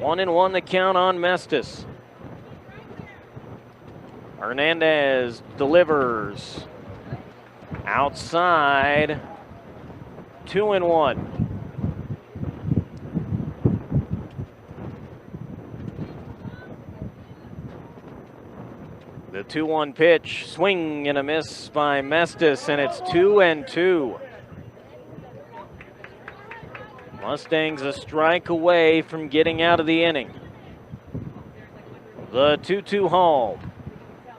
One and one the count on Mestis. Hernandez delivers. Outside. 2-1. The 2-1 pitch, swing and a miss by Mestis, and it's 2-2. Mustangs a strike away from getting out of the inning. The 2-2 home.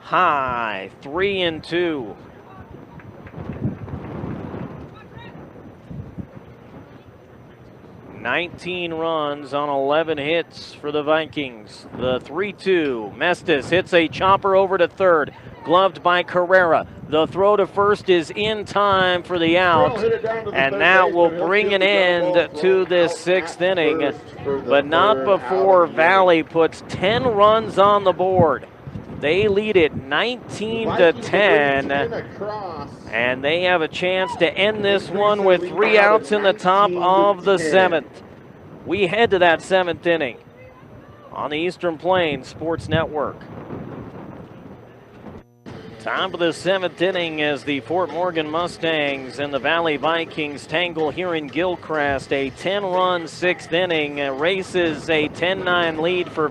High, 3-2. $19 runs on 11 hits for the Vikings. The 3-2. Mestis hits a chopper over to third. Gloved by Carrera. The throw to first is in time for the out. And that will bring an end to this 6th inning. But not before Valley puts 10 runs on the board. They lead it 19-10. And they have a chance to end this one with 3 outs in the top of the 7th. We head to that 7th inning on the Eastern Plains Sports Network. Top of the 7th inning as the Fort Morgan Mustangs and the Valley Vikings tangle here in Gilcrest. A 10-run 6th inning races a 10-9 lead for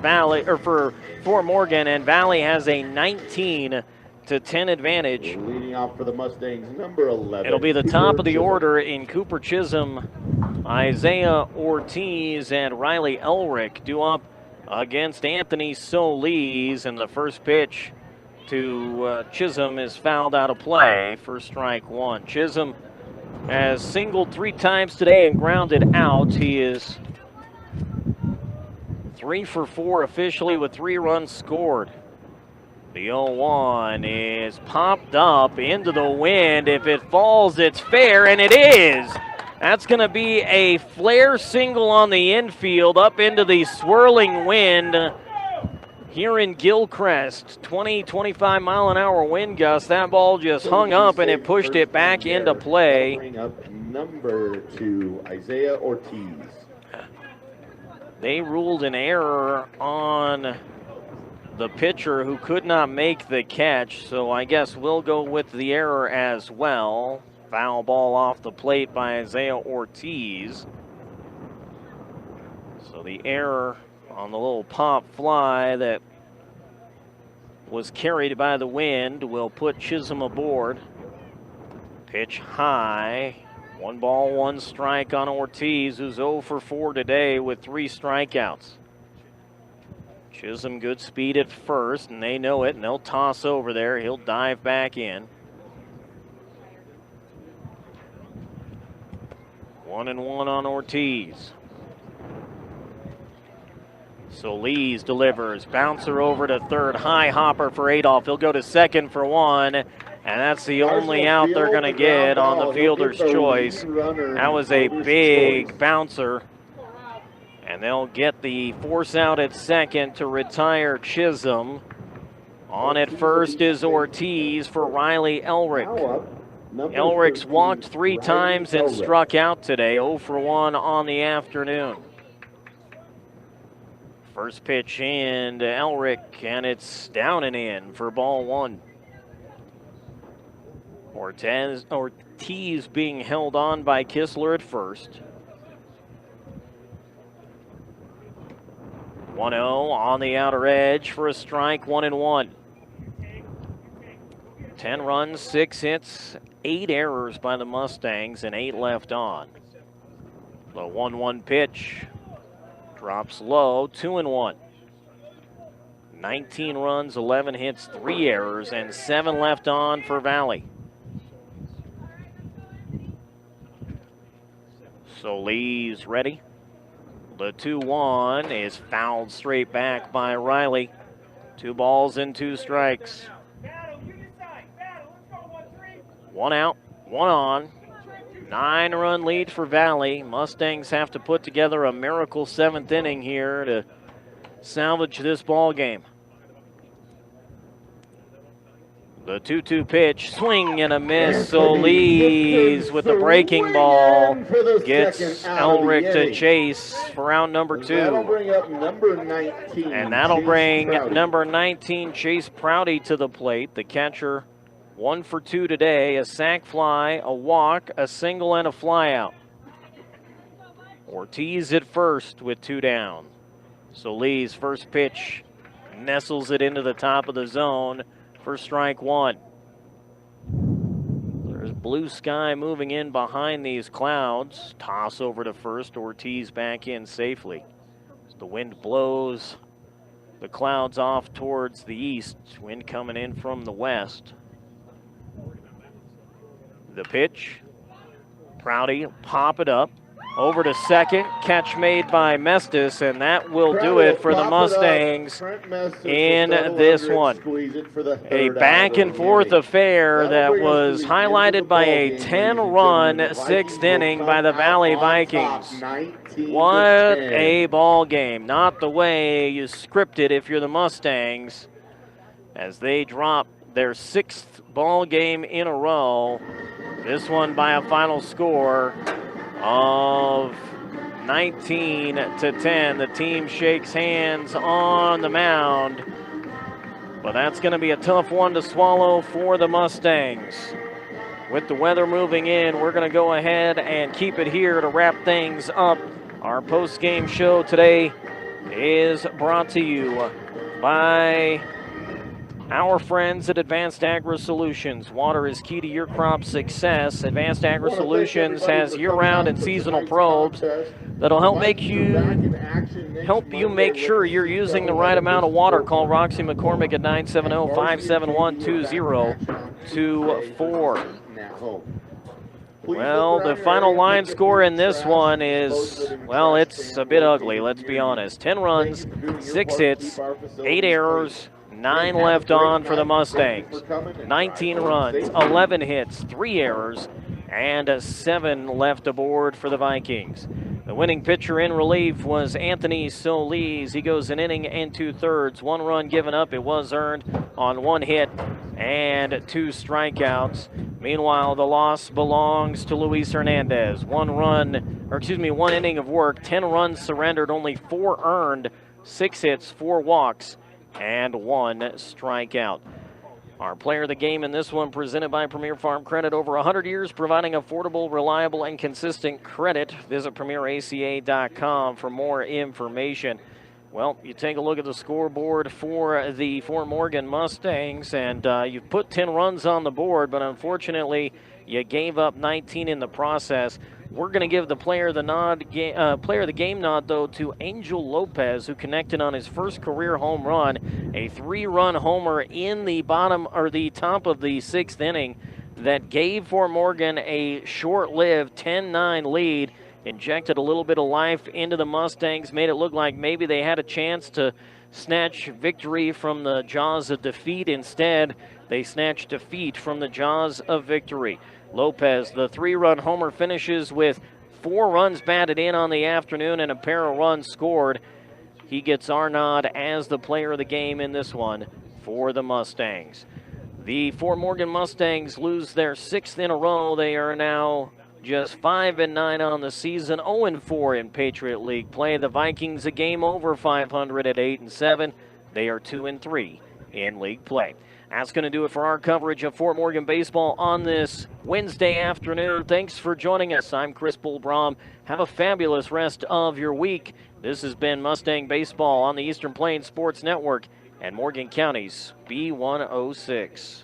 Fort Morgan, and Valley has a 19-10 8-10 advantage. Leading off for the Mustangs, number 11. It'll be the top of the Chisholm. order in Cooper Chisholm, Isaiah Ortiz, and Riley Elrick due up against Anthony Solis. And the first pitch to Chisholm is fouled out of play for strike one. Chisholm has singled 3 times today and grounded out. He is 3 for 4 officially with 3 runs scored. The 0-1 is popped up into the wind. If it falls, it's fair, and it is. That's going to be a flare single on the infield up into the swirling wind here in Gilcrest. 20-25 mile an hour wind gust. That ball just hung up and it pushed it back into play. Bring up number 2, Isaiah Ortiz. They ruled an error on the pitcher who could not make the catch, so I guess we'll go with the error as well. Foul ball off the plate by Isaiah Ortiz. So the error on the little pop fly that was carried by the wind will put Chisholm aboard. Pitch high. 1 ball, 1 strike on Ortiz, who's 0 for 4 today with 3 strikeouts. Chisholm good speed at first, and they know it, and they'll toss over there. He'll dive back in. 1-1 on Ortiz. Solis delivers. Bouncer over to third. High hopper for Adolph. He'll go to second for 1. And that's the only out they're going to get on the fielder's choice. That was a big bouncer. And they'll get the force out at second to retire Chisholm. On at first is Ortiz for Riley Elrick. Elrick's walked 3 times and struck out today. 0 for 1 on the afternoon. First pitch in to Elrick, and it's down and in for ball 1. Ortiz being held on by Kistler at first. 1-0 on the outer edge for a strike, 1-1. 10 runs, 6 hits, 8 errors by the Mustangs, and 8 left on. The 1-1 pitch drops low, 2-1. 19 runs, 11 hits, 3 errors, and 7 left on for Valley. Solis ready. The 2-1 is fouled straight back by Riley. 2 balls and 2 strikes. 1 out, 1 on. 9-run lead for Valley. Mustangs have to put together a miracle 7th inning here to salvage this ball game. The 2-2 pitch, swing and a miss. Solis with the breaking ball gets Elrick to chase for out number 2. That'll bring up number 19. And that'll bring Prouty. number 19, Chase Prouty, to the plate. The catcher 1 for 2 today, a sac fly, a walk, a single, and a fly out. Ortiz at first with 2 down. Solis' first pitch nestles it into the top of the zone for strike 1. There's blue sky moving in behind these clouds. Toss over to first, Ortiz back in safely. As the wind blows the clouds off towards the east, wind coming in from the west. The pitch, Prouty pop it up, over to second, catch made by Mestis, and that will do it for the Mustangs in this one. A back and forth affair that was highlighted by a 10-run 6th inning by the Valley Vikings. What a ball game. Not the way you script it if you're the Mustangs, as they drop their 6th ball game in a row. This one by a final score of 19-10. The team shakes hands on the mound, but that's going to be a tough one to swallow for the Mustangs. With the weather moving in, we're going to go ahead and keep it here to wrap things up. Our post-game show today is brought to you by Our friends at Advanced Agri Solutions. Water is key to your crop success. Advanced Agri Solutions has year-round and seasonal probes that'll help make sure you're using the right amount of water. Call Roxy McCormick at 970-571-2024. Well, the final line score in this one is, well, it's a bit ugly, let's be honest. 10 runs, 6 hits, 8 errors, 9 left on for the Mustangs. 19 runs, 11 hits, 3 errors, and 7 left aboard for the Vikings. The winning pitcher in relief was Anthony Solis. He goes an inning and 2/3. 1 run given up. It was earned on 1 hit and 2 strikeouts. Meanwhile, the loss belongs to Luis Hernandez. 1 inning of work, 10 runs surrendered, only 4 earned, 6 hits, 4 walks, and 1 strikeout. Our player of the game in this one presented by Premier Farm Credit. Over 100 years providing affordable, reliable, and consistent credit. Visit PremierACA.com for more information. Well, you take a look at the scoreboard for the Fort Morgan Mustangs, and you've put 10 runs on the board, but unfortunately you gave up 19 in the process. We're going to give the player of the game nod, though, to Angel Lopez, who connected on his first career home run, a 3-run homer in the top of the 6th inning that gave Fort Morgan a short-lived 10-9 lead, injected a little bit of life into the Mustangs, made it look like maybe they had a chance to snatch victory from the jaws of defeat. Instead, they snatched defeat from the jaws of victory. Lopez, the 3-run homer, finishes with 4 runs batted in on the afternoon and a pair of runs scored. He gets our nod as the player of the game in this one for the Mustangs. The Fort Morgan Mustangs lose their 6th in a row. They are now just 5-9 on the season, 0-4 in Patriot League play. The Vikings a game over 500 at 8-7. They are 2-3 in league play. That's going to do it for our coverage of Fort Morgan baseball on this Wednesday afternoon. Thanks for joining us. I'm Chris Bull-Braun. Have a fabulous rest of your week. This has been Mustang Baseball on the Eastern Plains Sports Network and Morgan County's B106.